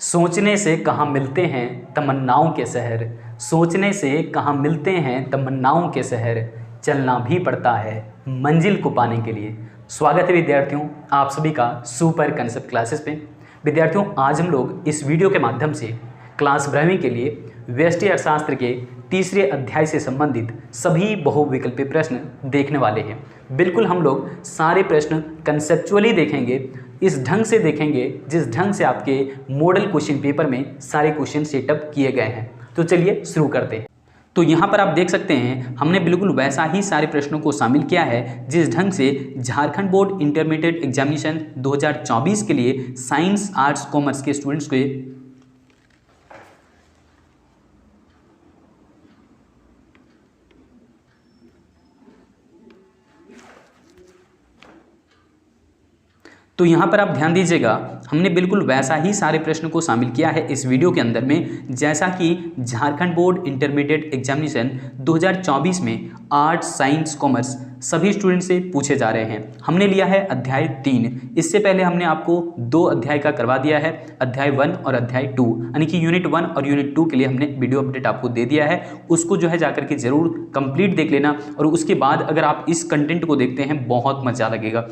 सोचने से कहाँ मिलते हैं तमन्नाओं के शहर, सोचने से कहाँ मिलते हैं तमन्नाओं के शहर, चलना भी पड़ता है मंजिल को पाने के लिए। स्वागत है विद्यार्थियों, आप सभी का सुपर कंसेप्ट क्लासेस पे। विद्यार्थियों, आज हम लोग इस वीडियो के माध्यम से क्लास 12वीं के लिए व्यष्टि अर्थशास्त्र के तीसरे अध्याय से संबंधित सभी बहुविकल्पी प्रश्न देखने वाले हैं। बिल्कुल हम लोग सारे प्रश्न कंसेप्चुअली देखेंगे, इस ढंग से देखेंगे जिस ढंग से आपके मॉडल क्वेश्चन पेपर में सारे क्वेश्चन सेटअप किए गए हैं। तो चलिए शुरू करते हैं। तो यहाँ पर आप देख सकते हैं हमने बिल्कुल वैसा ही सारे प्रश्नों को शामिल किया है जिस ढंग से झारखंड बोर्ड इंटरमीडिएट एग्जामिनेशन 2024 के लिए साइंस आर्ट्स कॉमर्स के स्टूडेंट्स को तो यहाँ पर आप ध्यान दीजिएगा, हमने बिल्कुल वैसा ही सारे प्रश्न को शामिल किया है इस वीडियो के अंदर में जैसा कि झारखंड बोर्ड इंटरमीडिएट एग्जामिनेशन 2024 में आर्ट्स साइंस कॉमर्स सभी स्टूडेंट से पूछे जा रहे हैं। हमने लिया है अध्याय 3। इससे पहले हमने आपको 2 अध्याय का करवा दिया है, अध्याय 1 और अध्याय 2, यानी कि यूनिट 1 और यूनिट 2 के लिए हमने वीडियो अपडेट आपको दे दिया है। उसको जो है जाकर के जरूर कंप्लीट देख लेना, और उसके बाद अगर आप इस कंटेंट को देखते हैं बहुत मजा लगेगा।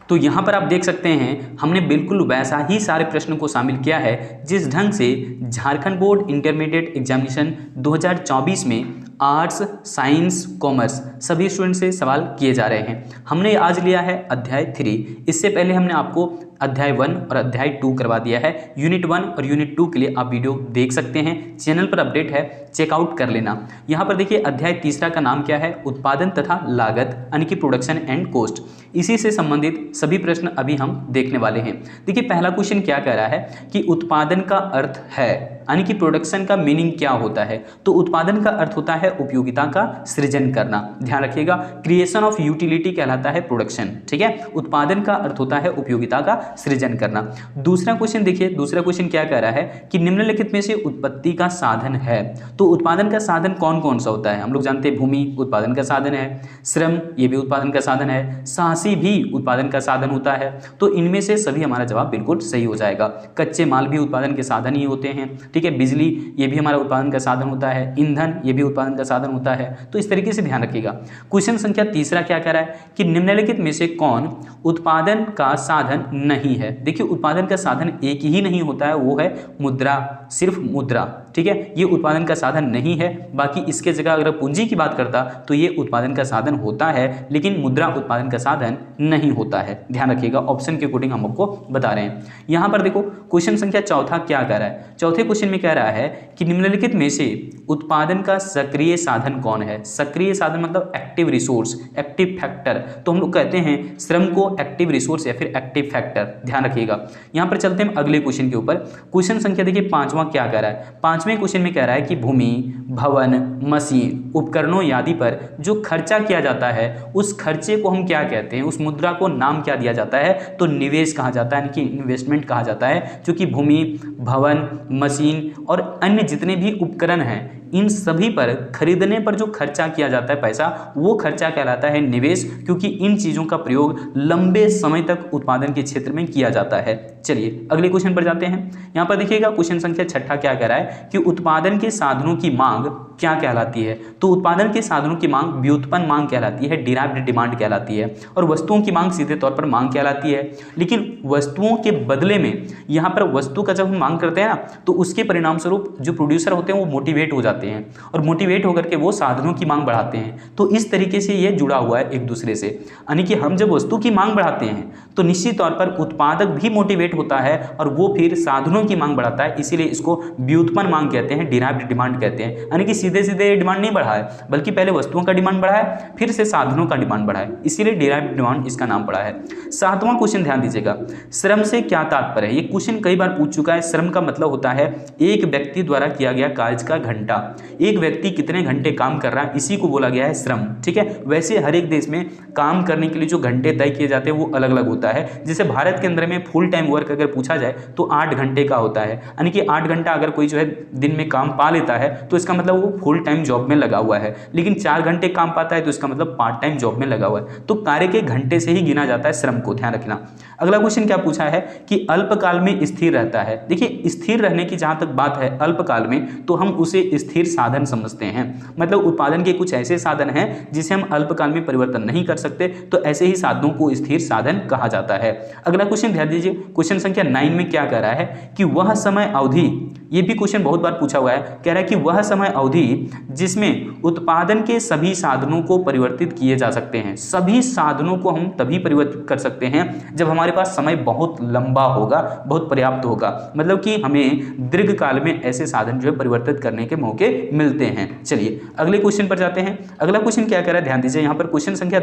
तो यहाँ पर आप देख सकते हैं हमने बिल्कुल वैसा ही सारे प्रश्नों को शामिल किया है जिस ढंग से झारखंड बोर्ड इंटरमीडिएट एग्जामिनेशन 2024 में आर्ट्स साइंस कॉमर्स सभी स्टूडेंट से सवाल किए जा रहे हैं। हमने आज लिया है अध्याय 3। इससे पहले हमने आपको अध्याय 1 और अध्याय 2 करवा दिया है। यूनिट 1 और यूनिट 2 के लिए आप वीडियो देख सकते हैं, चैनल पर अपडेट है, चेकआउट कर लेना। यहाँ पर देखिए अध्याय तीसरा का नाम क्या है, उत्पादन तथा लागत, यानी कि प्रोडक्शन एंड कॉस्ट। इसी से संबंधित सभी प्रश्न अभी हम देखने वाले हैं। देखिए पहला क्वेश्चन क्या कह रहा है कि उत्पादन का अर्थ है, यानी कि प्रोडक्शन का मीनिंग क्या होता है। तो उत्पादन का अर्थ होता है उपयोगिता का सृजन करना। ध्यान रखिएगा, क्रिएशन ऑफ यूटिलिटी कहलाता है प्रोडक्शन। ठीक है, उत्पादन का अर्थ होता है उपयोगिता का सृजन करना। दूसरा क्वेश्चन देखिए, दूसरा क्वेश्चन क्या कह रहा है कि निम्नलिखित में से उत्पत्ति का साधन है। तो उत्पादन का साधन कौन कौन सा होता है। हम लोग जानते हैं भूमि उत्पादन का साधन है, श्रम ये भी उत्पादन का साधन है, साहसी भी उत्पादन का साधन होता है। तो इनमें से सभी हमारा जवाब बिल्कुल सही हो जाएगा। कच्चे माल भी उत्पादन के साधन ही होते हैं। ठीक है, बिजली ये भी हमारा उत्पादन का साधन होता है, ईंधन ये भी उत्पादन का साधन होता है। तो इस तरीके से ध्यान रखिएगा। क्वेश्चन संख्या तीसरा क्या कह रहा है कि निम्नलिखित में से कौन उत्पादन का साधन नहीं है। देखिए उत्पादन का साधन एक ही नहीं होता है, वो है मुद्रा, सिर्फ मुद्रा। ठीक है, ये उत्पादन का साधन नहीं है। बाकी इसके जगह अगर पूंजी की बात करता तो ये उत्पादन का साधन होता है, लेकिन मुद्रा उत्पादन का साधन नहीं होता है। ध्यान रखिएगा, ऑप्शन के अकॉर्डिंग हम आपको बता रहे हैं। यहाँ पर देखो क्वेश्चन संख्या चौथा क्या कह रहा है। चौथे क्वेश्चन में कह रहा है कि निम्नलिखित में से उत्पादन का सक्रिय साधन कौन है। सक्रिय साधन मतलब एक्टिव रिसोर्स, एक्टिव फैक्टर। तो हम लोग कहते हैं श्रम को एक्टिव रिसोर्स या फिर एक्टिव फैक्टर। ध्यान रखिएगा। यहाँ पर चलते हैं अगले क्वेश्चन के ऊपर। क्वेश्चन संख्या देखिए पांचवा क्या कह रहा है। पांचवें क्वेश्चन में कह रहा है कि भूमि, भवन, मशीन, उपकरणों आदि पर जो खर्चा किया जाता है उस खर्चे को हम क्या कहते हैं, उस मुद्रा को नाम क्या दिया जाता है। तो निवेश कहा जाता है, यानी कि इन्वेस्टमेंट कहा जाता है। क्योंकि भूमि, भवन, मशीन और अन्य जितने भी उपकरण हैं इन सभी पर खरीदने पर जो खर्चा किया जाता है पैसा, वो खर्चा कहलाता है निवेश। क्योंकि इन चीज़ों का प्रयोग लंबे समय तक उत्पादन के क्षेत्र में किया जाता है। चलिए अगले क्वेश्चन पर जाते हैं। यहाँ पर देखिएगा क्वेश्चन संख्या छठा क्या कह रहा है कि उत्पादन के साधनों की मांग क्या कहलाती है। तो उत्पादन के साधनों की मांग व्युत्पन्न मांग कहलाती है, डिराइव्ड डिमांड कहलाती है। और वस्तुओं की मांग सीधे तौर पर मांग कहलाती है। लेकिन वस्तुओं के बदले में यहाँ पर वस्तु का जब हम मांग करते हैं ना, तो उसके परिणाम स्वरूप जो प्रोड्यूसर होते हैं वो मोटिवेट हो जाते हैं, और मोटिवेट होकर के वो साधनों की मांग बढ़ाते हैं। तो इस तरीके से ये जुड़ा हुआ है एक दूसरे से, यानी कि हम जब वस्तु की मांग बढ़ाते हैं तो निश्चित तौर पर उत्पादक भी मोटिवेट होता है और वो फिर साधनों की मांग बढ़ाता है। इसीलिए इसको व्युत्पन्न मांग कहते हैं, डिराइव्ड डिमांड कहते हैं। यानी कि सीधे सीधे डिमांड नहीं बढ़ा है, बल्कि पहले वस्तुओं का डिमांड बढ़ा है, फिर से साधनों का डिमांड बढ़ा है, इसीलिए डिराइव्ड डिमांड इसका नाम पड़ा है। सातवां क्वेश्चन ध्यान दीजिएगा, श्रम से क्या तात्पर्य है। ये क्वेश्चन कई बार पूछ चुका है। श्रम का मतलब होता है एक व्यक्ति द्वारा किया गया कार्य का घंटा। एक व्यक्ति कितने घंटे काम कर रहा है, इसी को बोला गया है श्रम। ठीक है, वैसे हर एक देश में काम करने के लिए जो घंटे तय किए जाते हैं वो अलग अलग होता है। जैसे भारत के अंदर में फुल टाइम वर्क अगर पूछा जाए तो 8 घंटे का होता है, यानी कि 8 घंटा अगर कोई जो है दिन में काम पा लेता है तो इसका मतलब वो फुल टाइम जॉब में लगा हुआ है, लेकिन 4 घंटे काम पाता है तो इसका मतलब पार्ट टाइम जॉब में लगा हुआ है। तो कार्य के घंटे से ही गिना जाता है श्रम को, ध्यान रखना। अगला क्वेश्चन क्या पूछा है कि अल्पकाल में स्थिर रहता है। देखिए स्थिर रहने की जहां तक बात है अल्पकाल में, तो हम उसे स्थिर साधन समझते हैं। मतलब उत्पादन के कुछ ऐसे साधन हैं जिसे हम अल्पकाल में परिवर्तन नहीं कर सकते, तो ऐसे ही साधनों को स्थिर साधन कहा जाता है। अगला क्वेश्चन ध्यान दीजिए, क्वेश्चन संख्या 9 में क्या कह रहा है कि वह समय अवधि, ये भी क्वेश्चन बहुत बार पूछा हुआ है, कह रहा है कि वह समय अवधि जिसमें उत्पादन के सभी साधनों को परिवर्तित किए जा सकते हैं। सभी साधनों को हम तभी परिवर्तित कर सकते हैं जब हमारे पास समय बहुत लंबा होगा, बहुत पर्याप्त होगा, मतलब कि हमें दीर्घ काल में ऐसे साधन जो है परिवर्तित करने के मौके मिलते हैं। चलिए अगले क्वेश्चन पर जाते हैं। अगला क्वेश्चन क्या कह रहा है, ध्यान दीजिए, यहाँ पर क्वेश्चन संख्या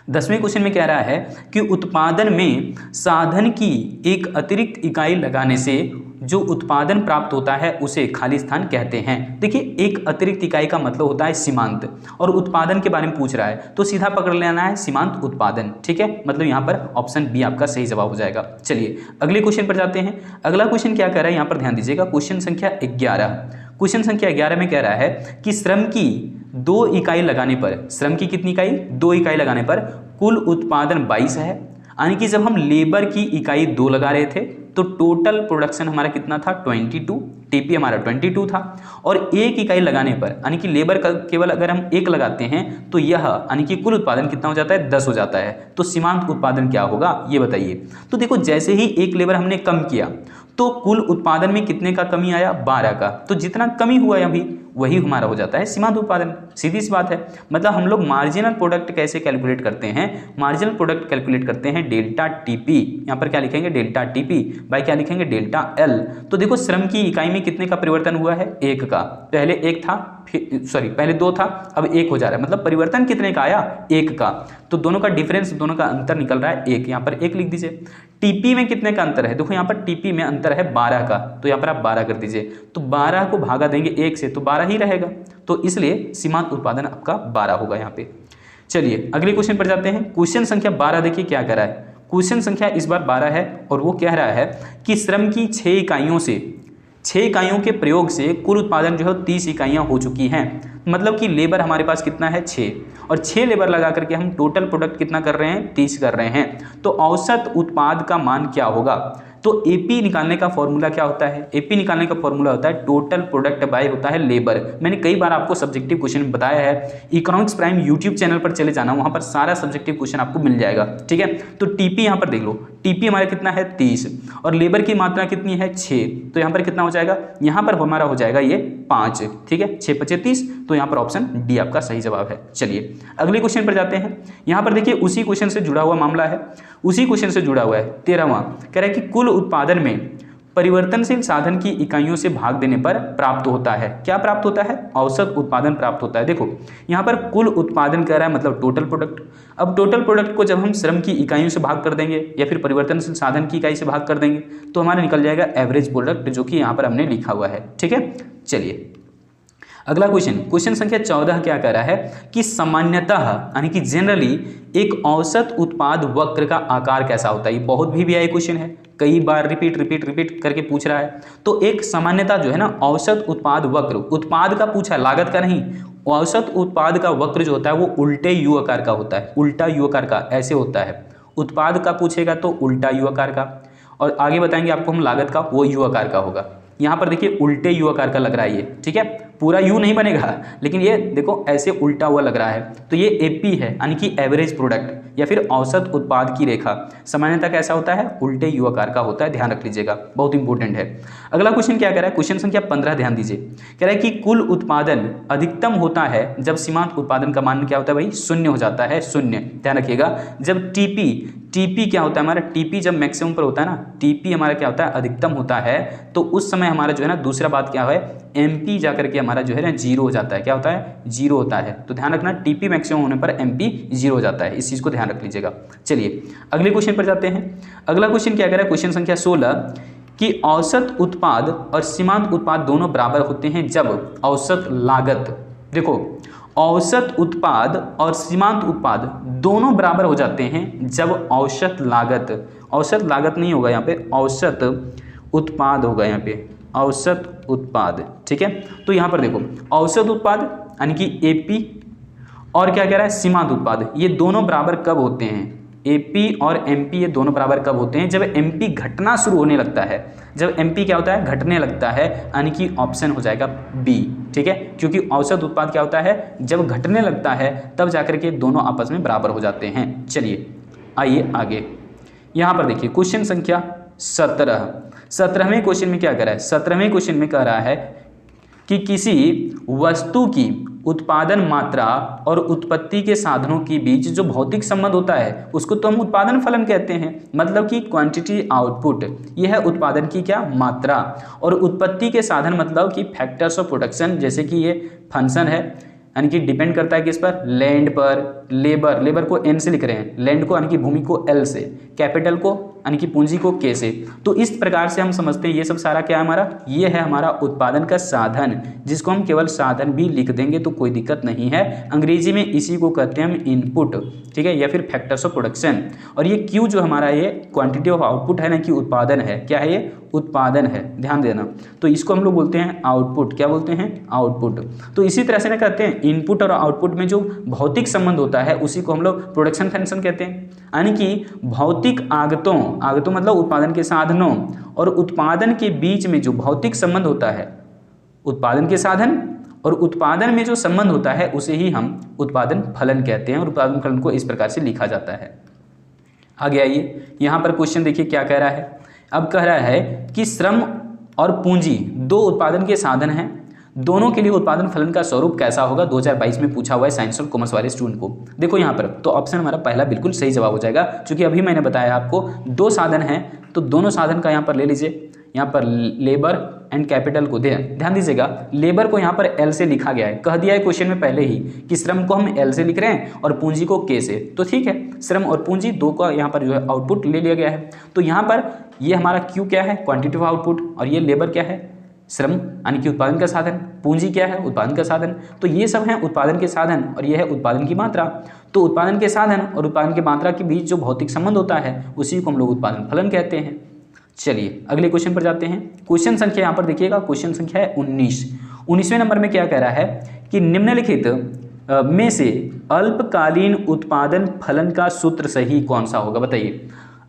10वें क्वेश्चन में कह रहा है कि उत्पादन में साधन की एक अतिरिक्त इकाई लगाने से जो उत्पादन प्राप्त होता है उसे खाली स्थान कहते हैं। देखिए एक अतिरिक्त इकाई का मतलब होता है सीमांत, और उत्पादन के बारे में पूछ रहा है तो सीधा पकड़ लेना है सीमांत उत्पादन, ठीक है। मतलब यहाँ पर ऑप्शन बी आपका सही जवाब हो जाएगा। चलिए अगले क्वेश्चन पर जाते हैं। अगला क्वेश्चन क्या कह रहा है, यहाँ पर ध्यान दीजिएगा, क्वेश्चन संख्या 11। क्वेश्चन संख्या 11 में कह रहा है कि श्रम की 2 इकाई लगाने पर, श्रम की कितनी इकाई, 2 इकाई लगाने पर कुल उत्पादन 22 है। यानी कि जब हम लेबर की इकाई 2 लगा रहे थे तो टोटल प्रोडक्शन हमारा कितना था, 22, टीपी हमारा 22 था। और 1 इकाई लगाने पर, यानी कि लेबर का केवल अगर हम 1 लगाते हैं तो यह यानी कि कुल उत्पादन कितना हो जाता है, 10 हो जाता है। तो सीमांत उत्पादन क्या होगा ये बताइए। तो देखो जैसे ही 1 लेबर हमने कम किया तो कुल उत्पादन में कितने का कमी आया, 12 का। तो जितना कमी हुआ है अभी वही हमारा हो जाता है सीमांत उत्पादन, सीधी सी बात है। मतलब हम लोग मार्जिनल प्रोडक्ट कैसे कैलकुलेट करते हैं, मार्जिनल प्रोडक्ट कैलकुलेट करते हैं डेल्टा टीपी। यहाँ पर क्या लिखेंगे, डेल्टा टीपी बाय क्या लिखेंगे, डेल्टा एल। तो देखो श्रम की इकाई में कितने का परिवर्तन हुआ है, 1 का। पहले 1 था, पहले 2 था, अब 1 हो जा रहा है। मतलब परिवर्तन कितने का आया, 1 का। तो दोनों का डिफरेंस, दोनों का अंतर निकल रहा है 1। यहाँ पर 1 लिख दीजिए। टीपी में कितने का अंतर है, देखो यहाँ पर टीपी में अंतर है 12 का, तो यहाँ पर आप 12 कर दीजिए। तो 12 को भागा देंगे 1 से तो 12 ही रहेगा, तो इसलिए सीमांत उत्पादन आपका 12 होगा यहाँ पे। चलिए अगले क्वेश्चन पर जाते हैं। क्वेश्चन संख्या 12 देखिए क्या कह रहा है। क्वेश्चन संख्या इस बार 12 है और वो कह रहा है कि श्रम की 6 इकाइयों के प्रयोग से कुल उत्पादन जो है 30 इकाइयाँ हो चुकी हैं। मतलब कि लेबर हमारे पास कितना है, 6, और 6 लेबर लगा करके हम टोटल प्रोडक्ट कितना कर रहे हैं, 30 कर रहे हैं। तो औसत उत्पाद का मान क्या होगा। तो एपी निकालने का फॉर्मूला क्या होता है, एपी निकालने का फॉर्मूला होता है टोटल प्रोडक्ट बाय होता है लेबर। मैंने कई बार आपको सब्जेक्टिव क्वेश्चन में बताया है, इकोनॉमिक्स प्राइम यूट्यूब चैनल पर चले जाना, वहां पर सारा सब्जेक्टिव क्वेश्चन आपको मिल जाएगा, ठीक है। तो टीपी यहाँ पर देख लो, टीपी हमारा कितना है 30 और लेबर की मात्रा कितनी है 6, तो यहाँ पर कितना हो जाएगा, यहाँ पर हमारा हो जाएगा ये 5, ठीक है, 6 5 30, तो यहाँ पर ऑप्शन डी आपका सही जवाब है। चलिए अगले क्वेश्चन पर जाते हैं। यहाँ पर देखिए उसी क्वेश्चन से जुड़ा हुआ मामला है, उसी क्वेश्चन से जुड़ा हुआ है 13वां। कह रहा है कि कुल उत्पादन में परिवर्तनशील साधन की इकाइयों से भाग देने पर प्राप्त होता है, क्या प्राप्त होता है, औसत उत्पादन प्राप्त होता है। देखो यहाँ पर कुल उत्पादन कह रहा है मतलब टोटल प्रोडक्ट। अब टोटल प्रोडक्ट को जब हम श्रम की इकाइयों से भाग कर देंगे या फिर परिवर्तनशील साधन की इकाई से भाग कर देंगे तो हमारा निकल जाएगा एवरेज प्रोडक्ट, जो कि यहाँ पर हमने लिखा हुआ है, ठीक है। चलिए अगला क्वेश्चन संख्या 14 क्या कह रहा है कि सामान्यतः यानी कि जनरली एक औसत उत्पाद वक्र का आकार कैसा होता है। ये बहुत भी आई क्वेश्चन है, कई बार रिपीट करके पूछ रहा है। तो एक सामान्यता जो है ना, औसत उत्पाद वक्र, उत्पाद का पूछा, लागत का नहीं। औसत उत्पाद का वक्र जो होता है वो उल्टे यू आकार का होता है, उल्टा यू आकार का ऐसे होता है। उत्पाद का पूछेगा तो उल्टा यू आकार का, और आगे बताएंगे आपको हम लागत का, वो यू आकार का होगा। यहाँ पर देखिए उल्टे यू आकार का लग रहा है ये, ठीक है, पूरा यू नहीं बनेगा लेकिन ये देखो ऐसे उल्टा हुआ लग रहा है। तो ये एपी है यानी कि एवरेज प्रोडक्ट या फिर औसत उत्पाद की रेखा। सामान्यतः कैसा होता है, उल्टे यू आकार का होता है, ध्यान रख लीजिएगा, बहुत इंपॉर्टेंट है। अगला क्वेश्चन क्या कह रहा है, क्वेश्चन संख्या 15 ध्यान दीजिए। कह रहा है कि कुल उत्पादन अधिकतम होता है जब सीमांत उत्पादन का मान क्या होता है भाई, 0 हो जाता है, 0, ध्यान रखिएगा। जब टीपी क्या होता है हमारा, टीपी जब मैक्सिमम पर होता है ना, टीपी हमारा क्या होता है, अधिकतम होता है, तो उस समय हमारा जो है ना दूसरा बात क्या है, एमपी जाकर के हमारा जो है ना 0 हो जाता है। क्या होता है, 0 होता है। तो ध्यान रखना टीपी मैक्सिमम होने पर एमपी 0 हो जाता है, इस चीज़ को ध्यान रख लीजिएगा। चलिए अगले क्वेश्चन पर जाते हैं। अगला क्वेश्चन क्या कह रहा है, क्वेश्चन संख्या 16 कि औसत उत्पाद और सीमांत उत्पाद दोनों बराबर होते हैं जब औसत लागत, देखो औसत उत्पाद और सीमांत उत्पाद दोनों बराबर हो जाते हैं जब औसत लागत नहीं होगा यहाँ पे, औसत उत्पाद होगा यहाँ पे, औसत उत्पाद, ठीक है। तो यहाँ पर देखो औसत उत्पाद यानी कि एपी और क्या कह रहा है सीमांत उत्पाद, ये दोनों बराबर कब होते हैं? एपी और एमपी ये दोनों बराबर कब होते हैं? जब एमपी घटना शुरू होने लगता है। जब एमपी क्या होता है? घटने लगता है, यानी कि ऑप्शन हो जाएगा बी, ठीक है। क्योंकि औसत उत्पाद क्या होता है? जब घटने लगता है तब जाकर के दोनों आपस में बराबर हो जाते हैं। चलिए आइए आगे, यहाँ पर देखिए क्वेश्चन संख्या 17। 17वें क्वेश्चन में क्या कह रहा है? 17वें क्वेश्चन में कह रहा है कि किसी वस्तु की उत्पादन मात्रा और उत्पत्ति के साधनों के बीच जो भौतिक संबंध होता है उसको तो हम उत्पादन फलन कहते हैं। मतलब कि क्वांटिटी आउटपुट, यह है उत्पादन की क्या मात्रा, और उत्पत्ति के साधन मतलब कि फैक्टर्स ऑफ प्रोडक्शन, जैसे कि ये फंक्शन है, यानी कि डिपेंड करता है किस पर? लैंड पर, लेबर, लेबर को एन से लिख रहे हैं, लैंड को यानी कि भूमि को एल से, कैपिटल को यानी कि पूंजी को के से। तो इस प्रकार से हम समझते हैं ये सब सारा क्या है हमारा? ये है हमारा उत्पादन का साधन, जिसको हम केवल साधन भी लिख देंगे तो कोई दिक्कत नहीं है। अंग्रेजी में इसी को कहते हैं हम इनपुट, ठीक है, या फिर फैक्टर्स ऑफ प्रोडक्शन। और ये क्यू जो हमारा ये क्वांटिटी ऑफ आउटपुट है ना कि उत्पादन है, क्या है ये? उत्पादन है, ध्यान देना। तो इसको हम लोग बोलते हैं आउटपुट, क्या बोलते हैं? आउटपुट। तो इसी तरह से ना कहते हैं इनपुट और आउटपुट में जो भौतिक संबंध होता है उसी को हम लोग प्रोडक्शन फंक्शन कहते हैं। यानी कि भौतिक आगतों, आगतों मतलब उत्पादन के साधनों और उत्पादन के बीच में जो भौतिक संबंध होता है, उत्पादन के साधन और उत्पादन में जो संबंध होता है उसे ही हम उत्पादन फलन कहते हैं, और उत्पादन फलन को इस प्रकार से लिखा जाता है। आगे आइए, यहाँ पर क्वेश्चन देखिए क्या कह रहा है। अब कह रहा है कि श्रम और पूंजी दो उत्पादन के साधन हैं, दोनों के लिए उत्पादन फलन का स्वरूप कैसा होगा? 2022 में पूछा हुआ है साइंस और कॉमर्स वाले स्टूडेंट को। देखो यहाँ पर तो ऑप्शन हमारा पहला बिल्कुल सही जवाब हो जाएगा, क्योंकि अभी मैंने बताया आपको दो साधन हैं, तो दोनों साधन का यहाँ पर ले लीजिए। यहाँ पर लेबर एंड कैपिटल को ध्यान दीजिएगा, लेबर को यहाँ पर एल से लिखा गया है, कह दिया है क्वेश्चन में पहले ही कि श्रम को हम एल से लिख रहे हैं और पूंजी को के से। तो ठीक है, श्रम और पूंजी दो का यहाँ पर जो है आउटपुट ले लिया गया है। तो यहाँ पर ये हमारा क्यू क्या है? क्वांटिटी ऑफ आउटपुट, और ये लेबर क्या है? श्रम यानी कि उत्पादन का साधन, पूंजी क्या है? उत्पादन का साधन। तो ये सब हैं उत्पादन के साधन और ये है उत्पादन की मात्रा। तो उत्पादन के साधन और उत्पादन की मात्रा के बीच जो भौतिक संबंध होता है उसी को हम लोग उत्पादन फलन कहते हैं। चलिए अगले क्वेश्चन पर जाते हैं। क्वेश्चन संख्या यहाँ पर देखिएगा, क्वेश्चन संख्या है 19। 19वें नंबर में क्या कह रहा है कि निम्नलिखित में से अल्पकालीन उत्पादन फलन का सूत्र सही कौन सा होगा? बताइए।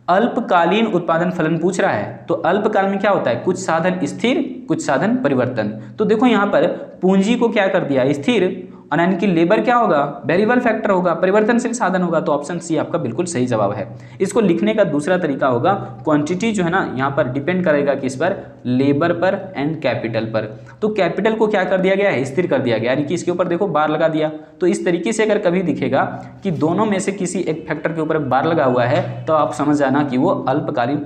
अल्पकालीन उत्पादन फलन पूछ रहा है, तो अल्पकाल में क्या होता है? कुछ साधन स्थिर, कुछ साधन परिवर्तन। तो देखो यहाँ पर पूंजी को क्या कर दिया? स्थिर, और यानी कि लेबर क्या होगा? वेरिएबल फैक्टर होगा, परिवर्तनशील साधन होगा। तो ऑप्शन सी आपका बिल्कुल सही जवाब है। इसको लिखने का दूसरा तरीका होगा, क्वांटिटी जो है ना यहाँ पर डिपेंड करेगा किस पर? लेबर पर एंड कैपिटल पर। तो कैपिटल को क्या कर दिया गया है? स्थिर कर दिया गया, यानी कि इसके ऊपर देखो बार लगा दिया। तो इस तरीके से अगर कभी दिखेगा कि दोनों में से किसी एक फैक्टर के ऊपर बार लगा हुआ है तो आप समझ जाना कि वो अल्पकालीन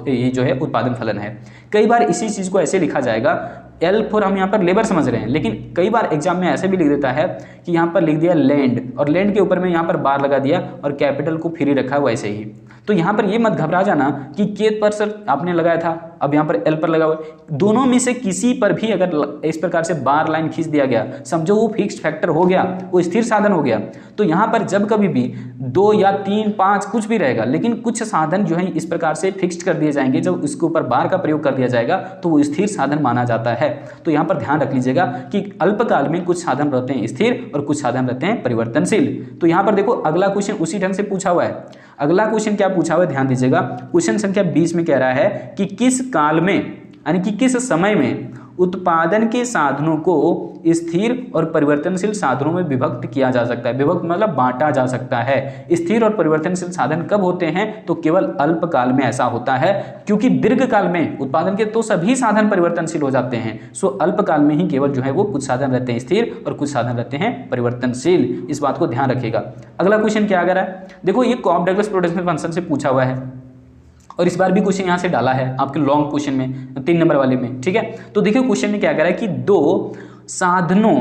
ये जो है उत्पादन फलन है। कई बार इसी चीज़ को ऐसे लिखा जाएगा, एल फॉर हम यहाँ पर लेबर समझ रहे हैं, लेकिन कई बार एग्जाम में ऐसे भी लिख देता है कि यहाँ पर लिख दिया लैंड, और लैंड के ऊपर में यहाँ पर बार लगा दिया और कैपिटल को फ्री रखा हुआ ऐसे ही। तो यहाँ पर ये मत घबरा जाना कि के पर सर आपने लगाया था, अब यहाँ पर एल पर लगा हुआ है। दोनों में से किसी पर भी अगर इस प्रकार से बार लाइन खींच दिया गया, समझो वो फिक्स्ड फैक्टर हो गया, वो स्थिर साधन हो गया। तो यहाँ पर जब कभी भी 2 या 3, 5 कुछ भी रहेगा, लेकिन कुछ साधन जो है इस प्रकार से फिक्स्ड कर दिए जाएंगे, जब उसके ऊपर बार का प्रयोग कर दिया जाएगा तो वो स्थिर साधन माना जाता है। तो यहाँ पर ध्यान रख लीजिएगा कि अल्पकाल में कुछ साधन रहते हैं स्थिर और कुछ साधन रहते हैं परिवर्तनशील। तो यहाँ पर देखो अगला क्वेश्चन उसी ढंग से पूछा हुआ है। अगला क्वेश्चन क्या पूछा हुआ है? ध्यान दीजिएगा। क्वेश्चन संख्या 20 में कह रहा है कि किस काल में यानी कि किस समय में उत्पादन के साधनों को स्थिर और परिवर्तनशील साधनों में विभक्त किया जा सकता है। विभक्त मतलब बांटा जा सकता है। स्थिर और परिवर्तनशील साधन कब होते हैं? तो केवल अल्पकाल में ऐसा होता है, क्योंकि दीर्घकाल में उत्पादन के तो सभी साधन परिवर्तनशील हो जाते हैं। सो अल्पकाल में ही केवल जो है वो कुछ साधन रहते हैं स्थिर और कुछ साधन रहते हैं परिवर्तनशील। इस बात को ध्यान रखिएगा। अगला क्वेश्चन क्या आ रहा है? देखो ये कॉप डगलस प्रोडक्शन फंक्शन से पूछा हुआ है और इस बार भी क्वेश्चन यहाँ से डाला है आपके लॉन्ग क्वेश्चन में 3 नंबर वाले में, ठीक है। तो देखिए क्वेश्चन में क्या कह रहा है कि दो साधनों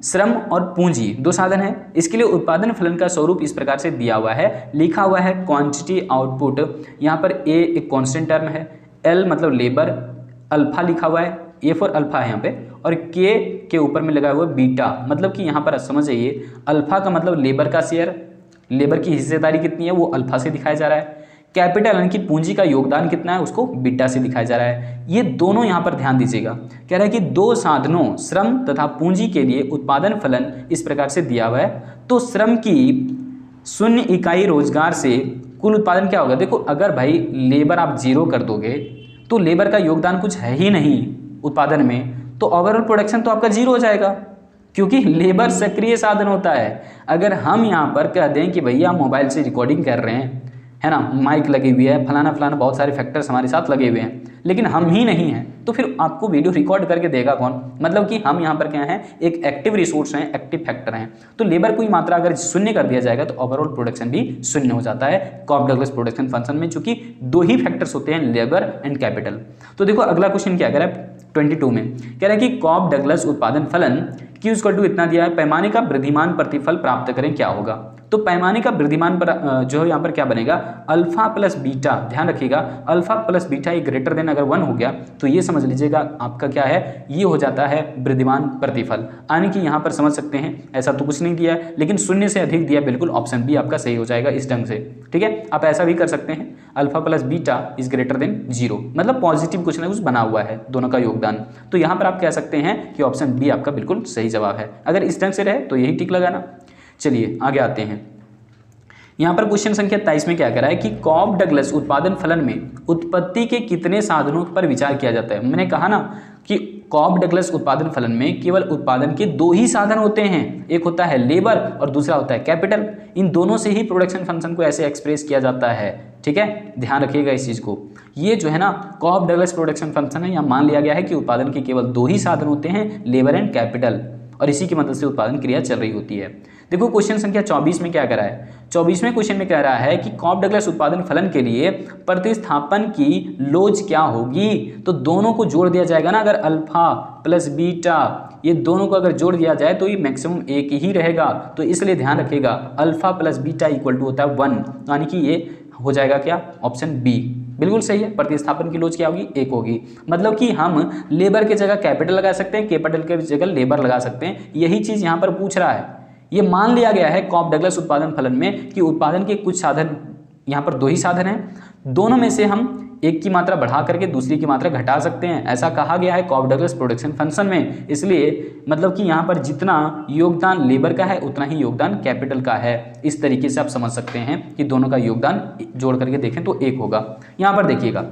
श्रम और पूंजी, दो साधन है, इसके लिए उत्पादन फलन का स्वरूप इस प्रकार से दिया हुआ है, लिखा हुआ है क्वांटिटी आउटपुट। यहाँ पर ए एक कांस्टेंट टर्म है, एल मतलब लेबर, अल्फा लिखा हुआ है, ए फॉर अल्फा है यहाँ पे, और के ऊपर में लगा हुआ बीटा, मतलब कि यहाँ पर समझ जाइए अल्फा का मतलब लेबर का शेयर, लेबर की हिस्सेदारी कितनी है वो अल्फा से दिखाया जा रहा है। कैपिटल यानी कि पूंजी का योगदान कितना है उसको बीटा से दिखाया जा रहा है। ये दोनों यहाँ पर ध्यान दीजिएगा, कह रहा है कि दो साधनों श्रम तथा पूंजी के लिए उत्पादन फलन इस प्रकार से दिया हुआ है। तो श्रम की 0 इकाई रोजगार से कुल उत्पादन क्या होगा। देखो अगर भाई लेबर आप 0 कर दोगे तो लेबर का योगदान कुछ है ही नहीं उत्पादन में, तो ओवरऑल प्रोडक्शन तो आपका 0 हो जाएगा, क्योंकि लेबर सक्रिय साधन होता है। अगर हम यहाँ पर कह दें कि भैया मोबाइल से रिकॉर्डिंग कर रहे हैं, है ना, माइक लगी हुई है, फलाना फलाना बहुत सारे फैक्टर्स हमारे साथ लगे हुए हैं, लेकिन हम ही नहीं हैं, तो फिर आपको वीडियो रिकॉर्ड करके देगा कौन। मतलब कि हम यहाँ पर क्या हैं, एक एक्टिव रिसोर्स हैं, एक्टिव फैक्टर हैं। तो लेबर की मात्रा अगर 0 कर दिया जाएगा तो ओवरऑल प्रोडक्शन भी 0 हो जाता है कॉब डगलस प्रोडक्शन फंक्शन में, चूंकि 2 ही फैक्टर्स होते हैं, लेबर एंड कैपिटल। तो देखो अगला क्वेश्चन क्या कह रहा है 22 में, कह रहा है कि कॉब डगलस उत्पादन फलन Q इतना दिया है, पैमाने का वृद्धिमान प्रतिफल प्राप्त करें क्या होगा। तो पैमाने का वृद्धिमान पर जो है यहाँ पर क्या बनेगा, अल्फा प्लस बीटा। ध्यान रखिएगा अल्फा प्लस बीटा ये ग्रेटर देन अगर 1 हो गया तो ये समझ लीजिएगा आपका क्या है, ये हो जाता है वृद्धिमान प्रतिफल। यानी कि यहाँ पर समझ सकते हैं ऐसा तो कुछ नहीं दिया है, लेकिन 0 से अधिक दिया, बिल्कुल ऑप्शन बी आपका सही हो जाएगा इस ढंग से। ठीक है, आप ऐसा भी कर सकते हैं, alpha plus beta is greater than 0, मतलब पॉजिटिव कुछ ना कुछ बना हुआ है दोनों का योगदान। तो यहाँ पर आप कह सकते हैं कि ऑप्शन बी आपका बिल्कुल सही जवाब है। अगर इस ढंग से रहे तो यही टिक लगाना। चलिए आगे आते हैं। यहाँ पर क्वेश्चन संख्या 23 में क्या कह रहा है कि कॉब डगलस उत्पादन फलन में उत्पत्ति के कितने साधनों पर विचार किया जाता है। मैंने कहा ना कि कॉब डगलस उत्पादन फलन में केवल उत्पादन के 2 ही साधन होते हैं, एक होता है लेबर और दूसरा होता है कैपिटल। इन दोनों से ही प्रोडक्शन फंक्शन को ऐसे एक्सप्रेस किया जाता है। ठीक है, ध्यान रखिएगा इस चीज़ को। ये जो है ना कॉब डगलस प्रोडक्शन फंक्शन है, यहाँ मान लिया गया है कि उत्पादन के केवल 2 ही साधन होते हैं, लेबर एंड कैपिटल, और इसी की मदद से उत्पादन क्रिया चल रही होती है। देखो क्वेश्चन संख्या 24 में क्या कह रहा है, 24वें क्वेश्चन में कह रहा है कि कॉब डगलस उत्पादन फलन के लिए प्रतिस्थापन की लोज क्या होगी। तो दोनों को जोड़ दिया जाएगा ना, अगर अल्फा प्लस बीटा ये दोनों को अगर जोड़ दिया जाए तो ये मैक्सिमम एक ही रहेगा। तो इसलिए ध्यान रखिएगा alpha plus beta equal to होता है 1, यानी कि ये हो जाएगा क्या, ऑप्शन बी बिल्कुल सही है। प्रतिस्थापन की लोज क्या होगी, 1 होगी। मतलब कि हम लेबर की जगह कैपिटल लगा सकते हैं, कैपिटल की जगह लेबर लगा सकते हैं। यही चीज़ यहाँ पर पूछ रहा है। ये मान लिया गया है कॉब डगलस उत्पादन फलन में कि उत्पादन के कुछ साधन, यहाँ पर 2 ही साधन हैं, दोनों में से हम एक की मात्रा बढ़ा करके दूसरी की मात्रा घटा सकते हैं, ऐसा कहा गया है कॉब डगलस प्रोडक्शन फंक्शन में। इसलिए मतलब कि यहाँ पर जितना योगदान लेबर का है उतना ही योगदान कैपिटल का है। इस तरीके से आप समझ सकते हैं कि दोनों का योगदान जोड़ करके देखें तो 1 होगा। यहाँ पर देखिएगा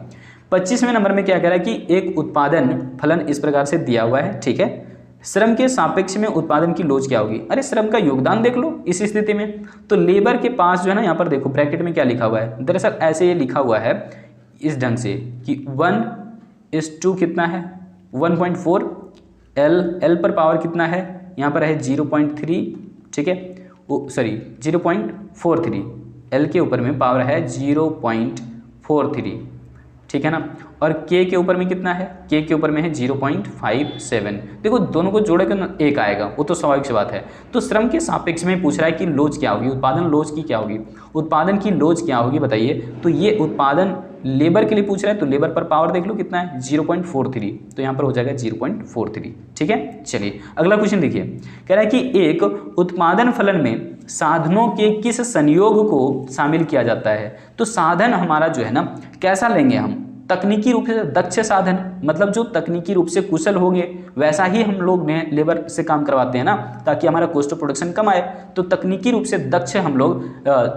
25वें नंबर में क्या कह रहा है कि एक उत्पादन फलन इस प्रकार से दिया हुआ है। ठीक है, श्रम के सापेक्ष में उत्पादन की लोज क्या होगी। अरे श्रम का योगदान देख लो इस स्थिति में। तो लेबर के पास जो है ना, यहाँ पर देखो ब्रैकेट में क्या लिखा हुआ है, दरअसल ऐसे ये लिखा हुआ है इस ढंग से कि 1:2 कितना है 1.4, एल पर पावर कितना है, यहाँ पर है 0.3। ठीक है, सॉरी 0.43, एल के ऊपर में पावर है 0.43। ठीक है ना, और के ऊपर में कितना है, के ऊपर में है 0.57। देखो दोनों को जोड़े कर 1 आएगा, वो तो स्वाभाविक सी बात है। तो श्रम के सापेक्ष में पूछ रहा है कि लोज क्या होगी, उत्पादन लोज की क्या होगी, उत्पादन की लोज क्या होगी बताइए। तो ये उत्पादन लेबर के लिए पूछ रहा है, तो लेबर पर पावर देख लो कितना है 0.43, तो यहाँ पर हो जाएगा 0.43। ठीक है, चलिए अगला क्वेश्चन देखिए, कह रहा है कि एक उत्पादन फलन में साधनों के किस संयोग को शामिल किया जाता है। तो साधन हमारा जो है ना कैसा लेंगे हम, तकनीकी रूप से दक्ष साधन, मतलब जो तकनीकी रूप से कुशल होंगे वैसा ही हम लोग ने लेबर से काम करवाते हैं ना, ताकि हमारा कॉस्ट ऑफ प्रोडक्शन कम आए। तो तकनीकी रूप से दक्ष हम लोग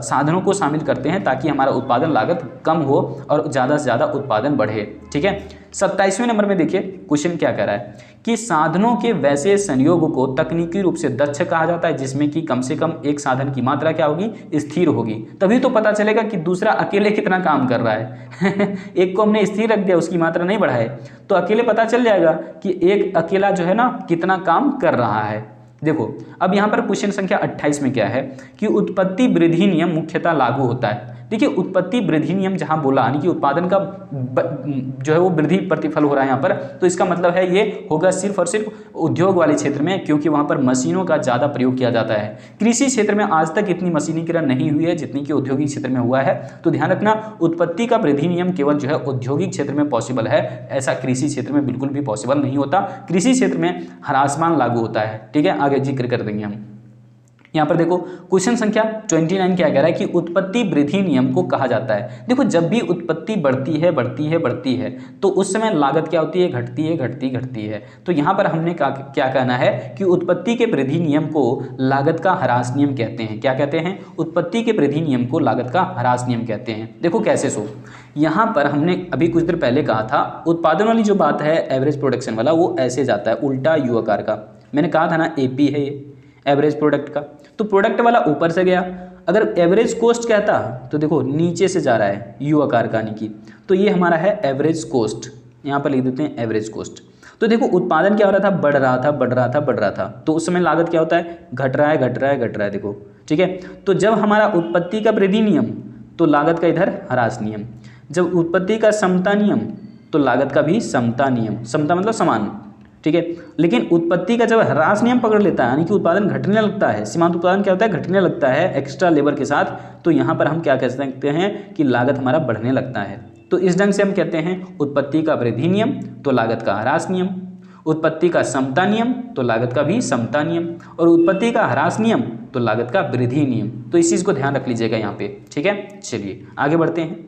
साधनों को शामिल करते हैं ताकि हमारा उत्पादन लागत कम हो और ज़्यादा से ज़्यादा उत्पादन बढ़े। ठीक है, 27वें नंबर में देखिए क्वेश्चन क्या कह रहा है कि साधनों के वैसे संयोग को तकनीकी रूप से दक्ष कहा जाता है जिसमें कि कम से कम एक साधन की मात्रा क्या होगी, स्थिर होगी। तभी तो पता चलेगा कि दूसरा अकेले कितना काम कर रहा है एक को हमने स्थिर रख दिया, उसकी मात्रा नहीं बढ़ाए, तो अकेले पता चल जाएगा कि एक अकेला जो है ना कितना काम कर रहा है। देखो अब यहाँ पर क्वेश्चन संख्या 28 में क्या है कि उत्पत्ति वृद्धि नियम मुख्यतः लागू होता है। देखिए उत्पत्ति वृद्धि नियम जहाँ बोला यानी कि उत्पादन का जो है वो वृद्धि प्रतिफल हो रहा है यहाँ पर, तो इसका मतलब है ये होगा सिर्फ और सिर्फ उद्योग वाले क्षेत्र में, क्योंकि वहाँ पर मशीनों का ज़्यादा प्रयोग किया जाता है। कृषि क्षेत्र में आज तक इतनी मशीनीकरण नहीं हुई है जितनी कि औद्योगिक क्षेत्र में हुआ है। तो ध्यान रखना उत्पत्ति का वृद्धि नियम केवल जो है औद्योगिक क्षेत्र में पॉसिबल है, ऐसा कृषि क्षेत्र में बिल्कुल भी पॉसिबल नहीं होता। कृषि क्षेत्र में ह्रासमान लागू होता है। ठीक है, आगे जिक्र कर देंगे हम। यहाँ पर देखो क्वेश्चन संख्या 29 क्या कह रहा है कि उत्पत्ति वृद्धि नियम को कहा जाता है। देखो जब भी उत्पत्ति बढ़ती है बढ़ती है बढ़ती है तो उस समय लागत क्या होती है, घटती है घटती घटती है। तो यहाँ पर हमने क्या कहना है कि उत्पत्ति के वृद्धि नियम को लागत का ह्रास नियम कहते हैं। क्या कहते हैं? उत्पत्ति के वृद्धि नियम को लागत का ह्रास नियम कहते हैं। देखो कैसे सो, यहाँ पर हमने अभी कुछ देर पहले कहा था उत्पादन वाली जो बात है एवरेज प्रोडक्शन वाला, वो ऐसे जाता है उल्टा यू आकार का। मैंने कहा था ना एपी है ये एवरेज प्रोडक्ट का, तो प्रोडक्ट वाला ऊपर से गया। अगर एवरेज कॉस्ट कहता तो देखो नीचे से जा रहा है यू आकार का, यानी कि तो ये हमारा है एवरेज कॉस्ट। यहाँ पर लिख देते हैं एवरेज कॉस्ट। तो देखो उत्पादन क्या हो रहा था, बढ़ रहा था बढ़ रहा था बढ़ रहा था, तो उस समय लागत क्या होता है, घट रहा है घट रहा है घट रहा है। देखो ठीक है, तो जब हमारा उत्पत्ति का वृद्धि नियम तो लागत का इधर ह्रास नियम, जब उत्पत्ति का समता नियम तो लागत का भी समता नियम। समता मतलब समान, ठीक है। लेकिन उत्पत्ति का जब ह्रास नियम पकड़ लेता है यानी कि उत्पादन घटने लगता है, सीमांत उत्पादन क्या होता है, घटने लगता है एक्स्ट्रा लेबर के साथ, तो यहाँ पर हम क्या कह सकते हैं कि लागत हमारा बढ़ने लगता है। तो इस ढंग से हम कहते हैं उत्पत्ति का वृद्धि नियम तो लागत का ह्रास नियम, उत्पत्ति का समता नियम तो लागत का भी समता नियम, और उत्पत्ति का ह्रास नियम तो लागत का वृद्धि नियम। तो इस चीज़ को ध्यान रख लीजिएगा यहाँ पे, ठीक है। चलिए आगे बढ़ते हैं।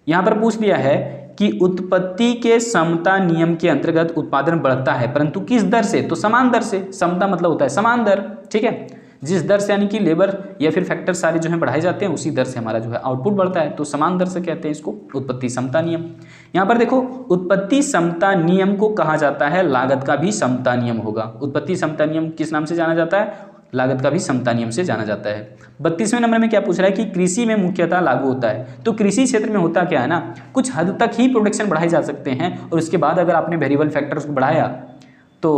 यहाँ पर पूछ लिया है कि उत्पत्ति के समता नियम के अंतर्गत उत्पादन बढ़ता है परंतु किस दर से, तो समान दर से। समता मतलब होता है समान दर, ठीक है। जिस दर से यानी कि लेबर या फिर फैक्टर सारे जो है बढ़ाए जाते हैं उसी दर से हमारा जो है आउटपुट बढ़ता है, तो समान दर से कहते हैं इसको उत्पत्ति समता नियम। यहाँ पर देखो उत्पत्ति समता नियम को कहा जाता है लागत का भी समता नियम होगा। उत्पत्ति समता नियम किस नाम से जाना जाता है, लागत का भी समता नियम से जाना जाता है। 32वें नंबर में क्या पूछ रहा है कि कृषि में मुख्यतः लागू होता है। तो कृषि क्षेत्र में होता क्या है ना, कुछ हद तक ही प्रोडक्शन बढ़ाए जा सकते हैं और उसके बाद अगर आपने वेरिएबल फैक्टर्स को बढ़ाया तो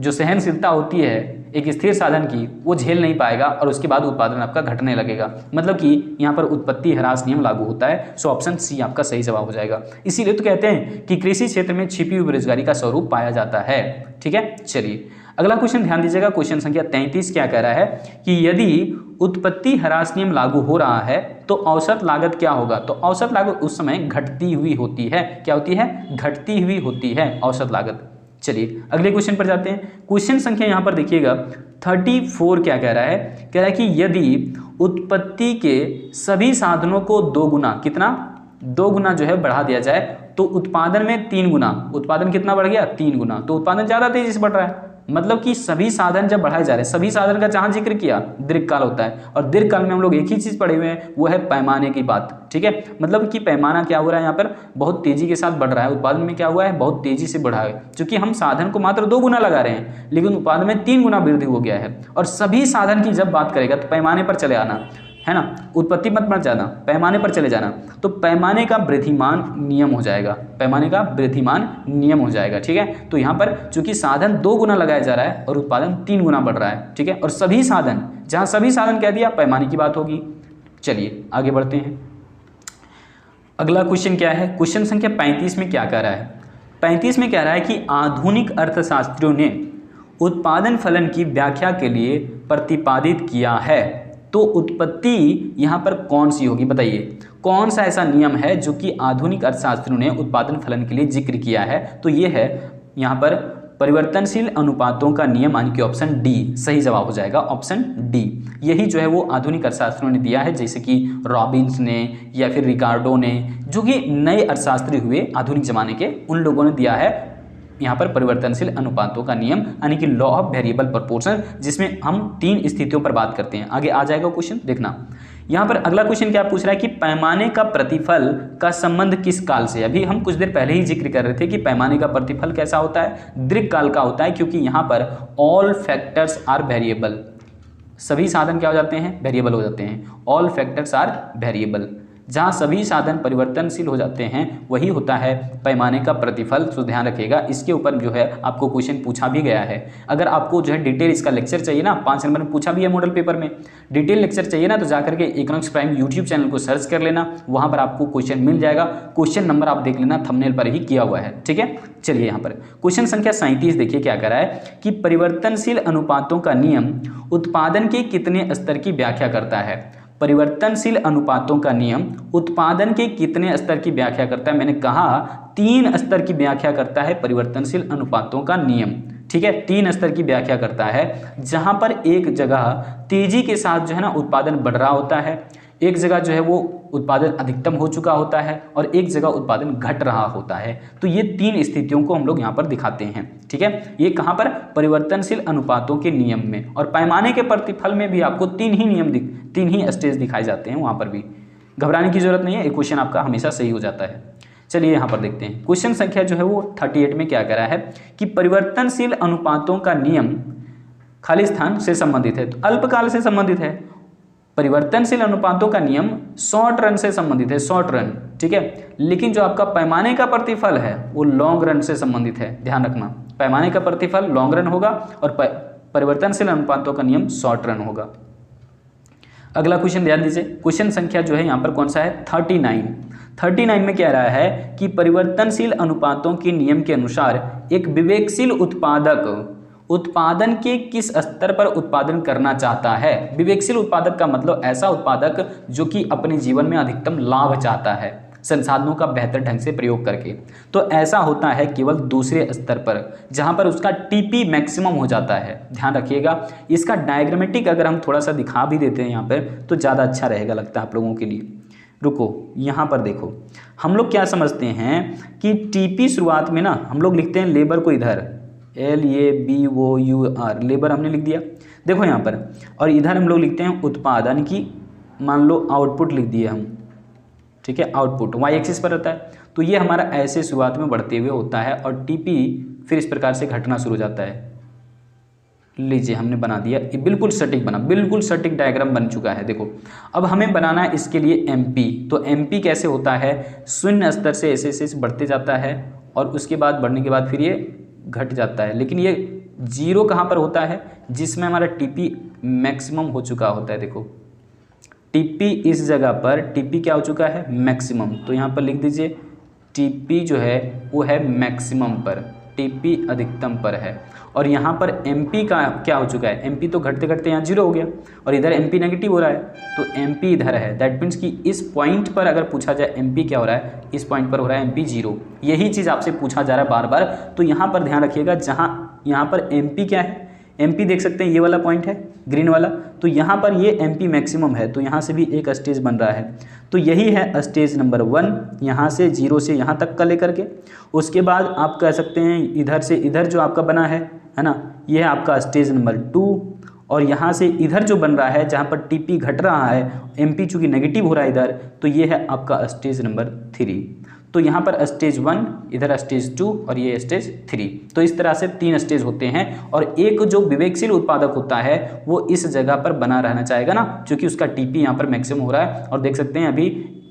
जो सहनशीलता होती है एक स्थिर साधन की वो झेल नहीं पाएगा और उसके बाद उत्पादन आपका घटने लगेगा। मतलब कि यहाँ पर उत्पत्ति ह्रास नियम लागू होता है। सो ऑप्शन सी आपका सही जवाब हो जाएगा। इसीलिए तो कहते हैं कि कृषि क्षेत्र में छिपी हुई बेरोजगारी का स्वरूप पाया जाता है, ठीक है। चलिए अगला क्वेश्चन ध्यान दीजिएगा। क्वेश्चन संख्या 33 क्या कह रहा है कि यदि उत्पत्ति ह्रास नियम लागू हो रहा है तो औसत लागत क्या होगा। तो औसत लागत उस समय घटती हुई होती है। क्या होती है, घटती हुई होती है औसत लागत। चलिए अगले क्वेश्चन पर जाते हैं। क्वेश्चन संख्या यहाँ पर देखिएगा 34 क्या कह रहा है, कह रहा है कि यदि उत्पत्ति के सभी साधनों को 2 गुना, कितना 2 गुना जो है बढ़ा दिया जाए तो उत्पादन में 3 गुना, उत्पादन कितना बढ़ गया 3 गुना, तो उत्पादन ज़्यादा तेजी से बढ़ रहा है। मतलब कि सभी साधन जब बढ़ाए जा रहे हैं, सभी साधन का जहां जिक्र किया दीर्घकाल होता है और दीर्घकाल में हम लोग एक ही चीज़ पढ़े हुए हैं वो है पैमाने की बात, ठीक है। मतलब कि पैमाना क्या हो रहा है यहाँ पर बहुत तेजी के साथ बढ़ रहा है। उत्पादन में क्या हुआ है, बहुत तेजी से बढ़ा है, क्योंकि हम साधन को मात्र 2 गुना लगा रहे हैं लेकिन उत्पादन में 3 गुना वृद्धि हो गया है। और सभी साधन की जब बात करेगा तो पैमाने पर चले आना है ना, उत्पत्ति मत जाना, पैमाने पर चले जाना, तो पैमाने का वृद्धिमान नियम हो जाएगा, पैमाने का वृद्धिमान नियम हो जाएगा, ठीक है। तो यहाँ पर चूंकि साधन 2 गुना लगाया जा रहा है और उत्पादन 3 गुना बढ़ रहा है, ठीक है। और सभी साधन, जहाँ सभी साधन कह दिया पैमाने की बात होगी। चलिए आगे बढ़ते हैं। अगला क्वेश्चन क्या है, क्वेश्चन संख्या 35 में क्या कह रहा है। 35 में कह रहा है कि आधुनिक अर्थशास्त्रियों ने उत्पादन फलन की व्याख्या के लिए प्रतिपादित किया है, तो उत्पत्ति यहाँ पर कौन सी होगी, बताइए कौन सा ऐसा नियम है जो कि आधुनिक अर्थशास्त्रियों ने उत्पादन फलन के लिए जिक्र किया है। तो ये है यहाँ पर परिवर्तनशील अनुपातों का नियम, यानी कि ऑप्शन डी सही जवाब हो जाएगा। ऑप्शन डी यही जो है वो आधुनिक अर्थशास्त्रियों ने दिया है, जैसे कि रॉबिन्स ने या फिर रिकार्डो ने, जो कि नए अर्थशास्त्री हुए आधुनिक जमाने के, उन लोगों ने दिया है यहाँ पर परिवर्तनशील अनुपातों का नियम, यानी कि लॉ ऑफ वेरिएबल प्रोपोर्शन, जिसमें हम 3 स्थितियों पर बात करते हैं। आगे आ जाएगा क्वेश्चन, देखना। यहाँ पर अगला क्वेश्चन क्या पूछ रहा है कि पैमाने का प्रतिफल का संबंध किस काल से। अभी हम कुछ देर पहले ही जिक्र कर रहे थे कि पैमाने का प्रतिफल कैसा होता है, दीर्घकाल का होता है, क्योंकि यहाँ पर ऑल फैक्टर्स आर वेरिएबल, सभी साधन क्या हो जाते हैं, वेरिएबल हो जाते हैं। ऑल फैक्टर्स आर वेरिएबल, जहाँ सभी साधन परिवर्तनशील हो जाते हैं वही होता है पैमाने का प्रतिफल। तो ध्यान रखिएगा, इसके ऊपर जो है आपको क्वेश्चन पूछा भी गया है। अगर आपको जो है डिटेल इसका लेक्चर चाहिए ना, 5 नंबर में पूछा भी है मॉडल पेपर में, डिटेल लेक्चर चाहिए ना, तो जाकर के इकोनॉमिक्स प्राइम यूट्यूब चैनल को सर्च कर लेना, वहाँ पर आपको क्वेश्चन मिल जाएगा। क्वेश्चन नंबर आप देख लेना, थंबनेल पर ही किया हुआ है, ठीक है। चलिए यहाँ पर क्वेश्चन संख्या 37 देखिए क्या कह रहा है कि परिवर्तनशील अनुपातों का नियम उत्पादन के कितने स्तर की व्याख्या करता है। परिवर्तनशील अनुपातों का नियम उत्पादन के कितने स्तर की व्याख्या करता है। मैंने कहा 3 स्तर की व्याख्या करता है परिवर्तनशील अनुपातों का नियम, ठीक है, 3 स्तर की व्याख्या करता है, जहां पर एक जगह तेजी के साथ जो है ना उत्पादन बढ़ रहा होता है, एक जगह जो है वो उत्पादन अधिकतम हो चुका होता है और एक जगह उत्पादन घट रहा होता है। तो ये 3 स्थितियों को हम लोग यहाँ पर दिखाते हैं। ठीक है, ये कहाँ पर, परिवर्तनशील अनुपातों के नियम में, और पैमाने के प्रतिफल में भी आपको 3 ही नियम 3 ही स्टेज दिखाए जाते हैं। वहाँ पर भी घबराने की जरूरत नहीं है, एक क्वेश्चन आपका हमेशा सही हो जाता है। चलिए यहाँ पर देखते हैं, क्वेश्चन संख्या जो है वो 38 में क्या कह रहा है कि परिवर्तनशील अनुपातों का नियम खाली स्थान से संबंधित है, तो अल्पकाल से संबंधित है। परिवर्तनशील अनुपातों का नियम शॉर्ट रन से संबंधित है, शॉर्ट रन, ठीक है, लेकिन जो आपका पैमाने का प्रतिफल है वो लॉन्ग रन से संबंधित है। ध्यान रखना, पैमाने का प्रतिफल लॉन्ग रन होगा और परिवर्तनशील अनुपातों का नियम शॉर्ट रन होगा। अगला क्वेश्चन ध्यान दीजिए, क्वेश्चन संख्या जो है यहाँ पर कौन सा है, 39 में क्या रहा है कि परिवर्तनशील अनुपातों के नियम के अनुसार एक विवेकशील उत्पादक उत्पादन के किस स्तर पर उत्पादन करना चाहता है। विवेकशील उत्पादक का मतलब ऐसा उत्पादक जो कि अपने जीवन में अधिकतम लाभ चाहता है संसाधनों का बेहतर ढंग से प्रयोग करके। तो ऐसा होता है केवल दूसरे स्तर पर, जहां पर उसका टीपी मैक्सिमम हो जाता है। ध्यान रखिएगा, इसका डायग्रामेटिक अगर हम थोड़ा सा दिखा भी देते हैं यहाँ पर तो ज़्यादा अच्छा रहेगा लगता है आप लोगों के लिए। रुको, यहाँ पर देखो, हम लोग क्या समझते हैं कि टीपी शुरुआत में ना हम लोग लिखते हैं लेबर को इधर LABOUR, लेबर हमने लिख दिया, देखो यहाँ पर, और इधर हम लोग लिखते हैं उत्पादन की, मान लो आउटपुट लिख दिए हम, ठीक है, आउटपुट y एक्सिस पर रहता है। तो ये हमारा ऐसे शुरुआत में बढ़ते हुए होता है और टीपी फिर इस प्रकार से घटना शुरू हो जाता है। लीजिए हमने बना दिया, ये बिल्कुल सटीक बना, बिल्कुल सटीक डायग्राम बन चुका है। देखो अब हमें बनाना है इसके लिए MP। तो MP कैसे होता है, शून्य स्तर से ऐसे ऐसे बढ़ते जाता है और उसके बाद बढ़ने के बाद फिर ये घट जाता है, लेकिन ये जीरो कहाँ पर होता है, जिसमें हमारा टीपी मैक्सिमम हो चुका होता है। देखो टीपी इस जगह पर टीपी क्या हो चुका है, मैक्सिमम। तो यहाँ पर लिख दीजिए टीपी जो है वो है मैक्सिमम पर, टीपी अधिकतम पर है। और यहाँ पर एमपी का क्या हो चुका है, एमपी तो घटते घटते यहाँ जीरो हो गया और इधर एमपी नेगेटिव हो रहा है, तो एमपी इधर है। दैट मीन्स कि इस पॉइंट पर अगर पूछा जाए एमपी क्या हो रहा है, इस पॉइंट पर हो रहा है एमपी जीरो। यही चीज़ आपसे पूछा जा रहा है बार बार। तो यहाँ पर ध्यान रखिएगा, जहाँ यहाँ पर एमपी क्या है, एमपी देख सकते हैं ये वाला पॉइंट है ग्रीन वाला, तो यहाँ पर ये एमपी मैक्सिमम है, तो यहाँ से भी एक स्टेज बन रहा है। तो यही है स्टेज नंबर 1, यहाँ से जीरो से यहाँ तक का लेकर के। उसके बाद आप कह सकते हैं इधर से इधर जो आपका बना है ना, ये है आपका स्टेज नंबर 2। और यहाँ से इधर जो बन रहा है जहाँ पर टीपी घट रहा है, एमपी चूँकि नेगेटिव हो रहा है इधर, तो ये है आपका स्टेज नंबर 3। तो यहाँ पर स्टेज 1, इधर स्टेज 2 और ये स्टेज 3। तो इस तरह से 3 स्टेज होते हैं और एक जो विवेकशील उत्पादक होता है वो इस जगह पर बना रहना चाहेगा ना, क्योंकि उसका टीपी यहाँ पर मैक्सिमम हो रहा है। और देख सकते हैं अभी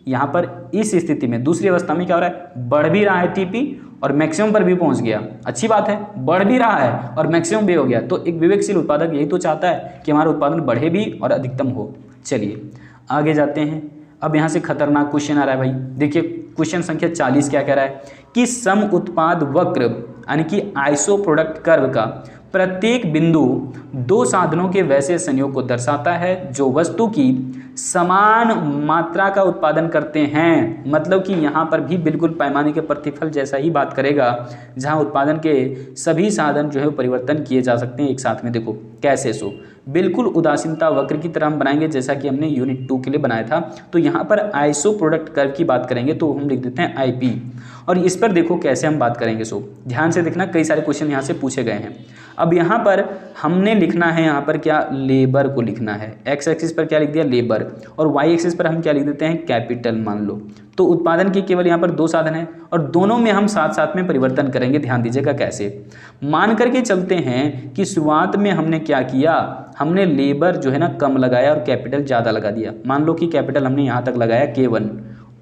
यहाँ पर इस स्थिति में दूसरी अवस्था में क्या हो रहा है, बढ़ भी रहा है टीपी और मैक्सिमम पर भी पहुँच गया। अच्छी बात है, बढ़ भी रहा है और मैक्सिमम भी हो गया। तो एक विवेकशील उत्पादक यही तो चाहता है कि हमारा उत्पादन बढ़े भी और अधिकतम हो। चलिए आगे जाते हैं। अब यहाँ से खतरनाक क्वेश्चन आ रहा है भाई, देखिए क्वेश्चन संख्या 40 क्या कह रहा है कि सम उत्पाद वक्र यानी कि आइसो प्रोडक्ट कर्व का प्रत्येक बिंदु 2 साधनों के वैसे संयोग को दर्शाता है जो वस्तु की समान मात्रा का उत्पादन करते हैं। मतलब कि यहाँ पर भी बिल्कुल पैमाने के प्रतिफल जैसा ही बात करेगा, जहाँ उत्पादन के सभी साधन जो है परिवर्तन किए जा सकते हैं एक साथ में। देखो कैसे, सो बिल्कुल उदासीनता वक्र की तरह हम बनाएंगे जैसा कि हमने यूनिट 2 के लिए बनाया था। तो यहाँ पर आइसो प्रोडक्ट कर्व की बात करेंगे तो हम लिख देते हैं IP। और इस पर देखो कैसे हम बात करेंगे, सो ध्यान से देखना, कई सारे क्वेश्चन यहाँ से पूछे गए हैं। अब यहाँ पर हमने लिखना है, यहाँ पर क्या, लेबर को लिखना है। एक्स एक्सिस पर क्या लिख दिया, लेबर, और वाई एक्सिस पर हम क्या लिख देते हैं, कैपिटल मान लो। तो उत्पादन के केवल यहाँ पर 2 साधन हैं और दोनों में हम साथ साथ में परिवर्तन करेंगे। ध्यान दीजिएगा कैसे, मान करके चलते हैं कि शुरुआत में हमने क्या किया, हमने लेबर जो है ना कम लगाया और कैपिटल ज़्यादा लगा दिया। मान लो कि कैपिटल हमने यहाँ तक लगाया K1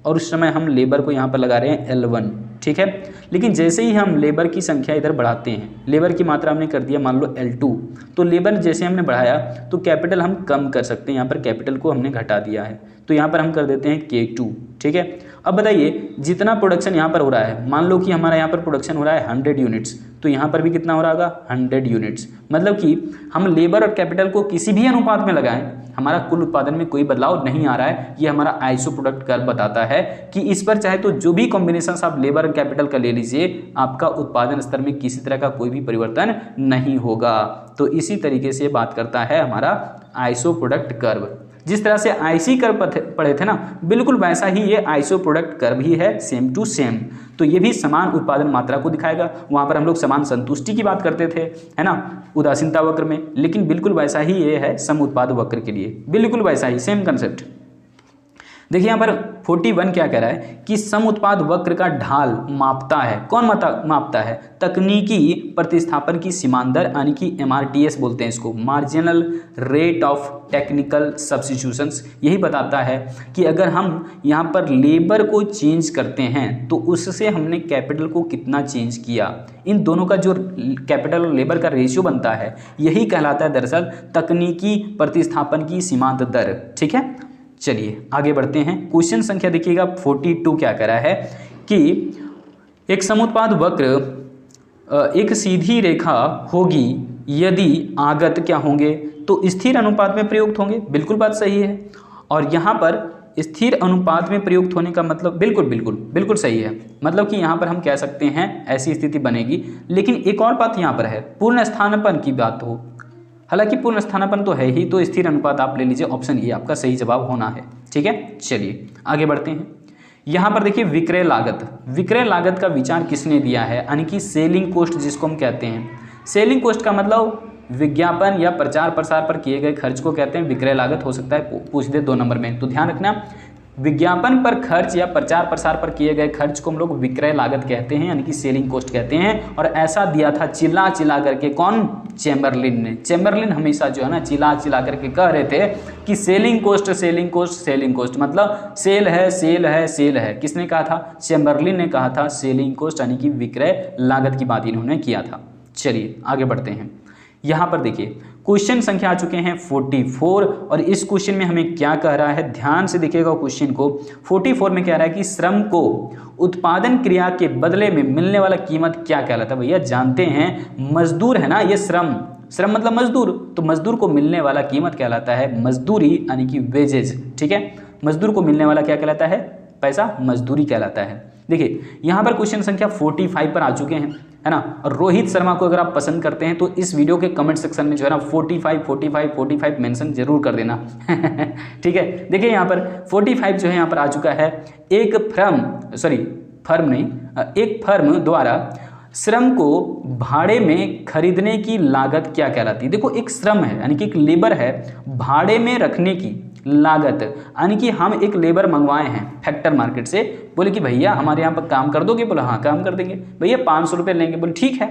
और उस समय हम लेबर को यहाँ पर लगा रहे हैं L1, ठीक है। लेकिन जैसे ही हम लेबर की संख्या इधर बढ़ाते हैं, लेबर की मात्रा हमने कर दिया मान लो L2, तो लेबर जैसे हमने बढ़ाया तो कैपिटल हम कम कर सकते हैं, यहाँ पर कैपिटल को हमने घटा दिया है। तो यहाँ पर हम कर देते हैं K2, ठीक है। अब बताइए जितना प्रोडक्शन यहाँ पर हो रहा है, मान लो कि हमारा यहाँ पर प्रोडक्शन हो रहा है 100 यूनिट्स, तो यहाँ पर भी कितना हो रहा होगा 100 यूनिट्स। मतलब कि हम लेबर और कैपिटल को किसी भी अनुपात में लगाएं, हमारा कुल उत्पादन में कोई बदलाव नहीं आ रहा है। ये हमारा आइसो प्रोडक्ट कर्व बताता है कि इस पर चाहे तो जो भी कॉम्बिनेशन आप लेबर और कैपिटल का ले लीजिए, आपका उत्पादन स्तर में किसी तरह का कोई भी परिवर्तन नहीं होगा। तो इसी तरीके से बात करता है हमारा आइसो प्रोडक्ट कर्व। जिस तरह से आईसी कर्व पढ़े थे ना, बिल्कुल वैसा ही ये आइसो प्रोडक्ट कर्व ही है, सेम टू सेम। तो ये भी समान उत्पादन मात्रा को दिखाएगा। वहाँ पर हम लोग समान संतुष्टि की बात करते थे, है ना, उदासीनता वक्र में, लेकिन बिल्कुल वैसा ही ये है सम उत्पाद वक्र के लिए, बिल्कुल वैसा ही सेम कंसेप्ट। देखिए यहाँ पर 41 क्या कह रहा है कि सम उत्पाद वक्र का ढाल मापता है। कौन मापता है? तकनीकी प्रतिस्थापन की सीमांत दर, यानी कि MRTS बोलते हैं इसको, marginal rate of technical substitutions. यही बताता है कि अगर हम यहाँ पर लेबर को चेंज करते हैं तो उससे हमने कैपिटल को कितना चेंज किया। इन दोनों का जो कैपिटल और लेबर का रेशियो बनता है, यही कहलाता है दरअसल तकनीकी प्रतिस्थापन की सीमांत दर, ठीक है। चलिए आगे बढ़ते हैं। क्वेश्चन संख्या देखिएगा 42 क्या कह रहा है कि एक समुत्पाद वक्र एक सीधी रेखा होगी यदि आगत क्या होंगे, तो स्थिर अनुपात में प्रयुक्त होंगे। बिल्कुल बात सही है। और यहाँ पर स्थिर अनुपात में प्रयुक्त होने का मतलब बिल्कुल सही है। मतलब कि यहाँ पर हम कह सकते हैं ऐसी स्थिति बनेगी। लेकिन एक और बात यहाँ पर है, पूर्ण स्थानापन्न की बात हो। हालांकि पूर्ण स्थानापन्न तो है ही, तो स्थिर अनुपात आप ले लीजिए, ऑप्शन ए आपका सही जवाब होना है, ठीक है। चलिए आगे बढ़ते हैं। यहाँ पर देखिए विक्रय लागत का विचार किसने दिया है, यानी कि सेलिंग कोस्ट जिसको हम कहते हैं। सेलिंग कोस्ट का मतलब विज्ञापन या प्रचार प्रसार पर किए गए खर्च को कहते हैं विक्रय लागत। हो सकता है पूछ दे 2 नंबर में, तो ध्यान रखना, विज्ञापन पर खर्च या प्रचार प्रसार पर किए गए खर्च को हम लोग विक्रय लागत कहते हैं, यानी कि सेलिंग कोस्ट कहते हैं। और ऐसा दिया था चिल्ला करके, कौन? चैम्बरलिन ने। चैम्बरलिन हमेशा जो है ना चिल्ला करके कह रहे थे कि सेलिंग कोस्ट मतलब सेल है। किसने कहा था? चैम्बरलिन ने कहा था सेलिंग कोस्ट, यानी कि विक्रय लागत की बात इन्होंने किया था। चलिए आगे बढ़ते हैं। यहाँ पर देखिए क्वेश्चन संख्या आ चुके हैं 44, और इस क्वेश्चन में हमें क्या कह रहा है, ध्यान से देखिएगा क्वेश्चन को। 44 में कह रहा है कि श्रम को उत्पादन क्रिया के बदले में मिलने वाला कीमत क्या कहलाता है। भैया जानते हैं मजदूर है ना, ये श्रम मतलब मजदूर, तो मजदूर को मिलने वाला कीमत कहलाता है मजदूरी, यानी कि वेजेज, ठीक है। मजदूर को मिलने वाला क्या कहलाता है? पैसा, मजदूरी कहलाता है। देखिए यहाँ पर क्वेश्चन संख्या 45 पर आ चुके हैं, है ना। और रोहित शर्मा को अगर आप पसंद करते हैं तो इस वीडियो के कमेंट सेक्शन में जो है ना 45 मेंशन जरूर कर देना ठीक है। देखिए यहाँ पर 45 जो है यहाँ पर आ चुका है। एक फर्म द्वारा श्रम को भाड़े में खरीदने की लागत क्या कहलाती है। देखो एक श्रम है, यानी कि एक लेबर है, भाड़े में रखने की लागत, यानी कि हम एक लेबर मंगवाए हैं फैक्टर मार्केट से, बोले कि भैया हमारे यहाँ पर काम कर दोगे, बोला हाँ काम कर देंगे। भैया 500 रुपये लेंगे, बोले ठीक है।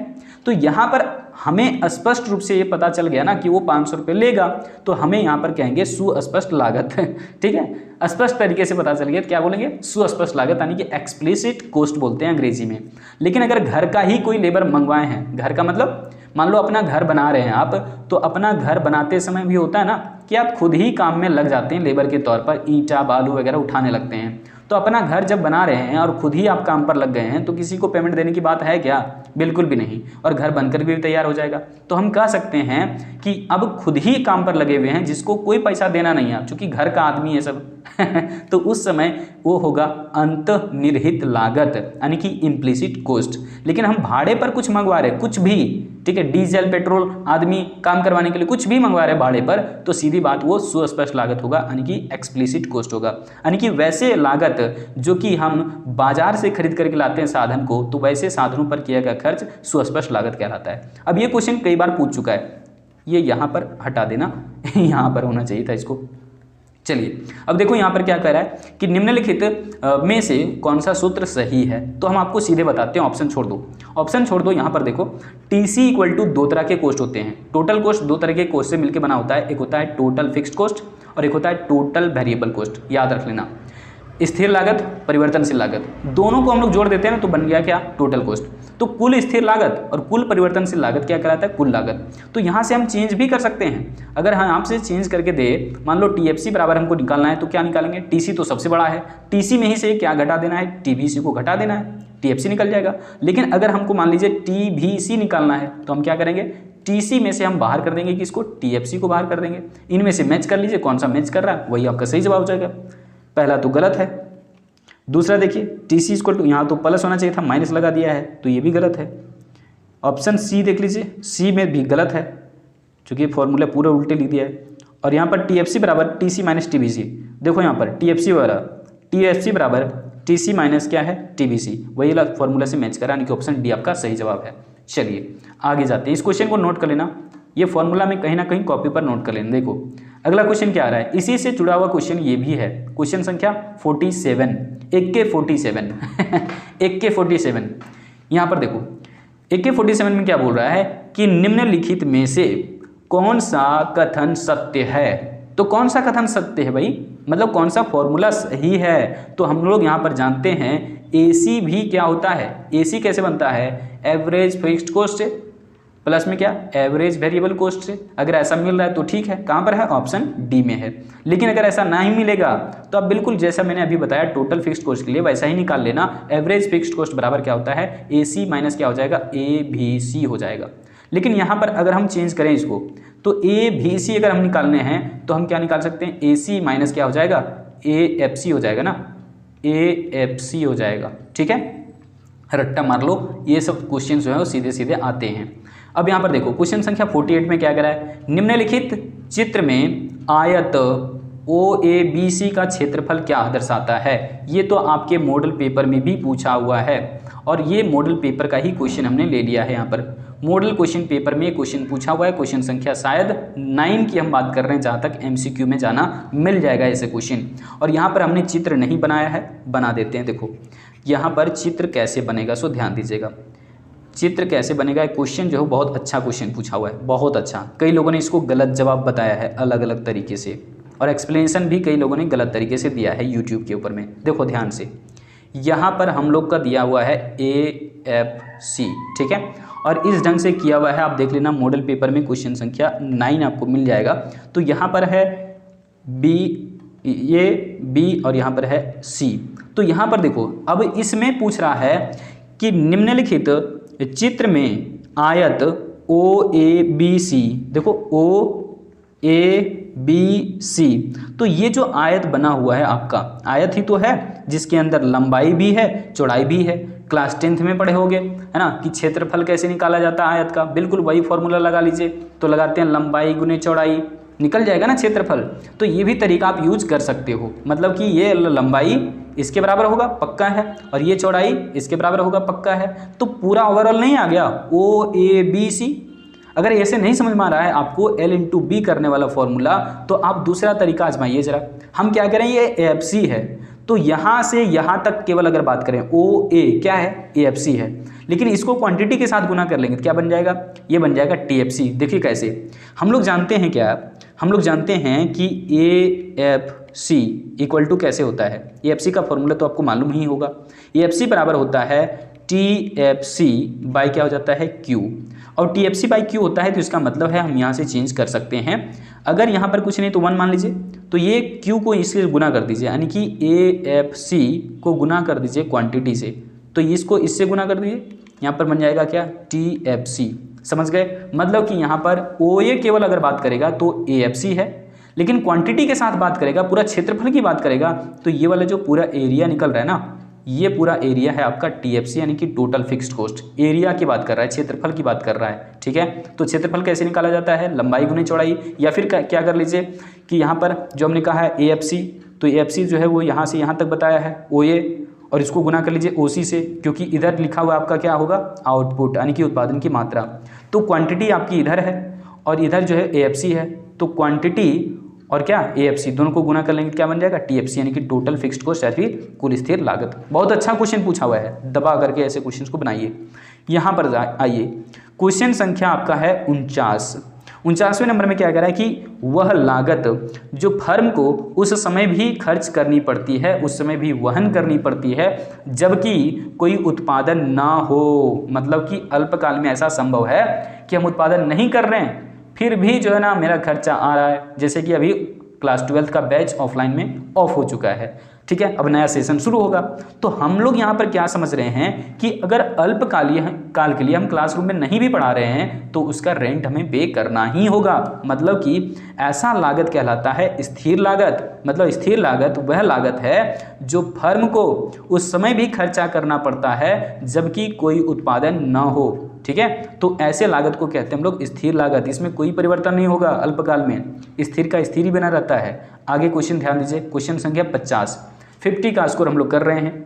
तो यहाँ पर हमें स्पष्ट रूप से ये पता चल गया ना कि वो 500 रुपये लेगा, तो हमें यहाँ पर कहेंगे सुस्पष्ट लागत ठीक है। स्पष्ट तरीके से पता चल गया, क्या बोलेंगे? सुस्पष्ट लागत, यानी कि एक्सप्लिसिट कॉस्ट बोलते हैं अंग्रेजी में। लेकिन अगर घर का ही कोई लेबर मंगवाए हैं, घर का मतलब मान लो अपना घर बना रहे हैं आप, तो अपना घर बनाते समय भी होता है ना कि आप खुद ही काम में लग जाते हैं लेबर के तौर पर, ईंटा बालू वगैरह उठाने लगते हैं। तो अपना घर जब बना रहे हैं और खुद ही आप काम पर लग गए हैं, तो किसी को पेमेंट देने की बात है क्या? बिल्कुल भी नहीं। और घर बनकर भी तैयार हो जाएगा। तो हम कह सकते हैं कि अब खुद ही काम पर लगे हुए हैं, जिसको कोई पैसा देना नहीं है, चूंकि घर का आदमी है सब तो उस समय वो होगा अंतर्निहित लागत, यानी कि इम्प्लिसिट कॉस्ट। लेकिन हम भाड़े पर कुछ मंगवा रहे हैं, कुछ भी, ठीक है, डीजल पेट्रोल आदमी काम करवाने के लिए कुछ भी मंगवा रहे हैं भाड़े पर, तो सीधी बात वो सुस्पष्ट लागत होगा, यानी कि एक्सप्लिसिट कॉस्ट होगा। यानी कि वैसे लागत जो कि हम बाजार से खरीद करके लाते हैं साधन को, तो वैसे साधनों पर किया गया खर्च सुस्पष्ट लागत कहलाता है। अब ये क्वेश्चन कई बार पूछ चुका है, ये यहाँ पर हटा देना यहाँ पर होना चाहिए था इसको। चलिए अब देखो यहाँ पर क्या कह रहा है कि निम्नलिखित में से कौन सा सूत्र सही है। तो हम आपको सीधे बताते हैं, ऑप्शन छोड़ दो। यहाँ पर देखो टीसी इक्वल टू 2 तरह के कॉस्ट होते हैं। टोटल कॉस्ट 2 तरह के कॉस्ट से मिलकर बना होता है, एक होता है टोटल फिक्स्ड कॉस्ट और एक होता है टोटल वेरिएबल कॉस्ट, याद रख लेना। स्थिर लागत, परिवर्तनशील लागत, दोनों को हम लोग जोड़ देते हैं ना तो बन गया क्या, टोटल कॉस्ट। तो कुल स्थिर लागत और कुल परिवर्तनशील लागत क्या कहलाता है, कुल लागत। तो यहाँ से हम चेंज भी कर सकते हैं। अगर हम आपसे चेंज करके दे, मान लो टीएफसी बराबर हमको निकालना है तो क्या निकालेंगे, टीसी तो सबसे बड़ा है, टीसी में ही से क्या घटा देना है, टीबीसी को घटा देना है, टीएफसी निकल जाएगा। लेकिन अगर हमको मान लीजिए टीबीसी निकालना है तो हम क्या करेंगे, टीसी में से हम बाहर कर देंगे किसको, टीएफसी को बाहर कर देंगे। इनमें से मैच कर लीजिए, कौन सा मैच कर रहा है वही आपका सही जवाब हो जाएगा। पहला तो गलत है। दूसरा देखिए टीसी इक्वल टू, यहाँ तो प्लस होना चाहिए था, माइनस लगा दिया है तो ये भी गलत है। ऑप्शन सी देख लीजिए, सी में भी गलत है क्योंकि फॉर्मूला पूरा उल्टे लिख दिया है। और यहाँ पर टीएफसी बराबर टीसी माइनस टीबीसी, देखो यहाँ पर टीएफसी बराबर टीसी माइनस क्या है, टीबीसी, वही फॉर्मूला से मैच करा, यानी कि ऑप्शन डी आपका सही जवाब है। चलिए आगे जाते हैं, इस क्वेश्चन को नोट कर लेना, ये फॉर्मूला में कहीं ना कहीं कॉपी पर नोट कर लेना। देखो अगला क्वेश्चन क्या आ रहा है, इसी से जुड़ा हुआ क्वेश्चन ये भी है, क्वेश्चन संख्या 47, 1K47 1K47। यहाँ पर देखो 1K47 में क्या बोल रहा है कि निम्नलिखित में से कौन सा कथन सत्य है। तो कौन सा कथन सत्य है भाई, मतलब कौन सा फॉर्मूला सही है। तो हम लोग यहाँ पर जानते हैं AC भी क्या होता है, AC कैसे बनता है, एवरेज फिक्स्ड कॉस्ट से प्लस में क्या, एवरेज वेरिएबल कॉस्ट से। अगर ऐसा मिल रहा है तो ठीक है, कहाँ पर है, ऑप्शन डी में है। लेकिन अगर ऐसा नहीं मिलेगा तो आप बिल्कुल जैसा मैंने अभी बताया टोटल फिक्स्ड कॉस्ट के लिए वैसा ही निकाल लेना। एवरेज फिक्स्ड कॉस्ट बराबर क्या होता है, AC माइनस क्या हो जाएगा, ABC हो जाएगा। लेकिन यहाँ पर अगर हम चेंज करें इसको तो ABC अगर हम निकालने हैं तो हम क्या निकाल सकते हैं, AC माइनस क्या हो जाएगा, AFC हो जाएगा ना, AFC हो जाएगा। ठीक है, रट्टा मार लो, ये सब क्वेश्चन जो है वो सीधे सीधे आते हैं। अब यहाँ पर देखो क्वेश्चन संख्या 48 में क्या कह रहा है, निम्नलिखित चित्र में आयत OABC का क्षेत्रफल क्या दर्शाता है। ये तो आपके मॉडल पेपर में भी पूछा हुआ है और ये मॉडल पेपर का ही क्वेश्चन हमने ले लिया है। यहाँ पर मॉडल क्वेश्चन पेपर में क्वेश्चन पूछा हुआ है, क्वेश्चन संख्या शायद 9 की हम बात कर रहे हैं, जहाँ तक MCQ में जाना मिल जाएगा ऐसे क्वेश्चन। और यहाँ पर हमने चित्र नहीं बनाया है, बना देते हैं। देखो यहाँ पर चित्र कैसे बनेगा, सो ध्यान दीजिएगा, चित्र कैसे बनेगा। क्वेश्चन जो है बहुत अच्छा क्वेश्चन पूछा हुआ है, बहुत अच्छा। कई लोगों ने इसको गलत जवाब बताया है अलग अलग तरीके से, और एक्सप्लेनेशन भी कई लोगों ने गलत तरीके से दिया है यूट्यूब के ऊपर में। देखो ध्यान से, यहाँ पर हम लोग का दिया हुआ है AFC, ठीक है, और इस ढंग से किया हुआ है। आप देख लेना मॉडल पेपर में क्वेश्चन संख्या 9 आपको मिल जाएगा। तो यहाँ पर है B और यहाँ पर है C। तो यहाँ पर देखो अब इसमें पूछ रहा है कि निम्नलिखित चित्र में आयत OABC, देखो OABC, तो ये जो आयत बना हुआ है आपका, आयत ही तो है जिसके अंदर लंबाई भी है चौड़ाई भी है। क्लास 10th में पढ़े होगे है ना कि क्षेत्रफल कैसे निकाला जाता है आयत का, बिल्कुल वही फॉर्मूला लगा लीजिए। तो लगाते हैं लंबाई गुने चौड़ाई, निकल जाएगा ना क्षेत्रफल। तो ये भी तरीका आप यूज कर सकते हो, मतलब कि ये लंबाई इसके बराबर होगा पक्का है और ये चौड़ाई इसके बराबर होगा पक्का है। तो पूरा ओवरऑल नहीं आ गया OABC। अगर ऐसे नहीं समझ में आ रहा है आपको L/B करने वाला फॉर्मूला, तो आप दूसरा तरीका आजमाइए जरा। हम क्या करें, ये AFC है तो यहाँ से यहाँ तक केवल अगर बात करें OA क्या है, AFC है, लेकिन इसको क्वांटिटी के साथ गुना कर लेंगे तो क्या बन जाएगा, ये बन जाएगा TFC। देखिए कैसे, हम लोग जानते हैं क्या, हम लोग जानते हैं कि AFC इक्वल टू कैसे होता है। AFC का फॉर्मूला तो आपको मालूम ही होगा, AFC बराबर होता है TFC बाई क्या हो जाता है Q, और TFC बाई Q होता है तो इसका मतलब है हम यहाँ से चेंज कर सकते हैं। अगर यहाँ पर कुछ नहीं तो 1 मान लीजिए, तो ये Q को इससे गुना कर दीजिए, यानी कि AFC को गुना कर दीजिए क्वांटिटी से, तो इसको इससे गुना कर दीजिए, यहाँ पर बन जाएगा क्या, TFC। समझ गए, मतलब कि यहाँ पर OA केवल अगर बात करेगा तो AFC है, लेकिन क्वांटिटी के साथ बात करेगा, पूरा क्षेत्रफल की बात करेगा, तो ये वाला जो पूरा एरिया निकल रहा है ना, ये पूरा एरिया है आपका TFC, यानी कि टोटल फिक्स्ड कॉस्ट। एरिया की बात कर रहा है, क्षेत्रफल की बात कर रहा है, ठीक है। तो क्षेत्रफल कैसे निकाला जाता है, लंबाई गुने चौड़ाई, या फिर क्या कर लीजिए कि यहाँ पर जो हमने कहा है AFC, तो AFC जो है वो यहाँ से यहाँ तक बताया है OA, और इसको गुना कर लीजिए OC से, क्योंकि इधर लिखा हुआ आपका क्या होगा, आउटपुट, यानी कि उत्पादन की मात्रा। तो क्वांटिटी आपकी इधर है और इधर जो है AFC है, तो क्वांटिटी और क्या AFC दोनों को गुना कर लेंगे क्या बन जाएगा, TFC, यानी कि टोटल फिक्स्ड कॉस्ट या फिर कुल स्थिर लागत। बहुत अच्छा क्वेश्चन पूछा हुआ है, दबा करके ऐसे क्वेश्चन को बनाइए। यहाँ पर आइए, क्वेश्चन संख्या आपका है 49। 49वें नंबर में क्या कह रहा है कि वह लागत जो फर्म को उस समय भी खर्च करनी पड़ती है, उस समय भी वहन करनी पड़ती है जबकि कोई उत्पादन ना हो। मतलब कि अल्पकाल में ऐसा संभव है कि हम उत्पादन नहीं कर रहे हैं फिर भी जो है ना मेरा खर्चा आ रहा है, जैसे कि अभी क्लास 12 का बैच ऑफलाइन में ऑफ हो चुका है, ठीक है, अब नया सेशन शुरू होगा। तो हम लोग यहाँ पर क्या समझ रहे हैं कि अगर अल्पकालीन काल के लिए हम क्लासरूम में नहीं भी पढ़ा रहे हैं तो उसका रेंट हमें पे करना ही होगा। मतलब कि ऐसा लागत कहलाता है स्थिर लागत। मतलब स्थिर लागत वह लागत है जो फर्म को उस समय भी खर्चा करना पड़ता है जबकि कोई उत्पादन न हो, ठीक है। तो ऐसे लागत को कहते हैं हम लोग स्थिर लागत, इसमें कोई परिवर्तन नहीं होगा, अल्पकाल में स्थिर का स्थिर ही बना रहता है। आगे क्वेश्चन ध्यान दीजिए, क्वेश्चन संख्या 50 का स्कोर हम लोग कर रहे हैं।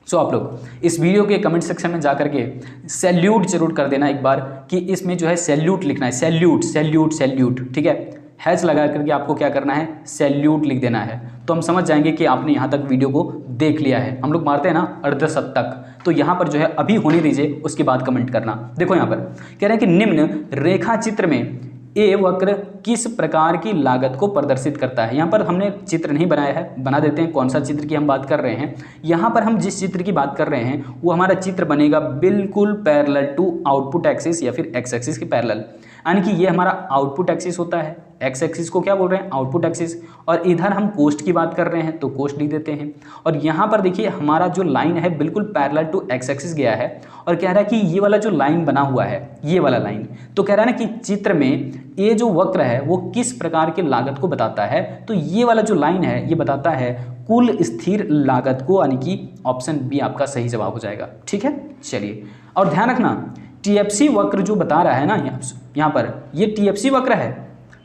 सो आप लोग इस वीडियो के कमेंट सेक्शन में जाकर के सैल्यूट जरूर कर देना एक बार कि इसमें जो है सैल्यूट लिखना है, सैल्यूट सैल्यूट सैल्यूट, ठीक है। हैश लगा करके आपको क्या करना है, सैल्यूट लिख देना है, तो हम समझ जाएंगे कि आपने यहाँ तक वीडियो को देख लिया है। हम लोग मारते हैं ना अर्धशतक, तो यहाँ पर जो है अभी होने दीजिए, उसके बाद कमेंट करना। देखो यहाँ पर कह रहे हैं कि निम्न रेखा चित्र में ए वक्र किस प्रकार की लागत को प्रदर्शित करता है। यहाँ पर हमने चित्र नहीं बनाया है, बना देते हैं। कौन सा चित्र की हम बात कर रहे हैं, यहाँ पर हम जिस चित्र की बात कर रहे हैं वो हमारा चित्र बनेगा बिल्कुल पैरेलल टू आउटपुट एक्सिस या फिर एक्स एक्सिस के पैरेलल, यानी कि ये हमारा आउटपुट एक्सिस होता है, एक्स एक्सिस को क्या बोल रहे हैं, आउटपुट एक्सिस, और इधर हम कोस्ट की बात कर रहे हैं तो कोस्ट लिख देते हैं। और यहाँ पर देखिए हमारा जो लाइन है बिल्कुल पैरेलल टू एक्स एक्सिस गया है और कह रहा है कि ये वाला जो लाइन बना हुआ है, ये वाला लाइन, तो कह रहा है ना कि चित्र में ये जो वक्र है वो किस प्रकार की लागत को बताता है। तो ये वाला जो लाइन है ये बताता है कुल स्थिर लागत को, यानी कि ऑप्शन बी आपका सही जवाब हो जाएगा, ठीक है। चलिए, और ध्यान रखना टीएफसी वक्र जो बता रहा है ना यहाँ पर, ये टीएफसी वक्र है।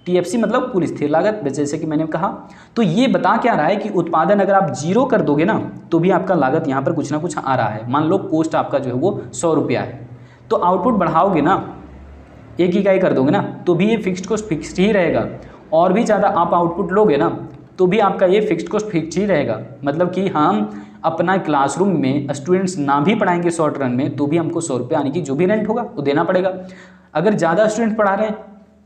टीएफसी मतलब कुल स्थिर लागत, जैसे कि मैंने कहा। तो ये बता क्या रहा है कि उत्पादन अगर आप 0 कर दोगे ना तो भी आपका लागत यहाँ पर कुछ ना कुछ आ रहा है। मान लो कोस्ट आपका जो है वो 100 रुपया है, तो आउटपुट बढ़ाओगे ना, 1 इकाई कर दोगे ना तो भी ये फिक्स्ड कॉस्ट फिक्स्ड ही रहेगा। और भी ज़्यादा आप आउटपुट लोगे ना तो भी आपका ये फिक्स्ड कॉस्ट फिक्स्ड ही रहेगा। मतलब कि हम अपना क्लासरूम में स्टूडेंट्स ना भी पढ़ाएंगे शॉर्ट रन में तो भी हमको 100 रुपये, यानी कि जो भी रेंट होगा वो देना पड़ेगा। अगर ज़्यादा स्टूडेंट पढ़ा रहे हैं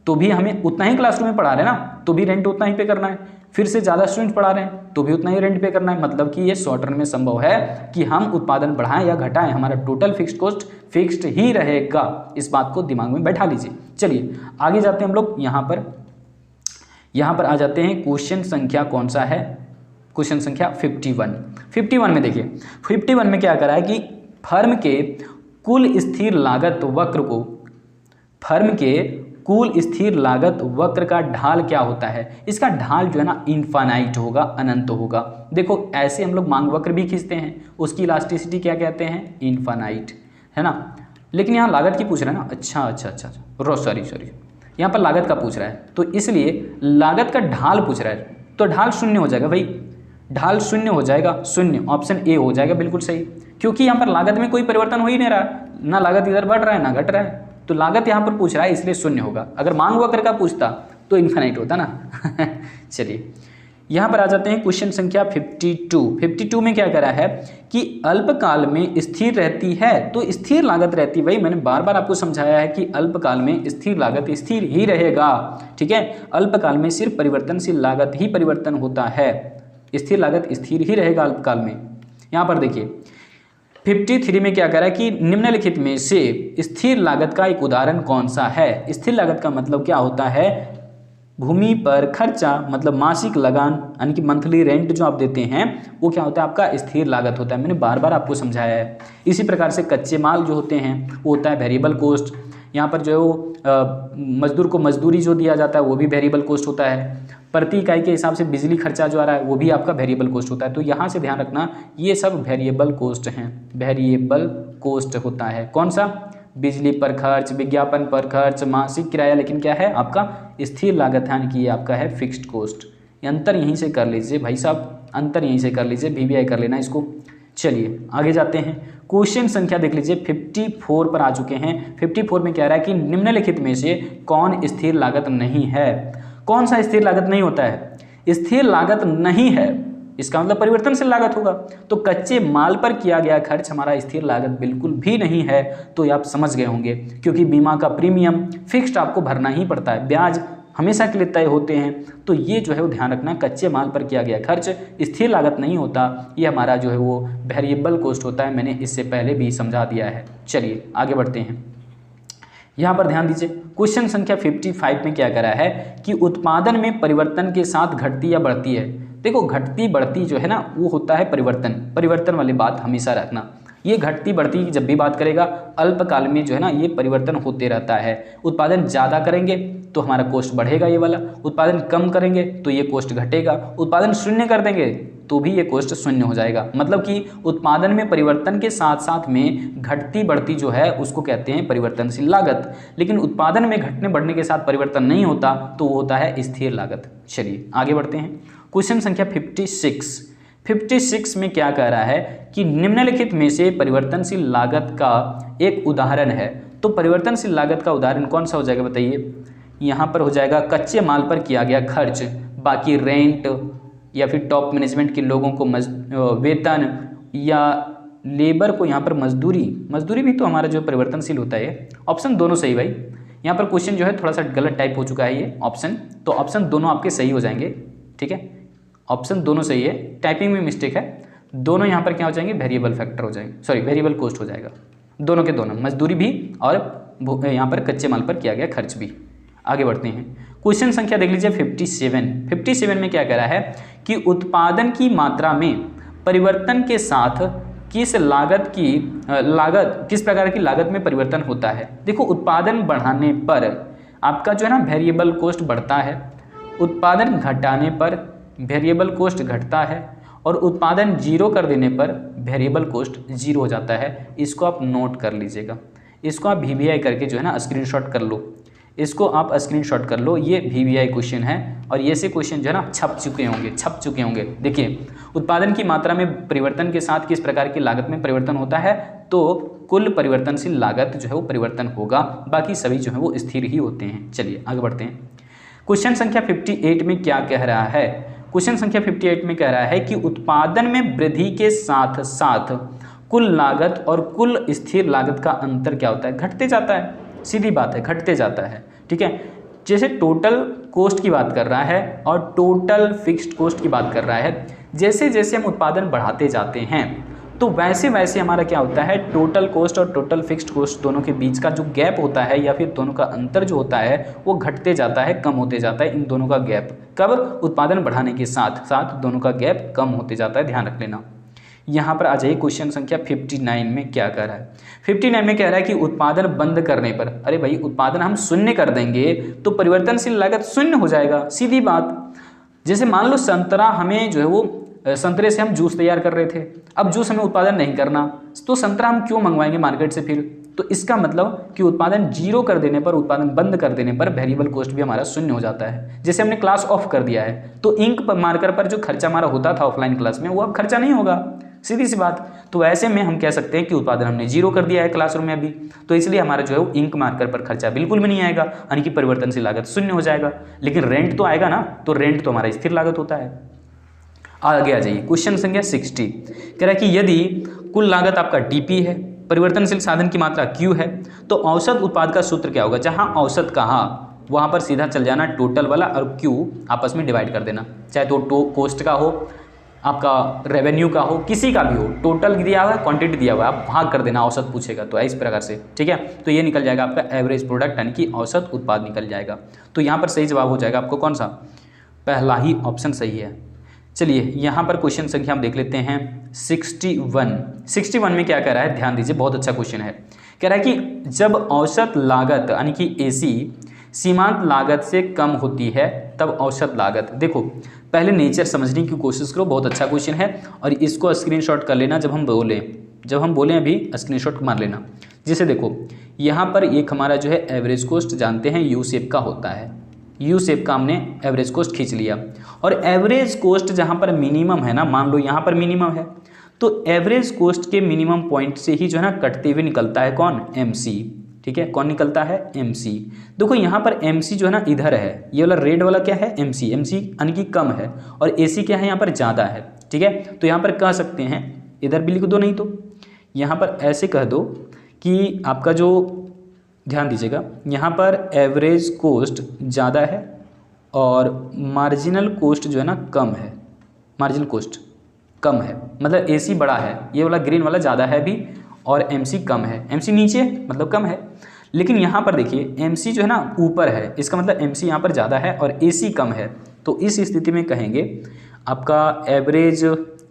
तो भी हमें उतना ही क्लासरूम में पढ़ा रहे हैं ना तो भी रेंट उतना ही पे करना है। फिर से ज़्यादा स्टूडेंट पढ़ा रहे हैं तो भी उतना ही रेंट पे करना है। मतलब कि ये शॉर्ट रन में संभव है कि हम उत्पादन बढ़ाएं या घटाएं, हमारा टोटल फिक्स्ड कॉस्ट फिक्स्ड ही रहेगा। इस बात को दिमाग में बैठा लीजिए। चलिए आगे जाते हैं हम लोग। यहाँ पर आ जाते हैं क्वेश्चन संख्या कौन सा है, क्वेश्चन संख्या 51 में देखिए 51 में क्या करा है कि फर्म के कुल स्थिर लागत वक्र को, फर्म के कुल स्थिर लागत वक्र का ढाल क्या होता है। इसका ढाल जो है ना इनफाइनाइट होगा, अनंत होगा। देखो ऐसे हम लोग मांग वक्र भी खींचते हैं, उसकी इलास्टिसिटी क्या कहते हैं, इनफाइनाइट, है ना। लेकिन यहाँ लागत की पूछ रहा है ना, अच्छा सॉरी यहाँ पर लागत का पूछ रहा है तो इसलिए लागत का ढाल पूछ रहा है, तो ढाल 0 हो जाएगा भाई, ढाल 0 हो जाएगा, 0, ऑप्शन ए हो जाएगा बिल्कुल सही। क्योंकि यहाँ पर लागत में कोई परिवर्तन हो ही नहीं रहा, ना लागत इधर बढ़ रहा है ना घट रहा है, तो लागत यहाँ पर पूछ रहा है इसलिए 0 होगा। अगर मांग वक्र का पूछता तो इनफाइनाइट होता ना। चलिए यहाँ पर आ जाते हैं क्वेश्चन संख्या 52 में क्या करा है कि अल्पकाल में स्थिर रहती है तो स्थिर लागत रहती है। भाई मैंने बार बार आपको समझाया है कि अल्पकाल में स्थिर लागत स्थिर ही रहेगा, ठीक है। अल्पकाल में सिर्फ परिवर्तनशील लागत ही परिवर्तन होता है, स्थिर लागत स्थिर ही रहेगा अल्पकाल में। यहाँ पर देखिए 53 में क्या कह रहा है कि निम्नलिखित में से स्थिर लागत का एक उदाहरण कौन सा है। स्थिर लागत का मतलब क्या होता है, भूमि पर खर्चा, मतलब मासिक लगान, यानी कि मंथली रेंट जो आप देते हैं वो क्या होता है, आपका स्थिर लागत होता है। मैंने बार बार आपको समझाया है। इसी प्रकार से कच्चे माल जो होते हैं वो होता है वेरिएबल कोस्ट। यहाँ पर जो मजदूर को मजदूरी जो दिया जाता है वो भी वेरिएबल कोस्ट होता है। प्रति इकाई के हिसाब से बिजली खर्चा जो आ रहा है वो भी आपका वेरिएबल कोस्ट होता है। तो यहाँ से ध्यान रखना ये सब वेरिएबल कोस्ट हैं, वेरिएबल कोस्ट होता है। कौन सा, बिजली पर खर्च, विज्ञापन पर खर्च, मासिक किराया, लेकिन क्या है आपका स्थिर लागत, यानी कि ये आपका है फिक्स्ड कोस्ट। अंतर यहीं से कर लीजिए भाई साहब, अंतर यहीं से कर लीजिए, VBI कर लेना इसको। चलिए आगे जाते हैं। क्वेश्चन संख्या देख लीजिए 54 पर आ चुके हैं। 54 में क्या रहा है कि निम्नलिखित में से कौन स्थिर लागत नहीं है। कौन सा स्थिर लागत नहीं होता है, स्थिर लागत नहीं है इसका मतलब परिवर्तनशील लागत होगा। तो कच्चे माल पर किया गया खर्च हमारा स्थिर लागत बिल्कुल भी नहीं है। तो ये आप समझ गए होंगे, क्योंकि बीमा का प्रीमियम फिक्स्ड आपको भरना ही पड़ता है, ब्याज हमेशा के लिए तय होते हैं। तो ये जो है वो ध्यान रखना, कच्चे माल पर किया गया खर्च स्थिर लागत नहीं होता, ये हमारा जो है वो वेरिएबल कॉस्ट होता है। मैंने इससे पहले भी समझा दिया है। चलिए आगे बढ़ते हैं। यहाँ पर ध्यान दीजिए, क्वेश्चन संख्या 55 में क्या करा है कि उत्पादन में परिवर्तन के साथ घटती या बढ़ती है। देखो घटती बढ़ती जो है ना वो होता है परिवर्तन वाली बात हमेशा रखना। ये घटती बढ़ती की जब भी बात करेगा अल्पकाल में जो है ना ये परिवर्तन होते रहता है। उत्पादन ज़्यादा करेंगे तो हमारा कॉस्ट बढ़ेगा ये वाला, उत्पादन कम करेंगे तो ये कॉस्ट घटेगा, उत्पादन शून्य कर देंगे तो भी ये कॉस्ट शून्य हो जाएगा। मतलब कि उत्पादन में परिवर्तन के साथ साथ में घटती बढ़ती जो है उसको कहते हैं परिवर्तनशील लागत। लेकिन उत्पादन में घटने बढ़ने के साथ परिवर्तन नहीं होता तो वो होता है स्थिर लागत। चलिए आगे बढ़ते हैं। क्वेश्चन संख्या 56 में क्या कह रहा है कि निम्नलिखित में से परिवर्तनशील लागत का एक उदाहरण है। तो परिवर्तनशील लागत का उदाहरण कौन सा हो जाएगा बताइए। यहाँ पर हो जाएगा कच्चे माल पर किया गया खर्च, बाकी रेंट या फिर टॉप मैनेजमेंट के लोगों को वेतन या लेबर को यहाँ पर मजदूरी भी तो हमारा जो परिवर्तनशील होता है। ऑप्शन दोनों सही भाई। यहाँ पर क्वेश्चन जो है थोड़ा सा गलत टाइप हो चुका है ये ऑप्शन, तो ऑप्शन दोनों आपके सही हो जाएंगे। ठीक है, ऑप्शन दोनों सही है, टाइपिंग में मिस्टेक है। दोनों यहाँ पर क्या हो जाएंगे, वेरिएबल फैक्टर हो जाएंगे, सॉरी वेरिएबल कॉस्ट हो जाएगा। दोनों के दोनों, मजदूरी भी और यहाँ पर कच्चे माल पर किया गया खर्च भी। आगे बढ़ते हैं। क्वेश्चन संख्या देख लीजिए 57 में क्या कह रहा है कि उत्पादन की मात्रा में परिवर्तन के साथ किस प्रकार की लागत में परिवर्तन होता है। देखो उत्पादन बढ़ाने पर आपका जो है ना वेरिएबल कॉस्ट बढ़ता है, उत्पादन घटाने पर वेरिएबल कॉस्ट घटता है और उत्पादन जीरो कर देने पर वेरिएबल कॉस्ट जीरो हो जाता है। इसको आप नोट कर लीजिएगा, इसको आप VVI करके जो है ना स्क्रीनशॉट कर लो, इसको आप स्क्रीनशॉट कर लो। ये VVI क्वेश्चन है और ये से क्वेश्चन जो है ना छप चुके होंगे। देखिए उत्पादन की मात्रा में परिवर्तन के साथ किस प्रकार की लागत में परिवर्तन होता है, तो कुल परिवर्तनशील लागत जो है वो परिवर्तन होगा, बाकी सभी जो है वो स्थिर ही होते हैं। चलिए आगे बढ़ते हैं। क्वेश्चन संख्या 58 में क्या कह रहा है। क्वेश्चन संख्या 58 में कह रहा है कि उत्पादन में वृद्धि के साथ साथ कुल लागत और कुल स्थिर लागत का अंतर क्या होता है, घटते जाता है। सीधी बात है, घटते जाता है। ठीक है, जैसे टोटल कॉस्ट की बात कर रहा है और टोटल फिक्स्ड कॉस्ट की बात कर रहा है, जैसे जैसे हम उत्पादन बढ़ाते जाते हैं तो वैसे वैसे हमारा क्या होता है, टोटल कॉस्ट और टोटल फिक्स्ड कॉस्ट दोनों के बीच का जो गैप होता है या फिर दोनों का अंतर जो होता है वो घटते जाता है, कम होते जाता है। इन दोनों का गैप कब, उत्पादन बढ़ाने के साथ साथ दोनों का गैप कम होते जाता है, ध्यान रख लेना। यहाँ पर आ जाइए क्वेश्चन संख्या 59 में क्या कह रहा है। 59 में कह रहा है कि उत्पादन बंद करने पर, अरे भाई उत्पादन हम शून्य कर देंगे तो परिवर्तनशील लागत शून्य हो जाएगा, सीधी बात। जैसे मान लो संतरा हमें जो है वो संतरे से हम जूस तैयार कर रहे थे, अब जूस हमें उत्पादन नहीं करना तो संतरा हम क्यों मंगवाएंगे मार्केट से फिर। तो इसका मतलब कि उत्पादन जीरो कर देने पर, उत्पादन बंद कर देने पर वेरिएबल कॉस्ट भी हमारा शून्य हो जाता है। जैसे हमने क्लास ऑफ कर दिया है तो इंक मार्कर पर जो खर्चा हमारा होता था ऑफलाइन क्लास में वो अब खर्चा नहीं होगा, सीधी सी बात। तो ऐसे में हम कह सकते हैं कि उत्पादन हमने जीरो कर दिया है क्लासरूम में अभी, तो इसलिए हमारा जो है वो इंक मार्कर पर खर्चा बिल्कुल भी नहीं आएगा, यानी कि परिवर्तनशील लागत शून्य हो जाएगा। लेकिन रेंट तो आएगा ना, तो रेंट तो हमारा स्थिर लागत होता है। आगे आ जाइए क्वेश्चन संख्या 60 कह रहा है कि यदि कुल लागत आपका DP है, परिवर्तनशील साधन की मात्रा Q है, तो औसत उत्पाद का सूत्र क्या होगा। जहां औसत कहा वहां पर सीधा चल जाना टोटल वाला और Q आपस में डिवाइड कर देना, चाहे तो कॉस्ट का हो, आपका रेवेन्यू का हो, किसी का भी हो, टोटल दिया हुआ है, क्वांटिटी दिया हुआ है, आप भाग कर देना, औसत पूछेगा तो इस प्रकार से। ठीक है, तो ये निकल जाएगा आपका एवरेज प्रोडक्ट यानी कि औसत उत्पाद निकल जाएगा। तो यहाँ पर सही जवाब हो जाएगा आपको कौन सा, पहला ही ऑप्शन सही है। चलिए यहाँ पर क्वेश्चन संख्या हम देख लेते हैं 61 में क्या कह रहा है, ध्यान दीजिए, बहुत अच्छा क्वेश्चन है। कह रहा है कि जब औसत लागत यानी कि AC सीमांत लागत से कम होती है तब औसत लागत। देखो पहले नेचर समझने की कोशिश करो, बहुत अच्छा क्वेश्चन है और इसको स्क्रीनशॉट कर लेना जब हम बोलें अभी स्क्रीनशॉट मार लेना। जैसे देखो यहाँ पर एक हमारा जो है एवरेज कॉस्ट जानते हैं U शेप का होता है, U शेप का हमने एवरेज कॉस्ट खींच लिया और एवरेज कॉस्ट जहाँ पर मिनिमम है ना, मान लो यहाँ पर मिनिमम है तो एवरेज कॉस्ट के मिनिमम पॉइंट से ही जो है ना कटते हुए निकलता है कौन, MC। ठीक है, कौन निकलता है, MC। देखो यहाँ पर MC जो है ना इधर है, ये वाला रेड वाला क्या है, MC। MC यानी कि कम है, और AC क्या है यहाँ पर ज़्यादा है, ठीक है। तो यहाँ पर कह सकते हैं, इधर भी लिख दो, नहीं तो यहाँ पर ऐसे कह दो कि आपका जो, ध्यान दीजिएगा, यहाँ पर एवरेज कोस्ट ज़्यादा है और मार्जिनल कोस्ट जो है ना कम है, मार्जिनल कोस्ट कम है, मतलब AC बड़ा है, ये वाला ग्रीन वाला ज़्यादा है भी, और MC कम है। MC नीचे मतलब कम है, लेकिन यहाँ पर देखिए MC जो है ना ऊपर है, इसका मतलब MC यहाँ पर ज़्यादा है और AC कम है। तो इस स्थिति में कहेंगे आपका एवरेज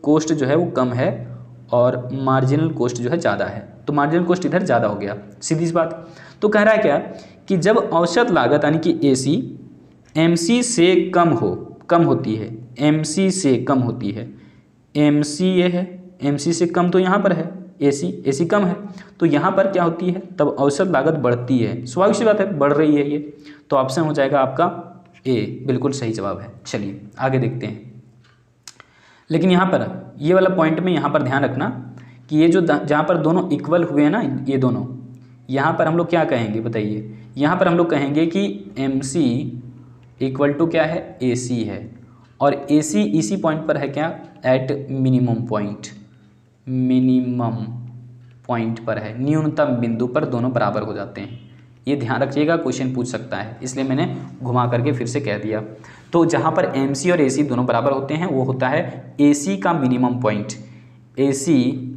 कोस्ट जो है वो कम है और मार्जिनल कोस्ट जो है ज़्यादा है, तो मार्जिनल कोस्ट इधर ज़्यादा हो गया, सीधी सी बात। तो कह रहा है क्या कि जब औसत लागत यानी कि AC MC से कम होती है, MC से कम होती है, MC ये है, MC से कम तो यहाँ पर है AC कम है, तो यहाँ पर क्या होती है, तब औसत लागत बढ़ती है, स्वाभाविक सी बात है, बढ़ रही है ये। तो ऑप्शन हो जाएगा आपका A, बिल्कुल सही जवाब है। चलिए आगे देखते हैं। लेकिन यहाँ पर ये वाला पॉइंट में यहाँ पर ध्यान रखना कि ये जो जहाँ पर दोनों इक्वल हुए हैं ना, ये दोनों, यहाँ पर हम लोग क्या कहेंगे बताइए, यहाँ पर हम लोग कहेंगे कि MC इक्वल टू क्या है, AC है, और AC इसी पॉइंट पर है क्या, एट मिनिमम पॉइंट पर है, न्यूनतम बिंदु पर दोनों बराबर हो जाते हैं। ये ध्यान रखिएगा, क्वेश्चन पूछ सकता है, इसलिए मैंने घुमा करके फिर से कह दिया। तो जहाँ पर MC और AC दोनों बराबर होते हैं वो होता है AC का मिनिमम पॉइंट, AC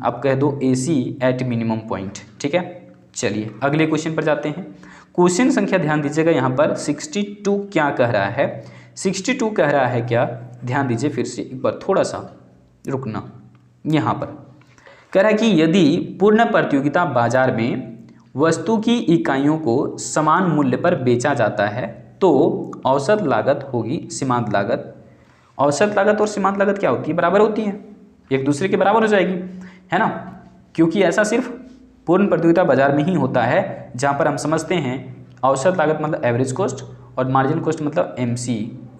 आप कह दो AC एट मिनिमम पॉइंट, ठीक है। चलिए अगले क्वेश्चन पर जाते हैं। क्वेश्चन संख्या ध्यान दीजिएगा, यहाँ पर 62 क्या कह रहा है, 62 कह रहा है क्या, ध्यान दीजिए फिर से एक बार, थोड़ा सा रुकना। यहाँ पर कह रहा है कि यदि पूर्ण प्रतियोगिता बाजार में वस्तु की इकाइयों को समान मूल्य पर बेचा जाता है तो औसत लागत होगी सीमांत लागत। औसत लागत और सीमांत लागत क्या होती है, बराबर होती है, एक दूसरे के बराबर हो जाएगी, है ना, क्योंकि ऐसा सिर्फ पूर्ण प्रतियोगिता बाजार में ही होता है जहाँ पर हम समझते हैं औसत लागत मतलब एवरेज कोस्ट और मार्जिनल कोस्ट मतलब MC,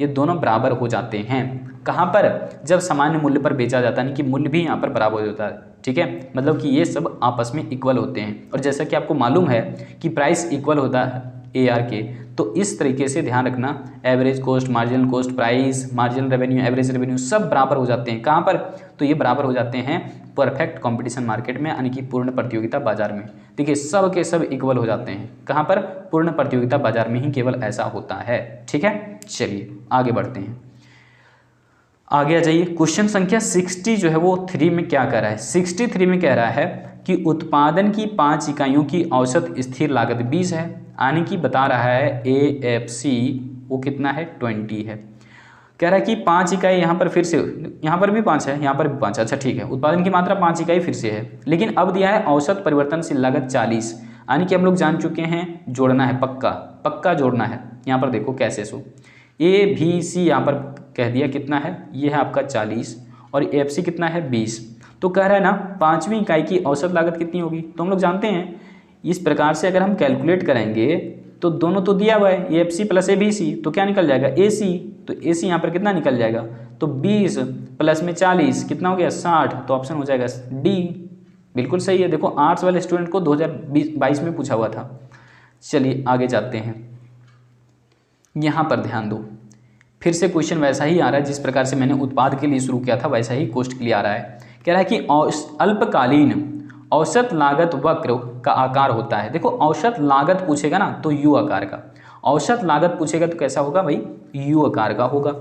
ये दोनों बराबर हो जाते हैं। कहाँ पर, जब सामान्य मूल्य पर बेचा जाता है, यानी कि मूल्य भी यहाँ पर बराबर हो जाता है, ठीक है, मतलब कि ये सब आपस में इक्वल होते हैं। और जैसा कि आपको मालूम है कि प्राइस इक्वल होता है AR के, तो इस तरीके से ध्यान रखना, average cost, marginal cost, price, marginal revenue, average revenue सब बराबर हो जाते हैं। कहाँ पर, तो ये बराबर हो जाते हैं परफेक्ट कंपटीशन मार्केट में, यानी कि पूर्ण प्रतियोगिता बाजार में। देखिए सब के सब इक्वल हो जाते हैं, कहाँ पर, पूर्ण प्रतियोगिता बाजार में ही केवल ऐसा होता है, ठीक है। चलिए आगे बढ़ते हैं, आगे आ जाइए। क्वेश्चन संख्या 60 जो है वो 3 में क्या कह रहा है, 63 में कह रहा है कि उत्पादन की 5 इकाइयों की औसत स्थिर लागत 20 है, यानी कि बता रहा है AFC वो कितना है, 20 है। कह रहा है कि 5 इकाई, यहाँ पर फिर से, यहाँ पर भी 5 है, यहाँ पर भी 5 है, अच्छा ठीक है, उत्पादन की मात्रा 5 इकाई फिर से है, लेकिन अब दिया है औसत परिवर्तनशील लागत 40, यानी कि हम लोग जान चुके हैं जोड़ना है, पक्का जोड़ना है। यहाँ पर देखो कैसे, सो ABC यहाँ पर कह दिया कितना है, ये है आपका 40 और AFC कितना है 20। तो कह रहा है ना 5वीं इकाई की औसत लागत कितनी होगी, तो हम लोग जानते हैं इस प्रकार से अगर हम कैलकुलेट करेंगे तो दोनों तो दिया हुआ है AFC प्लस ABC, तो क्या निकल जाएगा AC, तो AC यहाँ पर कितना निकल जाएगा, तो 20 प्लस में 40 कितना हो गया 60, तो ऑप्शन हो जाएगा D, बिल्कुल सही है। देखो आर्ट्स वाले स्टूडेंट को 2022 में पूछा हुआ था। चलिए आगे जाते हैं, यहाँ पर ध्यान दो, फिर से क्वेश्चन वैसा ही आ रहा है जिस प्रकार से मैंने उत्पाद के लिए शुरू किया था, वैसा ही कोस्ट के लिए आ रहा है। कह रहा है कि अल्पकालीन औसत लागत वक्र का आकार होता है। देखो औसत लागत पूछेगा ना तो U आकार का, औसत लागत पूछेगा तो कैसा होगा भाई, U आकार का होगा,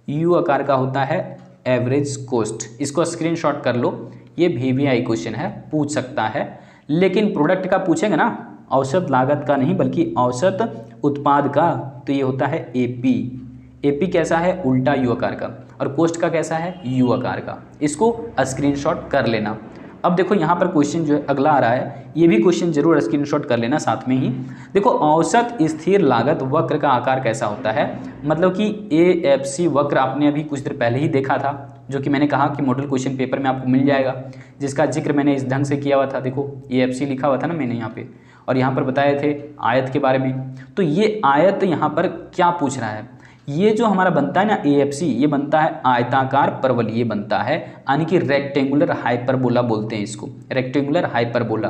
U आकार का होता है एवरेज कोस्ट। इसको स्क्रीनशॉट कर लो, ये VVI क्वेश्चन है, पूछ सकता है, लेकिन प्रोडक्ट का पूछेगा ना, औसत लागत का नहीं बल्कि औसत उत्पाद का, तो ये होता है AP कैसा है, उल्टा U आकार का, और कोस्ट का कैसा है, U आकार का। इसको स्क्रीनशॉट कर लेना। अब देखो यहाँ पर क्वेश्चन जो है अगला आ रहा है, ये भी क्वेश्चन जरूर स्क्रीनशॉट कर लेना साथ में ही। देखो औसत स्थिर लागत वक्र का आकार कैसा होता है, मतलब कि AFC वक्र आपने अभी कुछ देर पहले ही देखा था, जो कि मैंने कहा कि मॉडल क्वेश्चन पेपर में आपको मिल जाएगा, जिसका जिक्र मैंने इस ढंग से किया हुआ था। देखो AFC लिखा हुआ था ना मैंने यहाँ पे, और यहाँ पर बताए थे आयत के बारे में। तो ये आयत यहाँ पर क्या पूछ रहा है, ये जो हमारा बनता है ना AFC, ये बनता है आयताकार परवलय बनता है, यानी कि रेक्टेंगुलर हाइपरबोला बोलते हैं इसको, रेक्टेंगुलर हाइपरबोला।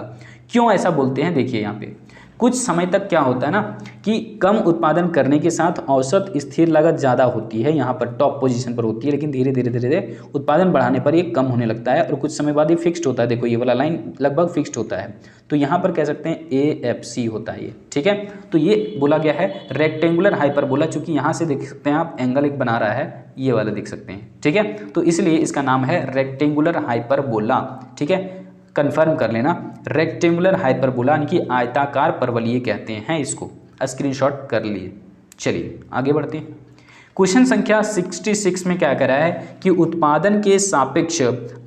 क्यों ऐसा बोलते हैं देखिए यहाँ पे, कुछ समय तक क्या होता है ना कि कम उत्पादन करने के साथ औसत स्थिर लागत ज़्यादा होती है, यहाँ पर टॉप पोजीशन पर होती है, लेकिन धीरे धीरे धीरे धीरे उत्पादन बढ़ाने पर ये कम होने लगता है और कुछ समय बाद ये फिक्स्ड होता है। देखो ये वाला लाइन लगभग फिक्स्ड होता है, तो यहाँ पर कह सकते हैं AFC होता है ये, ठीक है। तो ये बोला गया है रेक्टेंगुलर हाइपरबोला, चूंकि यहाँ से देख सकते हैं आप एंगल एक बना रहा है, ये वाला देख सकते हैं, ठीक है। तो इसलिए इसका नाम है रेक्टेंगुलर हाइपरबोला, ठीक है, कंफर्म कर लेना। रेक्टेंगुलर हाइपरबोला यानी कि आयताकार परवलयिक कहते हैं इसको, स्क्रीनशॉट कर लिए। चलिए आगे बढ़ते हैं। क्वेश्चन संख्या 66 में क्या कह रहा है कि उत्पादन के सापेक्ष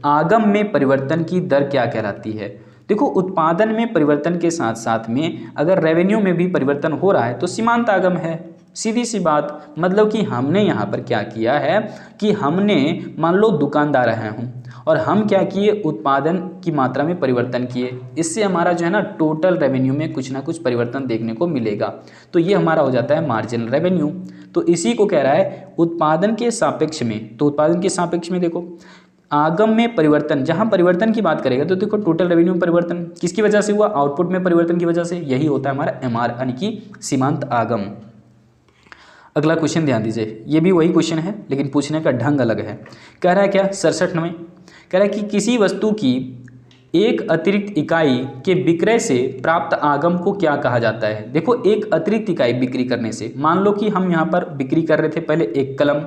आगम में परिवर्तन की दर क्या कहलाती है। देखो उत्पादन में परिवर्तन के साथ साथ में अगर रेवेन्यू में भी परिवर्तन हो रहा है तो सीमांत आगम है, सीधी सी बात। मतलब कि हमने यहाँ पर क्या किया है कि हमने मान लो दुकानदार हैं हम, और हम क्या किए उत्पादन की मात्रा में परिवर्तन किए, इससे हमारा जो है ना टोटल रेवेन्यू में कुछ ना कुछ परिवर्तन देखने को मिलेगा, तो ये हमारा हो जाता है मार्जिनल रेवेन्यू। तो इसी को कह रहा है उत्पादन के सापेक्ष में। तो उत्पादन के सापेक्ष में देखो आगम में परिवर्तन, जहां परिवर्तन की बात करेगा तो देखो टोटल रेवेन्यू में परिवर्तन किसकी वजह से हुआ, आउटपुट में परिवर्तन की वजह से, यही होता है हमारा MR यानी कि सीमांत आगम। अगला क्वेश्चन ध्यान दीजिए, ये भी वही क्वेश्चन है लेकिन पूछने का ढंग अलग है। कह रहा है क्या 67 में कह रहा है कि किसी वस्तु की एक अतिरिक्त इकाई के विक्रय से प्राप्त आगम को क्या कहा जाता है। देखो एक अतिरिक्त इकाई बिक्री करने से, मान लो कि हम यहाँ पर बिक्री कर रहे थे पहले एक कलम,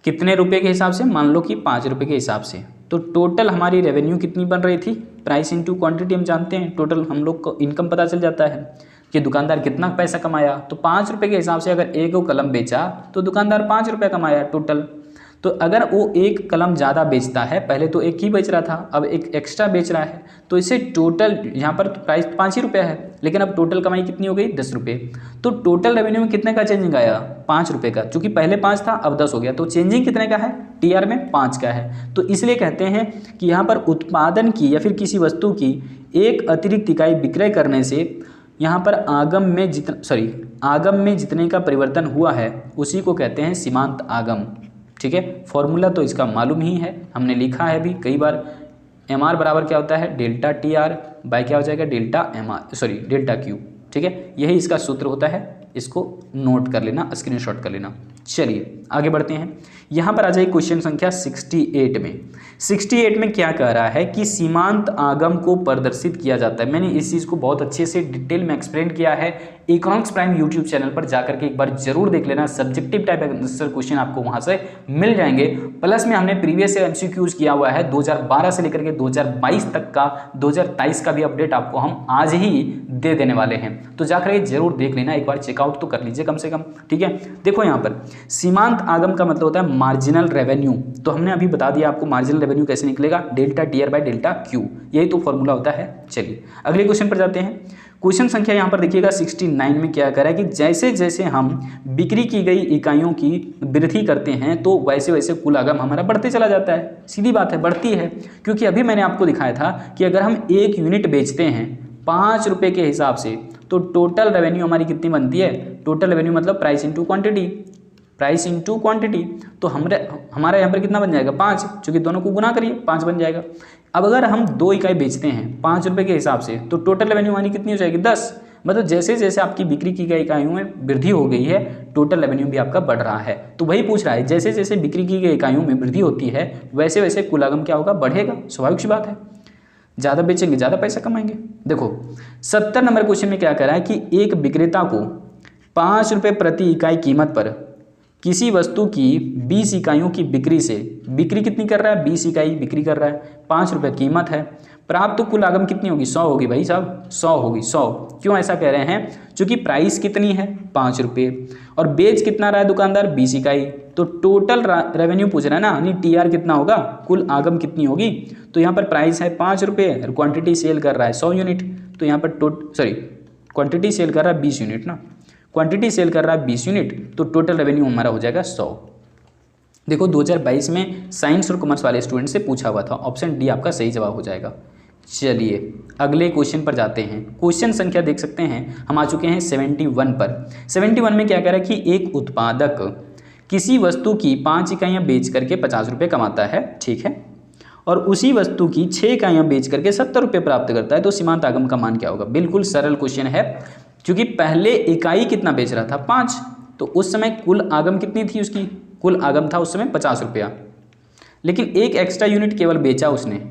कितने रुपए के हिसाब से, मान लो कि 5 रुपये के हिसाब से, तो टोटल हमारी रेवेन्यू कितनी बन रही थी, प्राइस इनटू क्वांटिटी हम जानते हैं, टोटल हम लोग को इनकम पता चल जाता है कि दुकानदार कितना पैसा कमाया। तो 5 रुपये के हिसाब से अगर एक कलम बेचा तो दुकानदार 5 रुपये कमाया टोटल। तो अगर वो एक कलम ज़्यादा बेचता है, पहले तो एक ही बेच रहा था, अब एक एक्स्ट्रा बेच रहा है, तो इसे टोटल यहाँ पर प्राइस 5 ही रुपये है, लेकिन अब टोटल कमाई कितनी हो गई 10 रुपये। तो टोटल रेवेन्यू में कितने का चेंजिंग आया, 5 रुपये का, चूँकि पहले 5 था अब 10 हो गया, तो चेंजिंग कितने का है, TR में 5 का है। तो इसलिए कहते हैं कि यहाँ पर उत्पादन की या फिर किसी वस्तु की एक अतिरिक्त इकाई विक्रय करने से यहाँ पर आगम में जितने का परिवर्तन हुआ है उसी को कहते हैं सीमांत आगम, ठीक है। फॉर्मूला तो इसका मालूम ही है, हमने लिखा है भी कई बार। MR बराबर क्या होता है डेल्टा TR बाय क्या हो जाएगा डेल्टा Q, ठीक है, यही इसका सूत्र होता है, इसको नोट कर लेना, स्क्रीनशॉट कर लेना। चलिए आगे बढ़ते हैं। यहाँ पर आ जाए क्वेश्चन संख्या 68 में। 68 में क्या कह रहा है कि सीमांत आगम को प्रदर्शित किया जाता है। मैंने इस चीज़ को बहुत अच्छे से डिटेल में एक्सप्लेन किया है इकोनॉमिक्स प्राइम यूट्यूब चैनल पर, जाकर के एक बार जरूर देख लेना। सब्जेक्टिव टाइप आंसर क्वेश्चन आपको वहाँ से मिल जाएंगे। प्लस में हमने प्रीवियस MCQs किया हुआ है 2012 से लेकर के 2022 तक का, 2023 का भी अपडेट आपको हम आज ही दे देने वाले हैं, तो जाकर के जरूर देख लेना, एक बार चेकआउट तो कर लीजिए कम से कम, ठीक है। देखो यहाँ पर सीमांत आगम का मतलब होता है मार्जिनल रेवेन्यू, तो हमने अभी बता दिया आपको मार्जिनल रेवेन्यू कैसे निकलेगा, delta TR by delta Q, यही तो फॉर्मूला होता है। चलिए अगले क्वेश्चन पर जाते हैं। क्वेश्चन संख्या यहाँ पर देखिएगा 69 में क्या कह रहा है कि जैसे जैसे हम बिक्री की गई इकाइयों की वृद्धि करते हैं तो वैसे वैसे कुल आगम हमारा बढ़ते चला जाता है। सीधी बात है, बढ़ती है, क्योंकि अभी मैंने आपको दिखाया था कि अगर हम 1 यूनिट बेचते हैं 5 रुपये के हिसाब से तो टोटल रेवेन्यू हमारी कितनी बनती है, टोटल रेवेन्यू मतलब price into quantity, price into quantity, तो हमारा यहाँ पर कितना बन जाएगा 5, चूँकि दोनों को गुना करिए 5 बन जाएगा। अब अगर हम 2 इकाई बेचते हैं 5 रुपये के हिसाब से तो टोटल रेवेन्यू हमारी कितनी हो जाएगी 10। मतलब जैसे जैसे आपकी बिक्री की गई इकाइयों में वृद्धि हो गई है टोटल रेवेन्यू भी आपका बढ़ रहा है। तो वही पूछ रहा है जैसे जैसे बिक्री की गई इकाइयों में वृद्धि होती है वैसे वैसे कुल आगम क्या होगा, बढ़ेगा, स्वाभाविक सी बात है, ज़्यादा बेचेंगे ज़्यादा पैसा कमाएंगे। देखो 70 नंबर क्वेश्चन में क्या कह रहा है कि एक विक्रेता को 5 रुपये प्रति इकाई कीमत पर किसी वस्तु की 20 इकाइयों की बिक्री से, बिक्री कितनी कर रहा है 20 इकाई बिक्री कर रहा है, 5 रुपये कीमत है, प्राप्त तो कुल आगम कितनी होगी 100 होगी भाई साहब, 100 होगी 100। क्यों ऐसा कह रहे हैं, क्योंकि प्राइस कितनी है 5 रुपये और बेच कितना रहा है दुकानदार 20 इकाई, तो टोटल रेवेन्यू पूछ रहा है ना, यानी TR कितना होगा, कुल आगम कितनी होगी। तो यहाँ पर प्राइस है 5 रुपये और क्वांटिटी सेल कर रहा है 100 यूनिट, तो यहाँ पर क्वांटिटी सेल कर रहा है 20 यूनिट ना, क्वांटिटी सेल कर रहा है 20 यूनिट, तो टोटल रेवेन्यू हमारा हो जाएगा 100। देखो 2022 में साइंस और कॉमर्स वाले स्टूडेंट से पूछा हुआ था, ऑप्शन डी आपका सही जवाब हो जाएगा। चलिए अगले क्वेश्चन पर जाते हैं। क्वेश्चन संख्या देख सकते हैं हम आ चुके हैं 71 पर। 71 में क्या कह रहा है कि एक उत्पादक किसी वस्तु की 5 इकाइयाँ बेच करके 50 रुपये कमाता है, ठीक है, और उसी वस्तु की 6 इकाइयाँ बेच करके 70 रुपये प्राप्त करता है तो सीमांत आगम का मान क्या होगा। बिल्कुल सरल क्वेश्चन है, क्योंकि पहले इकाई कितना बेच रहा था 5, तो उस समय कुल आगम कितनी थी उसकी, कुल आगम था उस समय 50 रुपया, लेकिन एक एक्स्ट्रा यूनिट केवल बेचा उसने,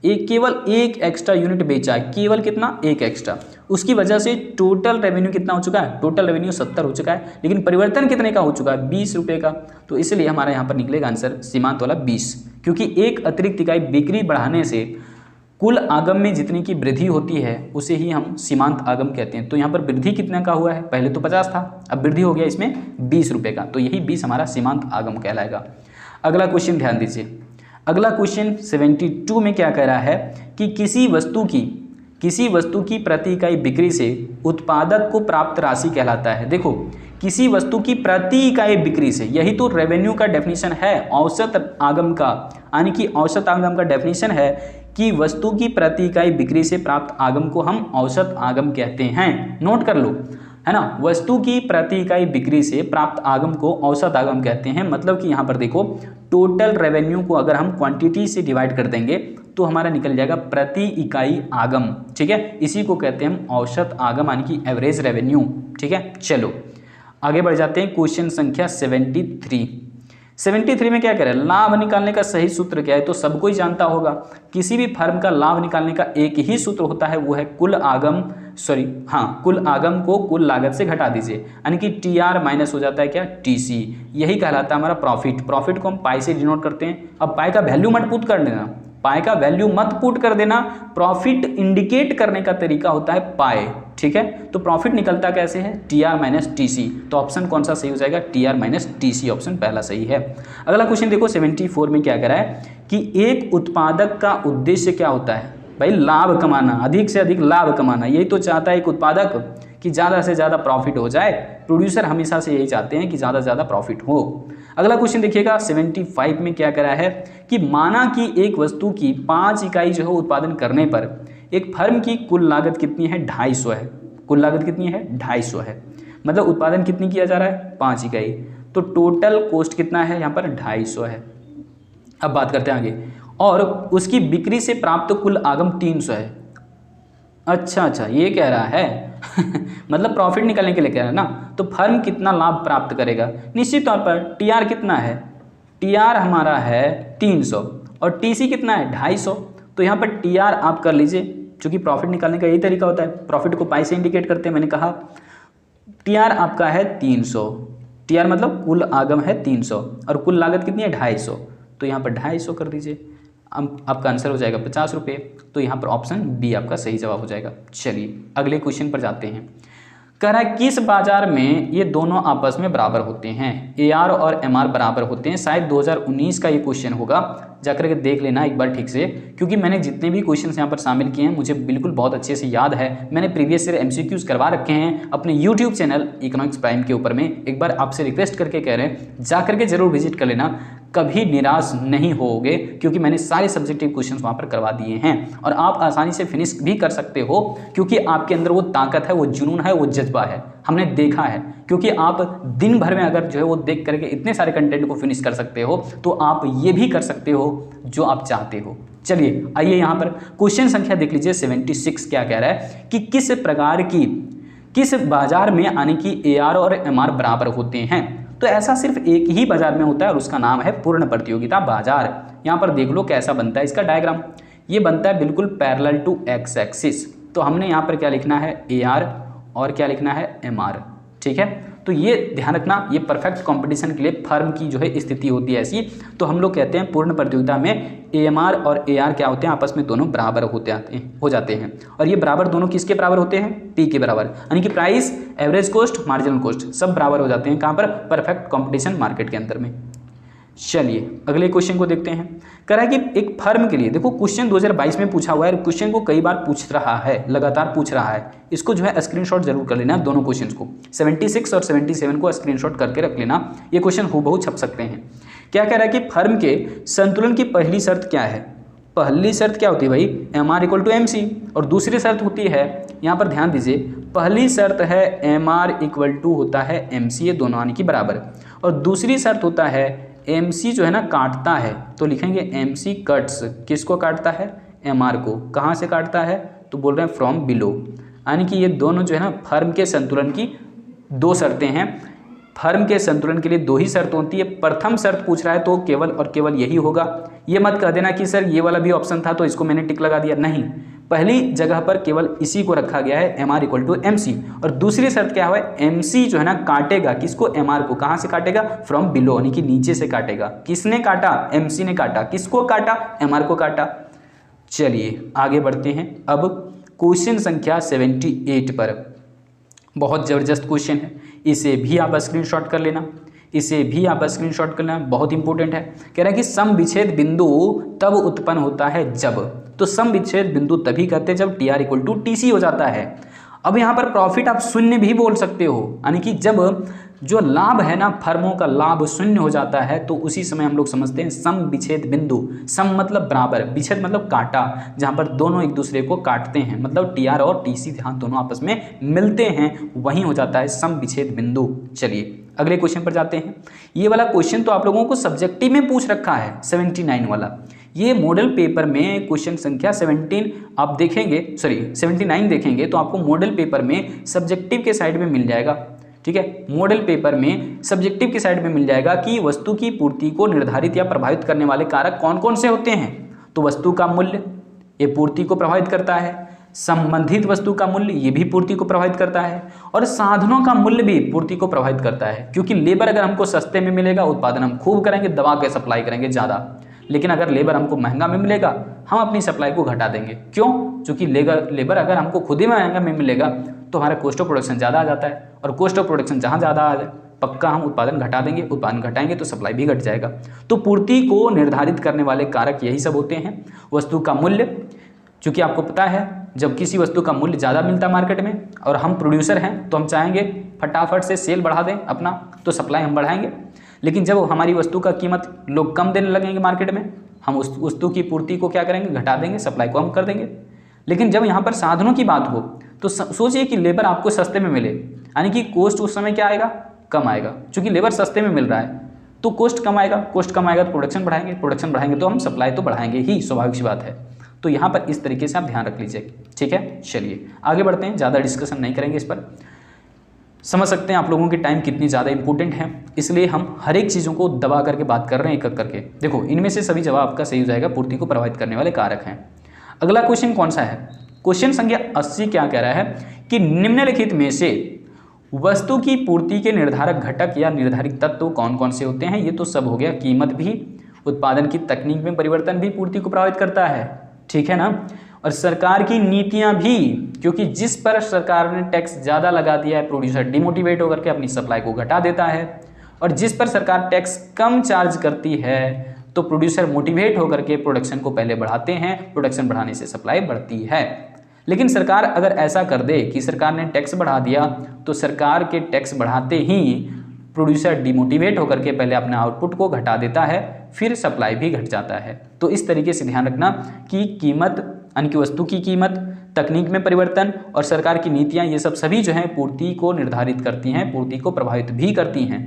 केवल एक एक्स्ट्रा यूनिट बेचा, केवल कितना, एक एक्स्ट्रा, उसकी वजह से टोटल रेवेन्यू कितना हो चुका है, टोटल रेवेन्यू 70 हो चुका है, लेकिन परिवर्तन कितने का हो चुका है, 20 रुपये का। तो इसलिए हमारा यहाँ पर निकलेगा आंसर सीमांत वाला 20, क्योंकि एक अतिरिक्त इकाई बिक्री बढ़ाने से कुल आगम में जितनी की वृद्धि होती है उसे ही हम सीमांत आगम कहते हैं। तो यहाँ पर वृद्धि कितने का हुआ है, पहले तो 50 था, अब वृद्धि हो गया इसमें 20 रुपये का, तो यही 20 हमारा सीमांत आगम कहलाएगा। अगला क्वेश्चन ध्यान दीजिए, अगला क्वेश्चन 72 में क्या कह रहा है कि किसी वस्तु की प्रति इकाई बिक्री से उत्पादक को प्राप्त राशि कहलाता है। देखो, किसी वस्तु की प्रति इकाई बिक्री से, यही तो रेवेन्यू का डेफिनेशन है, औसत आगम का, यानी कि औसत आगम का डेफिनेशन है कि वस्तु की प्रति इकाई बिक्री से प्राप्त आगम को हम औसत आगम कहते हैं। नोट कर लो, है ना, वस्तु की प्रति इकाई बिक्री से प्राप्त आगम को औसत आगम कहते हैं। मतलब कि यहाँ पर देखो, टोटल रेवेन्यू को अगर हम क्वांटिटी से डिवाइड कर देंगे तो हमारा निकल जाएगा प्रति इकाई आगम। ठीक है, इसी को कहते हैं हम औसत आगम, यानी कि एवरेज रेवेन्यू। ठीक है, चलो आगे बढ़ जाते हैं। क्वेश्चन संख्या 73 में क्या कह रहे हैं, लाभ निकालने का सही सूत्र क्या है, तो सबको ही जानता होगा, किसी भी फर्म का लाभ निकालने का एक ही सूत्र होता है, वो है कुल आगम को कुल लागत से घटा दीजिए, यानी कि TR माइनस हो जाता है क्या, TC। यही कहलाता है हमारा प्रॉफिट को हम पाई से डिनोट करते हैं। अब पाई का वैल्यू मत पुट कर देना, पाई का वैल्यू मत पुट कर देना, प्रॉफिट इंडिकेट करने का तरीका होता है पाई। ठीक है, तो प्रॉफिट निकलता कैसे है, TR माइनस TC। तो ऑप्शन कौन सा सही हो जाएगा, TR माइनस TC, ऑप्शन पहला सही है। अगला क्वेश्चन देखो 74 में क्या कह रहा है कि एक उत्पादक का उद्देश्य क्या होता है, भाई लाभ कमाना, अधिक से अधिक लाभ कमाना, यही तो चाहता है एक उत्पादक कि ज़्यादा से ज़्यादा प्रॉफिट हो जाए। प्रोड्यूसर हमेशा से यही चाहते हैं कि ज़्यादा से ज़्यादा प्रॉफिट हो। अगला क्वेश्चन देखिएगा 75 में क्या करा है कि माना कि एक वस्तु की 5 इकाई जो है उत्पादन करने पर एक फर्म की कुल लागत कितनी है, 250 है। कुल लागत कितनी है, 250 है। मतलब उत्पादन कितनी किया जा रहा है, 5 इकाई, तो टोटल कॉस्ट कितना है यहाँ पर, 250 है। अब बात करते हैं आगे, और उसकी बिक्री से प्राप्त कुल आगम 300 है। अच्छा, ये कह रहा है मतलब प्रॉफिट निकालने के लिए कह रहा है ना, तो फर्म कितना लाभ प्राप्त करेगा, निश्चित तौर पर TR कितना है, TR हमारा है 300 और TC कितना है, 250। तो यहाँ पर TR आप कर लीजिए, क्योंकि प्रॉफिट निकालने का यही तरीका होता है, प्रॉफिट को पाई से इंडिकेट करते हैं। मैंने कहा TR आपका है 300, TR मतलब कुल आगम है 300 और कुल लागत कितनी है, 250। तो यहाँ पर 250 कर दीजिए, आपका आंसर हो जाएगा 50 रुपये। तो यहाँ पर ऑप्शन बी आपका सही जवाब हो जाएगा। चलिए अगले क्वेश्चन पर जाते हैं। कह रहा है किस बाजार में ये दोनों आपस में बराबर होते हैं, AR और MR बराबर होते हैं। शायद 2019 का ये क्वेश्चन होगा, जाकर के देख लेना एक बार ठीक से, क्योंकि मैंने जितने भी क्वेश्चन यहाँ पर शामिल किए हैं मुझे बिल्कुल बहुत अच्छे से याद है। मैंने प्रीवियस ईयर MCQs करवा रखे हैं अपने यूट्यूब चैनल इकोनॉमिक्स प्राइम के ऊपर में। एक बार आपसे रिक्वेस्ट करके कह रहे हैं जाकर के जरूर विजिट कर लेना, कभी निराश नहीं होगे, क्योंकि मैंने सारे सब्जेक्टिव क्वेश्चंस वहाँ पर करवा दिए हैं और आप आसानी से फिनिश भी कर सकते हो, क्योंकि आपके अंदर वो ताकत है, वो जुनून है, वो जज्बा है, हमने देखा है। क्योंकि आप दिन भर में अगर जो है वो देख करके इतने सारे कंटेंट को फिनिश कर सकते हो, तो आप ये भी कर सकते हो जो आप चाहते हो। चलिए आइए यहाँ पर क्वेश्चन संख्या देख लीजिए 76 क्या कह रहा है कि किस बाजार में यानी कि AR और MR बराबर होते हैं। तो ऐसा सिर्फ एक ही बाजार में होता है और उसका नाम है पूर्ण प्रतियोगिता बाजार। यहाँ पर देख लो कैसा बनता है इसका डायग्राम, ये बनता है बिल्कुल पैरेलल टू एक्स एक्सिस। तो हमने यहाँ पर क्या लिखना है, AR और क्या लिखना है, MR। ठीक है, तो ये ध्यान रखना, ये परफेक्ट कंपटीशन के लिए फर्म की जो है स्थिति होती है ऐसी। तो हम लोग कहते हैं पूर्ण प्रतियोगिता में AMR और AR क्या होते हैं, आपस में दोनों बराबर हो जाते हैं। और ये बराबर दोनों किसके बराबर होते हैं, P के बराबर, यानी कि price, average cost, marginal cost सब बराबर हो जाते हैं। कहाँ पर, परफेक्ट कंपटीशन मार्केट के अंदर में। चलिए अगले क्वेश्चन को देखते हैं। कह रहा है कि एक फर्म के लिए, देखो क्वेश्चन 2022 में पूछा हुआ है, क्वेश्चन को कई बार पूछ रहा है, लगातार पूछ रहा है। इसको जो है स्क्रीनशॉट जरूर कर लेना, दोनों क्वेश्चंस को 76 और 77 को स्क्रीनशॉट करके रख लेना, ये क्वेश्चन हूबहू छप सकते हैं। क्या कह रहा है कि फर्म के संतुलन की पहली शर्त क्या है। पहली शर्त क्या होती है भाई, MR = MC, और दूसरी शर्त होती है, यहाँ पर ध्यान दीजिए, पहली शर्त है MR = होता है MC, ये दोनों आने की बराबर, और दूसरी शर्त होता है MC जो है ना काटता है, तो लिखेंगे MC कट्स, किसको काटता है? MR को। कहाँ से काटता है? तो बोल रहे हैं फ्रॉम बिलो। यानी कि ये दोनों जो है ना फर्म के संतुलन की दो शर्तें हैं। फर्म के संतुलन के लिए दो ही शर्त होती है। प्रथम शर्त पूछ रहा है तो केवल और केवल यही होगा। ये मत कह देना कि सर ये वाला भी ऑप्शन था तो इसको मैंने टिक लगा दिया, नहीं, पहली जगह पर केवल इसी को रखा गया है, MR = MC। और दूसरी शर्त क्या हुआ है? MC जो है ना काटेगा किसको? MR को। कहाँ से काटेगा? फ्रॉम बिलो, यानी कि नीचे से काटेगा। किसने काटा? MC ने काटा। किसको काटा? MR को काटा। चलिए आगे बढ़ते हैं। अब क्वेश्चन संख्या 78 पर, बहुत ज़बरदस्त क्वेश्चन है, इसे भी आप स्क्रीनशॉट कर लेना, इसे भी आप स्क्रीनशॉट कर लेना, बहुत इंपॉर्टेंट है। कह रहा है कि सम विच्छेद बिंदु तब उत्पन्न होता है जब, तो सम विच्छेद बिंदु तभी कहते हैं जब TR = TC हो जाता है। अब यहाँ पर प्रॉफिट आप शून्य भी बोल सकते हो, यानी कि जब जो लाभ है ना, फर्मों का लाभ शून्य हो जाता है, तो उसी समय हम लोग समझते हैं सम विच्छेद बिंदु। सम मतलब बराबर, विच्छेद मतलब काटा, जहाँ पर दोनों एक दूसरे को काटते हैं, मतलब TR और TC जहाँ दोनों आपस में मिलते हैं, वहीं हो जाता है सम विच्छेद बिंदु। चलिए अगले क्वेश्चन पर जाते हैं। ये वाला क्वेश्चन तो आप लोगों को सब्जेक्टिव में पूछ रखा है, 79 वाला। ये मॉडल पेपर में क्वेश्चन संख्या 17 आप देखेंगे, सॉरी 79 देखेंगे तो आपको मॉडल पेपर में सब्जेक्टिव के साइड में मिल जाएगा। ठीक है, मॉडल पेपर में सब्जेक्टिव की साइड में मिल जाएगा कि वस्तु की पूर्ति को निर्धारित या प्रभावित करने वाले कारक कौन कौन से होते हैं। तो वस्तु का मूल्य, ये पूर्ति को प्रभावित करता है। संबंधित वस्तु का मूल्य, ये भी पूर्ति को प्रभावित करता है। और साधनों का मूल्य भी पूर्ति को प्रभावित करता है, क्योंकि लेबर अगर हमको सस्ते में मिलेगा, उत्पादन हम खूब करेंगे, दबा के सप्लाई करेंगे ज़्यादा। लेकिन अगर लेबर हमको महंगा में मिलेगा, हम अपनी सप्लाई को घटा देंगे। क्यों? क्योंकि लेबर अगर हमको खुद ही महंगा में मिलेगा तो हमारा कॉस्ट ऑफ प्रोडक्शन ज़्यादा आ जाता है, और कॉस्ट ऑफ प्रोडक्शन जहाँ ज़्यादा आ जाए, पक्का हम उत्पादन घटा देंगे, उत्पादन घटाएंगे तो सप्लाई भी घट जाएगा। तो पूर्ति को निर्धारित करने वाले कारक यही सब होते हैं। वस्तु का मूल्य, क्योंकि आपको पता है जब किसी वस्तु का मूल्य ज़्यादा मिलता है मार्केट में, और हम प्रोड्यूसर हैं तो हम चाहेंगे फटाफट से सेल बढ़ा दें अपना, तो सप्लाई हम बढ़ाएंगे। लेकिन जब हमारी वस्तु का कीमत लोग कम देने लगेंगे मार्केट में, हम उस वस्तु की पूर्ति को क्या करेंगे? घटा देंगे, सप्लाई को हम कर देंगे। लेकिन जब यहाँ पर साधनों की बात हो तो सोचिए कि लेबर आपको सस्ते में मिले, यानी कि कॉस्ट उस समय क्या आएगा? कम आएगा। क्योंकि लेबर सस्ते में मिल रहा है तो कॉस्ट कम आएगा, कॉस्ट कम आएगा तो प्रोडक्शन बढ़ाएंगे, प्रोडक्शन बढ़ाएंगे तो हम सप्लाई तो बढ़ाएंगे ही, स्वाभाविक सी बात है। तो यहाँ पर इस तरीके से आप ध्यान रख लीजिए। ठीक है, चलिए आगे बढ़ते हैं, ज़्यादा डिस्कशन नहीं करेंगे इस पर। समझ सकते हैं आप लोगों की टाइम कितनी ज़्यादा इंपॉर्टेंट है, इसलिए हम हर एक चीज़ों को दबा करके बात कर रहे हैं, एक एक करके। देखो इनमें से सभी जवाब आपका सही हो जाएगा, पूर्ति को प्रभावित करने वाले कारक हैं। अगला क्वेश्चन कौन सा है? क्वेश्चन संख्या 80 क्या कह रहा है कि निम्नलिखित में से वस्तु की पूर्ति के निर्धारक घटक या निर्धारित तत्व कौन कौन से होते हैं? ये तो सब हो गया, कीमत भी, उत्पादन की तकनीक में परिवर्तन भी पूर्ति को प्रभावित करता है, ठीक है ना। और सरकार की नीतियां भी, क्योंकि जिस पर सरकार ने टैक्स ज़्यादा लगा दिया है, प्रोड्यूसर डिमोटिवेट होकर के अपनी सप्लाई को घटा देता है, और जिस पर सरकार टैक्स कम चार्ज करती है तो प्रोड्यूसर मोटिवेट होकर के प्रोडक्शन को पहले बढ़ाते हैं, प्रोडक्शन बढ़ाने से सप्लाई बढ़ती है। लेकिन सरकार अगर ऐसा कर दे कि सरकार ने टैक्स बढ़ा दिया तो सरकार के टैक्स बढ़ाते ही प्रोड्यूसर डिमोटिवेट होकर के पहले अपने आउटपुट को घटा देता है, फिर सप्लाई भी घट जाता है। तो इस तरीके से ध्यान रखना कि कीमत, यानी कि वस्तु की कीमत, तकनीक में परिवर्तन और सरकार की नीतियां, ये सब सभी जो हैं पूर्ति को निर्धारित करती हैं, पूर्ति को प्रभावित भी करती हैं।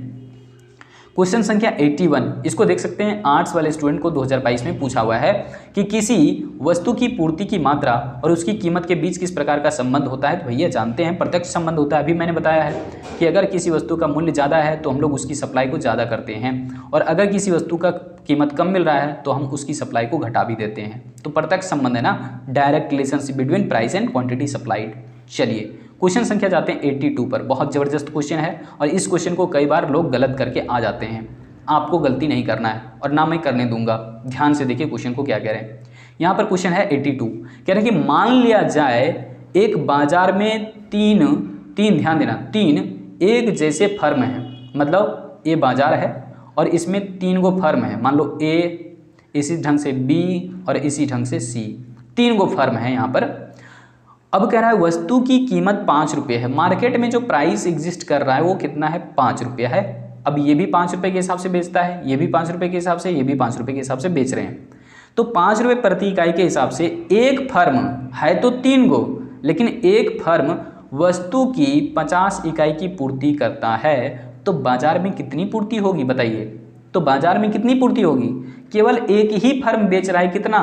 क्वेश्चन संख्या 81, इसको देख सकते हैं, आर्ट्स वाले स्टूडेंट को 2022 में पूछा हुआ है कि किसी वस्तु की पूर्ति की मात्रा और उसकी कीमत के बीच किस प्रकार का संबंध होता है। तो भैया जानते हैं प्रत्यक्ष संबंध होता है। अभी मैंने बताया है कि अगर किसी वस्तु का मूल्य ज़्यादा है तो हम लोग उसकी सप्लाई को ज़्यादा करते हैं, और अगर किसी वस्तु का कीमत कम मिल रहा है तो हम उसकी सप्लाई को घटा भी देते हैं। तो प्रत्यक्ष संबंध है ना, direct relationship between price and quantity supplied. चलिए क्वेश्चन संख्या जाते हैं 82 पर। बहुत ज़बरदस्त क्वेश्चन है और इस क्वेश्चन को कई बार लोग गलत करके आ जाते हैं। आपको गलती नहीं करना है और ना मैं करने दूंगा। ध्यान से देखिए क्वेश्चन को क्या कह रहे हैं। यहाँ पर क्वेश्चन है 82, कह रहे हैं कि मान लिया जाए एक बाजार में तीन ध्यान देना, तीन एक जैसे फर्म हैं। मतलब ये बाजार है और इसमें 3 गो फर्म है। मान लो ए, इसी ढंग से बी और इसी ढंग से सी, 3 गो फर्म है यहाँ पर। अब कह रहा है वस्तु की कीमत 5 रुपये है। मार्केट में जो प्राइस एग्जिस्ट कर रहा है वो कितना है? 5 रुपये है। अब ये भी 5 रुपये के हिसाब से बेचता है, ये भी 5 रुपये के हिसाब से, ये भी 5 रुपये के हिसाब से बेच रहे हैं। तो 5 रुपये प्रति इकाई के हिसाब से एक फर्म है तो 3 गो, लेकिन एक फर्म वस्तु की 50 इकाई की पूर्ति करता है, तो बाजार में कितनी पूर्ति होगी बताइए? तो बाजार में कितनी पूर्ति होगी? केवल एक ही फर्म बेच रहा है कितना?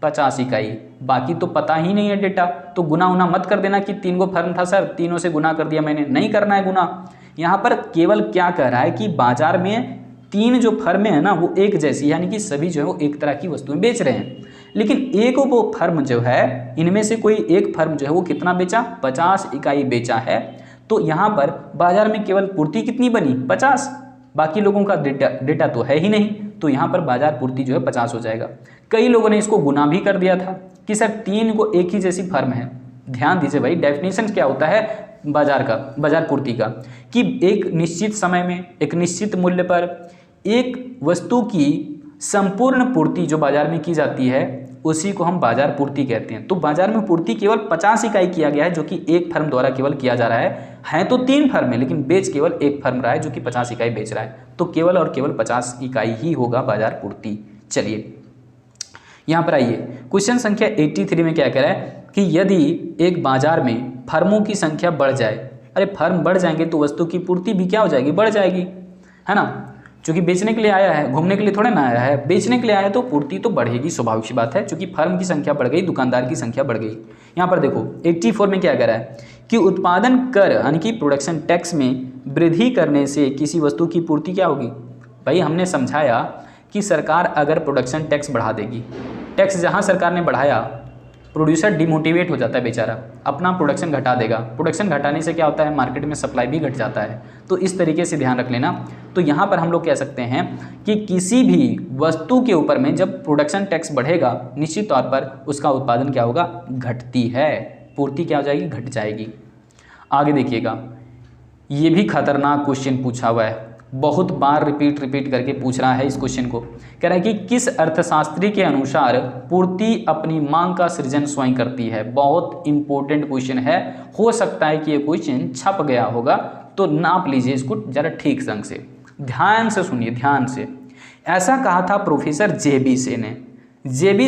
50 इकाई, बाकी तो पता ही नहीं है डेटा। तो गुना उना मत कर देना कि 3 गो फर्म था सर, तीनों से गुना कर दिया मैंने, नहीं करना है गुना। यहाँ पर केवल क्या कह रहा है कि बाजार में 3 जो फर्में हैं ना वो एक जैसी, यानी कि सभी जो है वो एक तरह की वस्तुएं बेच रहे हैं। लेकिन एक वो फर्म जो है, इनमें से कोई एक फर्म जो है वो कितना बेचा? 50 इकाई बेचा है। तो यहाँ पर बाजार में केवल पूर्ति कितनी बनी? 50। बाकी लोगों का डेटा तो है ही नहीं, तो यहाँ पर बाजार पूर्ति जो है 50 हो जाएगा। कई लोगों ने इसको गुना भी कर दिया था कि सर 3 को एक ही जैसी फर्म है। ध्यान दीजिए भाई, डेफिनेशन क्या होता है बाजार का, बाजार पूर्ति का, कि एक निश्चित समय में एक निश्चित मूल्य पर एक वस्तु की संपूर्ण पूर्ति जो बाजार में की जाती है उसी को हम बाजार पूर्ति कहते हैं। तो बाजार में पूर्ति केवल 50 इकाई किया गया है, जो कि एक फर्म द्वारा केवल किया जा रहा है तो 3 फर्म है, लेकिन बेच केवल एक फर्म रहा है जो कि 50 इकाई बेच रहा है। तो केवल और केवल 50 इकाई ही होगा बाजार पूर्ति। चलिए यहाँ पर आइए, क्वेश्चन संख्या 83 में क्या कह रहा है कि यदि एक बाजार में फर्मों की संख्या बढ़ जाए, अरे फर्म बढ़ जाएंगे तो वस्तु की पूर्ति भी क्या हो जाएगी? बढ़ जाएगी, है ना। चूँकि बेचने के लिए आया है, घूमने के लिए थोड़े ना आया है, बेचने के लिए आया है तो पूर्ति तो बढ़ेगी, स्वाभाविक सी बात है। चूँकि फर्म की संख्या बढ़ गई, दुकानदार की संख्या बढ़ गई। यहाँ पर देखो 84 में क्या कह रहा है कि उत्पादन कर यानी कि प्रोडक्शन टैक्स में वृद्धि करने से किसी वस्तु की पूर्ति क्या होगी? भाई हमने समझाया कि सरकार अगर प्रोडक्शन टैक्स बढ़ा देगी, टैक्स जहाँ सरकार ने बढ़ाया प्रोड्यूसर डिमोटिवेट हो जाता है बेचारा, अपना प्रोडक्शन घटा देगा। प्रोडक्शन घटाने से क्या होता है? मार्केट में सप्लाई भी घट जाता है। तो इस तरीके से ध्यान रख लेना। तो यहाँ पर हम लोग कह सकते हैं कि किसी भी वस्तु के ऊपर में जब प्रोडक्शन टैक्स बढ़ेगा निश्चित तौर पर उसका उत्पादन क्या होगा? घटती है, पूर्ति क्या हो जाएगी? घट जाएगी। आगे देखिएगा, ये भी खतरनाक क्वेश्चन पूछा हुआ है, बहुत बार रिपीट करके पूछ रहा है इस क्वेश्चन को। कह रहा है कि किस अर्थशास्त्री के अनुसार पूर्ति अपनी मांग का सृजन स्वयं करती है? बहुत इंपॉर्टेंट क्वेश्चन है, हो सकता है कि ये क्वेश्चन छप गया होगा, तो नाप लीजिए इसको जरा ठीक ढंग से, ध्यान से सुनिए, ध्यान से। ऐसा कहा था प्रोफेसर जेबी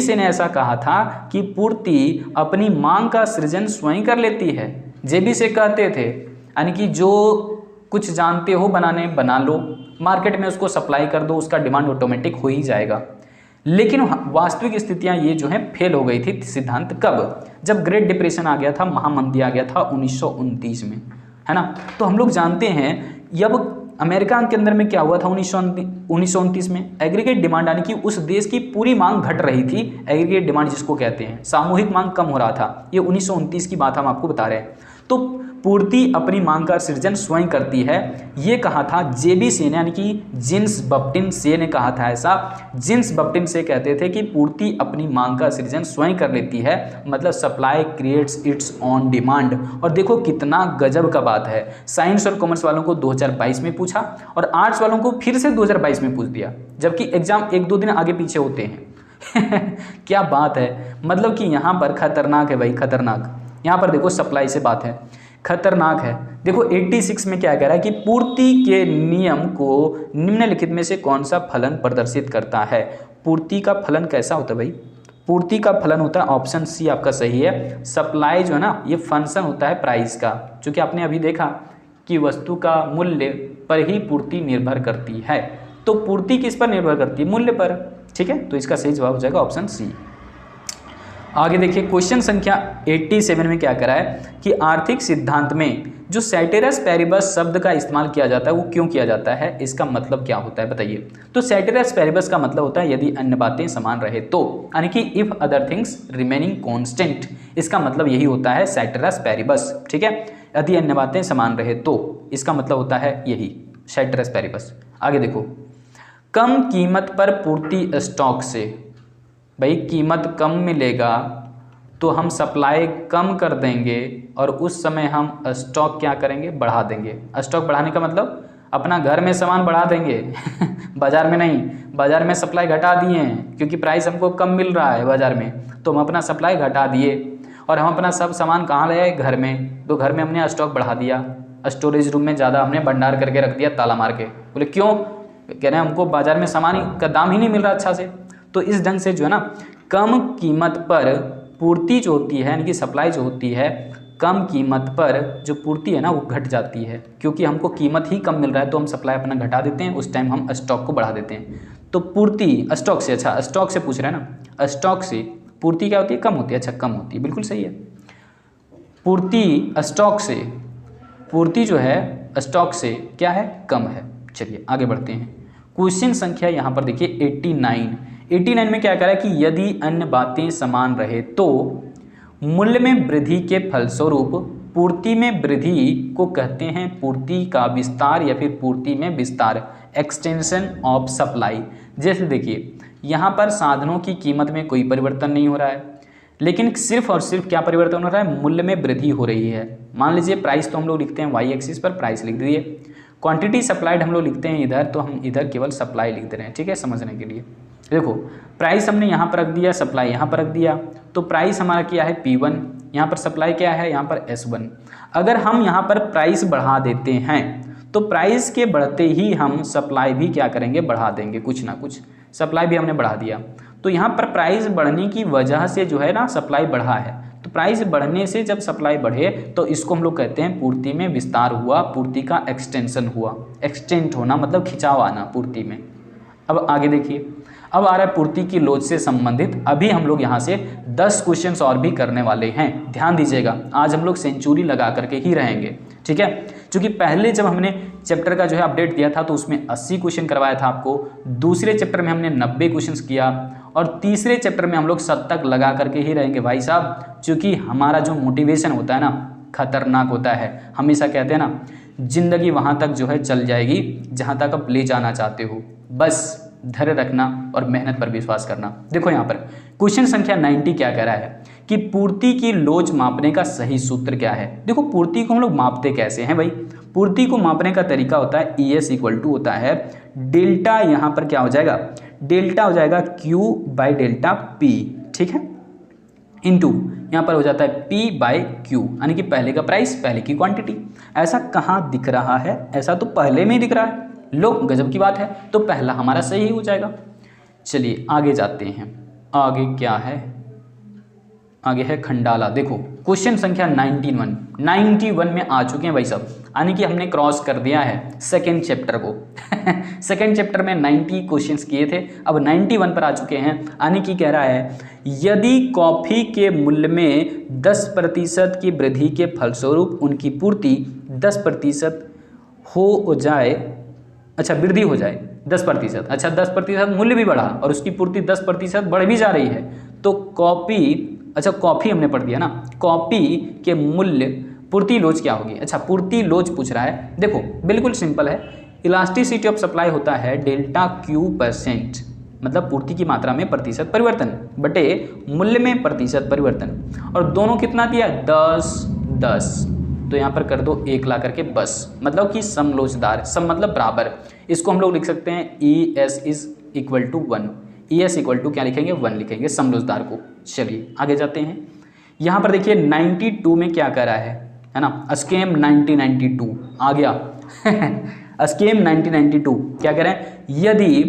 से ने ऐसा कहा था कि पूर्ति अपनी मांग का सृजन स्वयं कर लेती है। जेबी से कहते थे, यानी कि जो कुछ जानते हो बनाने बना लो, मार्केट में उसको सप्लाई कर दो, उसका डिमांड ऑटोमेटिक हो ही जाएगा। लेकिन वास्तविक स्थितियां ये जो है फेल हो गई थी सिद्धांत। कब? जब ग्रेट डिप्रेशन आ गया था, महामंदी आ गया था 1929 में, है ना। तो हम लोग जानते हैं जब अमेरिका के अंदर में क्या हुआ था 1929 में, एग्रीगेट डिमांड यानी कि उस देश की पूरी मांग घट रही थी, एग्रीगेट डिमांड जिसको कहते हैं, सामूहिक मांग कम हो रहा था। ये 1929 की बात हम आपको बता रहे हैं। तो पूर्ति अपनी मांग का सृजन स्वयं करती है, ये कहा था जेबी से ने, यानी कि जीन्स बप्टिन से ने कहा था ऐसा। जीन्स बप्टिन से कहते थे कि पूर्ति अपनी मांग का सृजन स्वयं कर लेती है, मतलब supply creates it's on demand. और देखो कितना गजब का बात है, साइंस और कॉमर्स वालों को 2022 में पूछा और आर्ट्स वालों को फिर से 2022 में पूछ दिया, जबकि एग्जाम 1-2 दिन आगे पीछे होते हैं। क्या बात है, मतलब कि यहाँ पर खतरनाक है भाई, खतरनाक। यहाँ पर देखो सप्लाई से बात है, खतरनाक है। देखो 86 में क्या कह रहा है कि पूर्ति के नियम को निम्नलिखित में से कौन सा फलन प्रदर्शित करता है? पूर्ति का फलन कैसा होता है भाई? पूर्ति का फलन होता है, ऑप्शन सी आपका सही है, सप्लाई जो है ना ये फंक्शन होता है प्राइस का। चूँकि आपने अभी देखा कि वस्तु का मूल्य पर ही पूर्ति निर्भर करती है, तो पूर्ति किस पर निर्भर करती है? मूल्य पर। ठीक है, तो इसका सही जवाब हो जाएगा ऑप्शन सी। आगे देखिए, क्वेश्चन संख्या 87 में क्या करा है कि आर्थिक सिद्धांत में जो सेटेरस पैरिबस शब्द का इस्तेमाल किया जाता है वो क्यों किया जाता है, इसका मतलब क्या होता है बताइए। तो सेटेरस पैरिबस का मतलब होता है यदि अन्य बातें समान रहे तो, यानी कि if other things remaining constant, इसका मतलब यही होता है सेटेरस पैरिबस। ठीक है, यदि अन्य बातें समान रहे तो इसका मतलब होता है यही सेटेरस पैरिबस। आगे देखो, कम कीमत पर पूर्ति स्टॉक से, भाई कीमत कम मिलेगा तो हम सप्लाई कम कर देंगे और उस समय हम स्टॉक क्या करेंगे? बढ़ा देंगे। स्टॉक बढ़ाने का मतलब अपना घर में सामान बढ़ा देंगे बाजार में नहीं, बाजार में सप्लाई घटा दिए हैं क्योंकि प्राइस हमको कम मिल रहा है बाजार में, तो हम अपना सप्लाई घटा दिए और हम अपना सब सामान कहाँ ले आए? घर में। तो घर में हमने स्टॉक बढ़ा दिया, स्टोरेज रूम में ज़्यादा हमने भंडार करके रख दिया ताला मार के। बोले क्यों? कह रहे हैं हमको बाजार में सामान का दाम ही नहीं मिल रहा अच्छा से। तो इस ढंग से जो है ना, कम कीमत पर पूर्ति जो होती है यानी कि सप्लाई जो होती है कम कीमत पर जो पूर्ति है ना वो घट जाती है, क्योंकि हमको कीमत ही कम मिल रहा है तो हम सप्लाई अपना घटा देते हैं, उस टाइम हम स्टॉक को बढ़ा देते हैं। तो पूर्ति स्टॉक से, अच्छा स्टॉक से पूछ रहे हैं ना, स्टॉक से पूर्ति क्या होती है? कम होती है। अच्छा कम होती है, बिल्कुल सही है। पूर्ति स्टॉक से, पूर्ति जो है स्टॉक से क्या है? कम है। चलिए आगे बढ़ते हैं। क्वेश्चन संख्या यहाँ पर देखिए 89 में क्या कह रहा है कि यदि अन्य बातें समान रहे तो मूल्य में वृद्धि के फलस्वरूप पूर्ति में वृद्धि को कहते हैं पूर्ति का विस्तार या फिर पूर्ति में विस्तार, एक्सटेंशन ऑफ सप्लाई। जैसे देखिए यहाँ पर साधनों की कीमत में कोई परिवर्तन नहीं हो रहा है, लेकिन सिर्फ और सिर्फ क्या परिवर्तन हो रहा है? मूल्य में वृद्धि हो रही है। मान लीजिए प्राइस तो हम लोग लिखते हैं वाई एक्सिस पर, प्राइस लिख दिए। क्वांटिटी सप्लाइड हम लोग लिखते हैं इधर, तो हम इधर केवल सप्लाई लिख दे रहे हैं, ठीक है, समझने के लिए। देखो प्राइस हमने यहाँ पर रख दिया, सप्लाई यहाँ पर रख दिया, तो प्राइस हमारा क्या है? P1, यहाँ पर सप्लाई क्या है? यहाँ पर S1। अगर हम यहाँ पर प्राइस बढ़ा देते हैं तो प्राइस के बढ़ते ही हम सप्लाई भी क्या करेंगे? बढ़ा देंगे, कुछ ना कुछ सप्लाई भी हमने बढ़ा दिया। तो यहाँ पर प्राइस बढ़ने की वजह से जो है ना सप्लाई बढ़ा है, तो प्राइस बढ़ने से जब सप्लाई बढ़े तो इसको हम लोग कहते हैं पूर्ति में विस्तार हुआ, पूर्ति का एक्सटेंशन हुआ। एक्सटेंट होना मतलब खिंचाव आना पूर्ति में। अब आगे देखिए, अब आ रहा है पूर्ति की लोच से संबंधित। अभी हम लोग यहाँ से 10 क्वेश्चंस और भी करने वाले हैं, ध्यान दीजिएगा। आज हम लोग सेंचुरी लगा करके ही रहेंगे, ठीक है। क्योंकि पहले जब हमने चैप्टर का जो है अपडेट दिया था तो उसमें 80 क्वेश्चन करवाया था आपको, दूसरे चैप्टर में हमने 90 क्वेश्चंस किया, और तीसरे चैप्टर में हम लोग 70 तक लगा करके ही रहेंगे भाई साहब। क्योंकि हमारा जो मोटिवेशन होता है ना खतरनाक होता है। हमेशा कहते हैं ना जिंदगी वहाँ तक जो है चल जाएगी जहाँ तक आप ले जाना चाहते हो, बस धैर्य रखना और मेहनत पर विश्वास करना। देखो यहाँ पर क्वेश्चन संख्या 90 क्या कह रहा है कि पूर्ति की लोच मापने का सही सूत्र क्या है। देखो पूर्ति को हम लोग मापते कैसे हैं भाई? पूर्ति को मापने का तरीका होता है ES इक्वल टू होता है डेल्टा, यहाँ पर क्या हो जाएगा? डेल्टा हो जाएगा Q बाई डेल्टा P, ठीक है, इंटू यहाँ पर हो जाता है P बाई Q, यानी कि पहले का प्राइस पहले की क्वांटिटी। ऐसा कहाँ दिख रहा है? ऐसा तो पहले में ही दिख रहा है। लो गजब की बात है, तो पहला हमारा सही हो जाएगा। चलिए आगे जाते हैं। आगे क्या है? आगे है खंडाला। देखो क्वेश्चन संख्या 91 में आ चुके हैं भाई साहब, यानी कि हमने क्रॉस कर दिया है सेकेंड चैप्टर को। सेकेंड चैप्टर में 90 क्वेश्चंस किए थे, अब 91 पर आ चुके हैं। यानी कि कह रहा है यदि कॉफ़ी के मूल्य में 10% की वृद्धि के फलस्वरूप उनकी पूर्ति 10% हो जाए, अच्छा वृद्धि हो जाए 10%, अच्छा 10% मूल्य भी बढ़ा और उसकी पूर्ति 10% बढ़ भी जा रही है, तो कॉफ़ी, अच्छा कॉफ़ी हमने पढ़ दिया ना, कॉफ़ी के मूल्य पूर्ति लोच क्या होगी? अच्छा पूर्ति लोच पूछ रहा है। देखो बिल्कुल सिंपल है, इलास्टिसिटी ऑफ सप्लाई होता है डेल्टा Q%, मतलब पूर्ति की मात्रा में प्रतिशत परिवर्तन बटे मूल्य में प्रतिशत परिवर्तन, और दोनों कितना दिया? 10, तो यहाँ पर कर दो 1 ला करके बस, मतलब कि समलोचदार, सम मतलब बराबर। इसको हम लोग लिख सकते हैं ES is equal to 1, ES equal to क्या लिखेंगे? 1 लिखेंगे समलोचदार को। चलिए आगे जाते हैं। यहाँ पर देखिए 92 में क्या कर रहा है ना, स्केम 1992 आ गया। स्केम 1992 क्या कह रहे हैं? यदि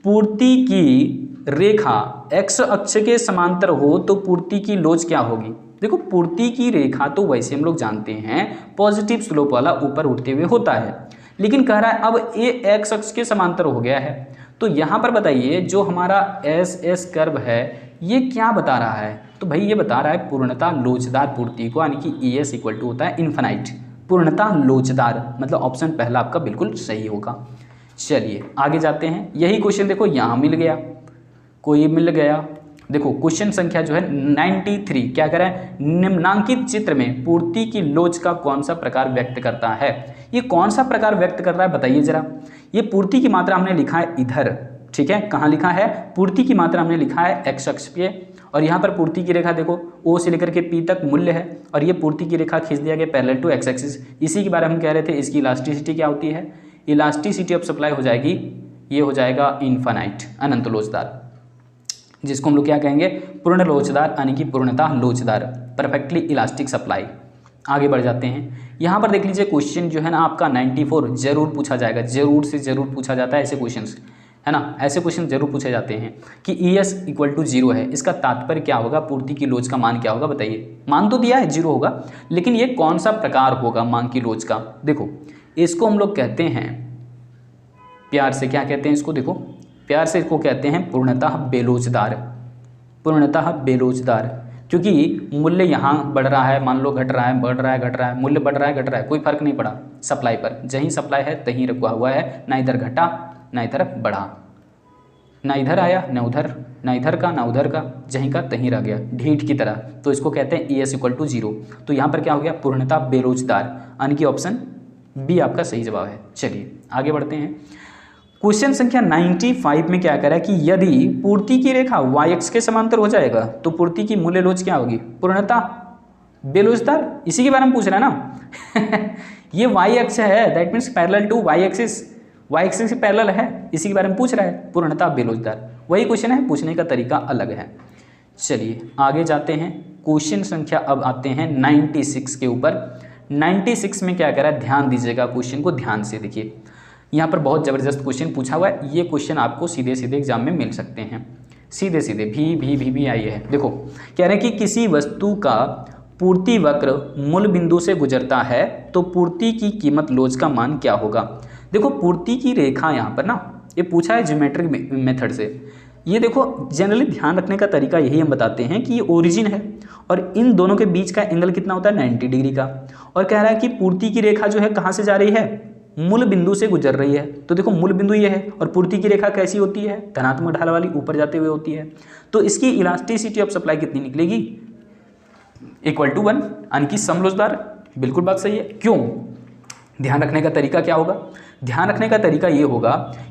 पूर्ति की रेखा x अक्ष के समांतर हो तो पूर्ति की लोच क्या होगी? देखो पूर्ति की रेखा तो वैसे हम लोग जानते हैं पॉजिटिव स्लोप वाला ऊपर उठते हुए होता है, लेकिन कह रहा है अब ये x अक्ष के समांतर हो गया है, तो यहाँ पर बताइए जो हमारा SS कर्व है ये क्या बता रहा है? तो भाई ये बता रहा है पूर्णता लोचदार पूर्ति को, यानी कि ES इक्वल टू होता है इन्फिनाइट, पूर्णता लोचदार, मतलब ऑप्शन पहला आपका बिल्कुल सही होगा। चलिए आगे जाते हैं। यही क्वेश्चन देखो यहाँ मिल गया, कोई मिल गया। देखो क्वेश्चन संख्या जो है 93 क्या कर रहा है? निम्नांकित चित्र में पूर्ति की लोच का कौन सा प्रकार व्यक्त करता है? ये कौन सा प्रकार व्यक्त कर रहा है बताइए जरा। ये पूर्ति की मात्रा हमने लिखा है इधर, ठीक है, कहाँ लिखा है? पूर्ति की मात्रा हमने लिखा है x अक्ष पे, और यहाँ पर पूर्ति की रेखा देखो O से लेकर के P तक मूल्य है, और ये पूर्ति की रेखा खींच दिया गया पैरेलल टू x एक्सिस। इसी के बारे में हम कह रहे थे, इसकी इलास्टिसिटी क्या होती है? इलास्टिसिटी ऑफ सप्लाई हो जाएगी, ये हो जाएगा इन्फिनाइट, अनंत लोचदार, जिसको हम लोग क्या कहेंगे? पूर्ण लोचदार, यानी कि पूर्णता लोचदार, परफेक्टली इलास्टिक सप्लाई। आगे बढ़ जाते हैं। यहाँ पर देख लीजिए क्वेश्चन जो है ना आपका 94 जरूर पूछा जाएगा, जरूर से जरूर पूछा जाता है ऐसे क्वेश्चंस। है ना, ऐसे क्वेश्चन जरूर पूछे जाते हैं कि ES इक्वल टू 0 है, इसका तात्पर्य क्या होगा, पूर्ति की लोच का मान क्या होगा बताइए। मान तो दिया है 0 होगा, लेकिन ये कौन सा प्रकार होगा मांग की लोच का। देखो इसको हम लोग कहते हैं प्यार से, क्या कहते हैं इसको, देखो प्यार से इसको कहते हैं पूर्णतः बेलोचदार, पूर्णतः बेलोचदार, क्योंकि मूल्य यहाँ बढ़ रहा है, मान लो घट रहा है, बढ़ रहा है, घट रहा है, मूल्य बढ़ रहा है, घट रहा है, कोई फर्क नहीं पड़ा सप्लाई पर, जहीं सप्लाई है तहीं रुका हुआ है, ना इधर घटा ना इधर बढ़ा, ना इधर आया ना उधर, ना इधर का ना उधर का, जहीं का तहीं रह गया ढीठ की तरह, तो इसको कहते हैं ES इक्वल टू 0। तो यहाँ पर क्या हो गया, पूर्णतः बेरोजगार, यानी कि ऑप्शन बी आपका सही जवाब है। चलिए आगे बढ़ते हैं। क्वेश्चन संख्या 95 में क्या करा कि यदि पूर्ति की रेखा y-अक्ष के समांतर हो जाएगा तो पूर्ति की मूल्य लोच क्या होगी, पूर्णतः बेलोचदार, इसी के बारे में पूछ रहा है ना ये y-अक्ष है, दैट मीन्स पैरेलल टू y-एक्सिस, y-एक्सिस से पैरेलल है, इसी के बारे में पूछ रहा है, पूर्णतः बेलोचदार, वही क्वेश्चन है, पूछने का तरीका अलग है। चलिए आगे जाते हैं। क्वेश्चन संख्या अब आते हैं 96 के ऊपर। 96 में क्या करा, ध्यान दीजिएगा, क्वेश्चन को ध्यान से देखिए, यहाँ पर बहुत ज़बरदस्त क्वेश्चन पूछा हुआ है, ये क्वेश्चन आपको सीधे सीधे एग्जाम में मिल सकते हैं, सीधे सीधे भी आई है। देखो कह रहे हैं कि किसी वस्तु का पूर्ति वक्र मूल बिंदु से गुजरता है तो पूर्ति की कीमत लोच का मान क्या होगा। देखो पूर्ति की रेखा यहाँ पर ना, ये पूछा है ज्योमेट्रिक मेथड से, ये देखो जनरली ध्यान रखने का तरीका यही हम बताते हैं कि ये ओरिजिन है और इन दोनों के बीच का एंगल कितना होता है, 90 डिग्री का, और कह रहा है कि पूर्ति की रेखा जो है कहाँ से जा रही है, मूल बिंदु से गुजर रही है। तो देखो मूल बिंदु ये है और पूर्ति की रेखा कैसी होती है, धनात्मक ढाल वाली, ऊपर जाते हुए होती है, तो इसकी इलास्टिसिटी ऑफ सप्लाई कितनी निकलेगी, इक्वल टू 1, यानी कि समलोचदार। बिल्कुल बात सही है। क्यों, ध्यान रखने का तरीका क्या होगा, ध्यान रखने का तरीका ये होगा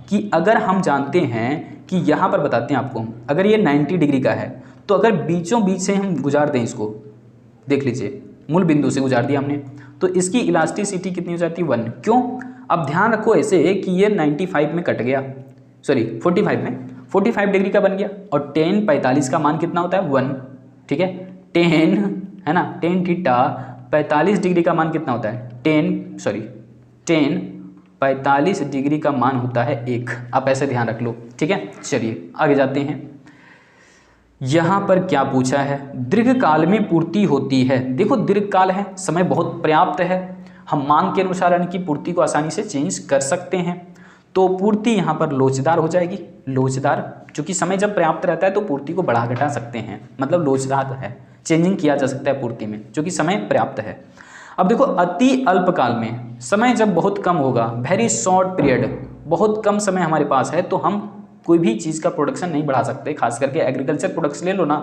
कि अगर हम जानते हैं कि यहाँ पर बताते हैं आपको, अगर ये 90 डिग्री का है तो अगर बीचों बीच से हम गुजार दें इसको, देख लीजिए मूल बिंदु से गुजार दिया हमने, तो इसकी इलास्टिसिटी कितनी हो जाती है, 1। क्यों, अब ध्यान रखो ऐसे कि ये 95 में कट गया, सॉरी 45 में, 45 डिग्री का बन गया, और tan 45 का मान कितना होता है, 1, ठीक है, tan है ना, tan थीटा 45 डिग्री का मान कितना होता है, tan 45 डिग्री का मान होता है 1। आप ऐसे ध्यान रख लो, ठीक है। चलिए आगे जाते हैं। यहाँ पर क्या पूछा है, दीर्घकाल में पूर्ति होती है। देखो दीर्घकाल है, समय बहुत पर्याप्त है, हम मांग के अनुसार यानी कि पूर्ति को आसानी से चेंज कर सकते हैं, तो पूर्ति यहाँ पर लोचदार हो जाएगी, लोचदार, क्योंकि समय जब पर्याप्त रहता है तो पूर्ति को बढ़ा घटा सकते हैं, मतलब लोचदार है, चेंजिंग किया जा सकता है पूर्ति में, क्योंकि समय पर्याप्त है। अब देखो अति अल्पकाल में, समय जब बहुत कम होगा, वेरी शॉर्ट पीरियड, बहुत कम समय हमारे पास है, तो हम कोई भी चीज़ का प्रोडक्शन नहीं बढ़ा सकते, खास करके एग्रीकल्चर प्रोडक्ट्स ले लो ना।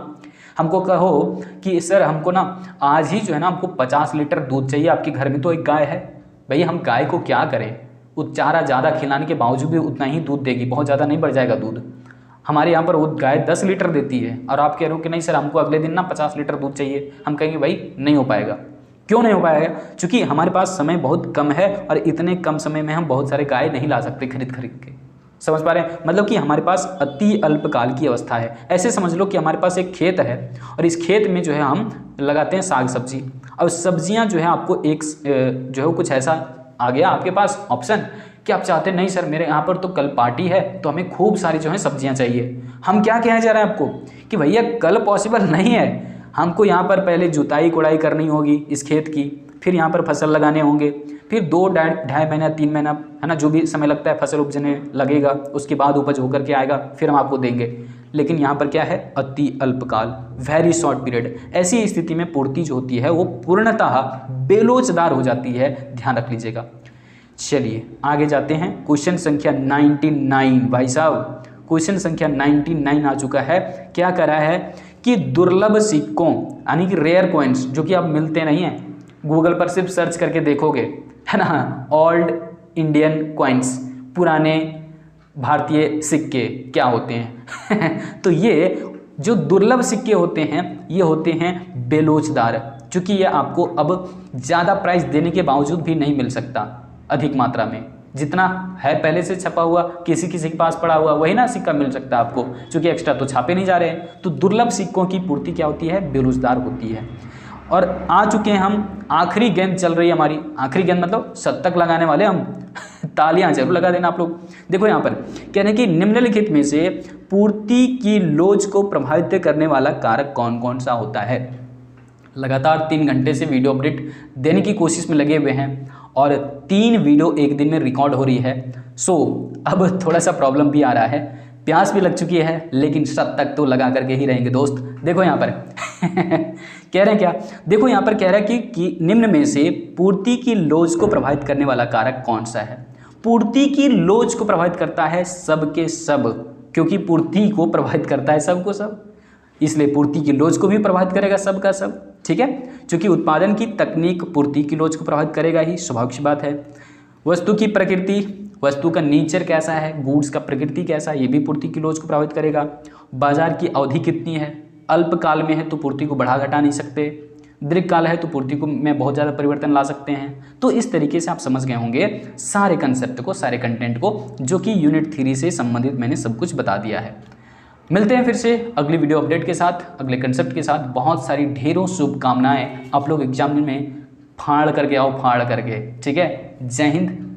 हमको कहो कि सर हमको ना आज ही जो है ना हमको 50 लीटर दूध चाहिए, आपके घर में तो एक गाय है, भाई हम गाय को क्या करें, वो चारा ज़्यादा खिलाने के बावजूद भी उतना ही दूध देगी, बहुत ज़्यादा नहीं बढ़ जाएगा दूध। हमारे यहाँ पर वो गाय 10 लीटर देती है और आप कह रहे हो कि नहीं सर हमको अगले दिन ना 50 लीटर दूध चाहिए, हम कहेंगे भाई नहीं हो पाएगा। क्यों नहीं हो पाएगा, क्योंकि हमारे पास समय बहुत कम है और इतने कम समय में हम बहुत सारे गाय नहीं ला सकते खरीद के। समझ पा रहे हैं, मतलब कि हमारे पास अति अल्पकाल की अवस्था है। ऐसे समझ लो कि हमारे पास एक खेत है और इस खेत में जो है हम लगाते हैं साग सब्जी, और सब्जियां जो है आपको एक जो है वो कुछ ऐसा आ गया आपके पास ऑप्शन कि आप चाहते नहीं सर मेरे यहाँ पर तो कल पार्टी है तो हमें खूब सारी जो है सब्जियां चाहिए। हम क्या कहना चाह रहे हैं आपको कि भैया कल पॉसिबल नहीं है, हमको यहाँ पर पहले जुताई कोड़ाई करनी होगी इस खेत की, फिर यहाँ पर फसल लगाने होंगे, फिर 2-2.5 महीना 3 महीना है ना जो भी समय लगता है फसल उपजने लगेगा, उसके बाद उपज होकर के आएगा, फिर हम आपको देंगे। लेकिन यहाँ पर क्या है, अति अल्पकाल, वेरी शॉर्ट पीरियड। ऐसी स्थिति में पूर्ति जो होती है वो पूर्णतः बेलोचदार हो जाती है, ध्यान रख लीजिएगा। चलिए आगे जाते हैं। क्वेश्चन संख्या 99 भाई साहब, क्वेश्चन संख्या 99 आ चुका है। क्या करा है कि दुर्लभ सिक्कों यानी कि रेयर कॉइन्स जो कि अब मिलते नहीं हैं, गूगल पर सिर्फ सर्च करके देखोगे है ना, ओल्ड इंडियन कॉइन्स, पुराने भारतीय सिक्के क्या होते हैं तो ये जो दुर्लभ सिक्के होते हैं ये होते हैं बेलोचदार, क्योंकि ये आपको अब ज़्यादा प्राइस देने के बावजूद भी नहीं मिल सकता अधिक मात्रा में। जितना है पहले से छपा हुआ किसी के पास पड़ा हुआ वही ना सिक्का मिल सकता है आपको, क्योंकि एक्स्ट्रा तो छापे नहीं जा रहे हैं। तो दुर्लभ सिक्कों की पूर्ति क्या होती है, बेलोचदार होती है। और आ चुके हैं हम, आखिरी गेंद चल रही है हमारी, आखिरी गेंद मतलब शतक लगाने वाले हम। तालियां जरूर लगा देना आप लोग। देखो यहाँ पर कह रहे हैं कि निम्नलिखित में से पूर्ति की लोच को प्रभावित करने वाला कारक कौन कौन सा होता है। लगातार 3 घंटे से वीडियो अपडेट देने की कोशिश में लगे हुए हैं और 3 वीडियो एक दिन में रिकॉर्ड हो रही है। सो अब थोड़ा सा प्रॉब्लम भी आ रहा है, प्यास भी लग चुकी है, लेकिन शतक तो लगा करके ही रहेंगे दोस्त। देखो यहाँ पर कह रहे हैं क्या, देखो यहाँ पर कह रहा है कि निम्न में से पूर्ति की लोच को प्रभावित करने वाला कारक कौन सा है। पूर्ति की लोच को प्रभावित करता है सब के सब, क्योंकि पूर्ति को प्रभावित करता है सब को सब, इसलिए पूर्ति की लोच को भी प्रभावित करेगा सब का सब। ठीक है, क्योंकि उत्पादन की तकनीक पूर्ति की लोच को प्रभावित करेगा ही, स्वाभाविक सी बात है। वस्तु की प्रकृति, वस्तु का नेचर कैसा है, गुड्स का प्रकृति कैसा है, ये भी पूर्ति की लोच को प्रभावित करेगा। बाजार की अवधि कितनी है, अल्पकाल में है तो पूर्ति को बढ़ा घटा नहीं सकते, दीर्घकाल है तो पूर्ति को में बहुत ज़्यादा परिवर्तन ला सकते हैं। तो इस तरीके से आप समझ गए होंगे सारे कंसेप्ट को, सारे कंटेंट को, जो कि यूनिट 3 से संबंधित मैंने सब कुछ बता दिया है। मिलते हैं फिर से अगली वीडियो अपडेट के साथ, अगले कंसेप्ट के साथ। बहुत सारी ढेरों शुभकामनाएं, आप लोग एग्जाम में फाड़ करके आओ, फाड़ करके। ठीक है, जय हिंद।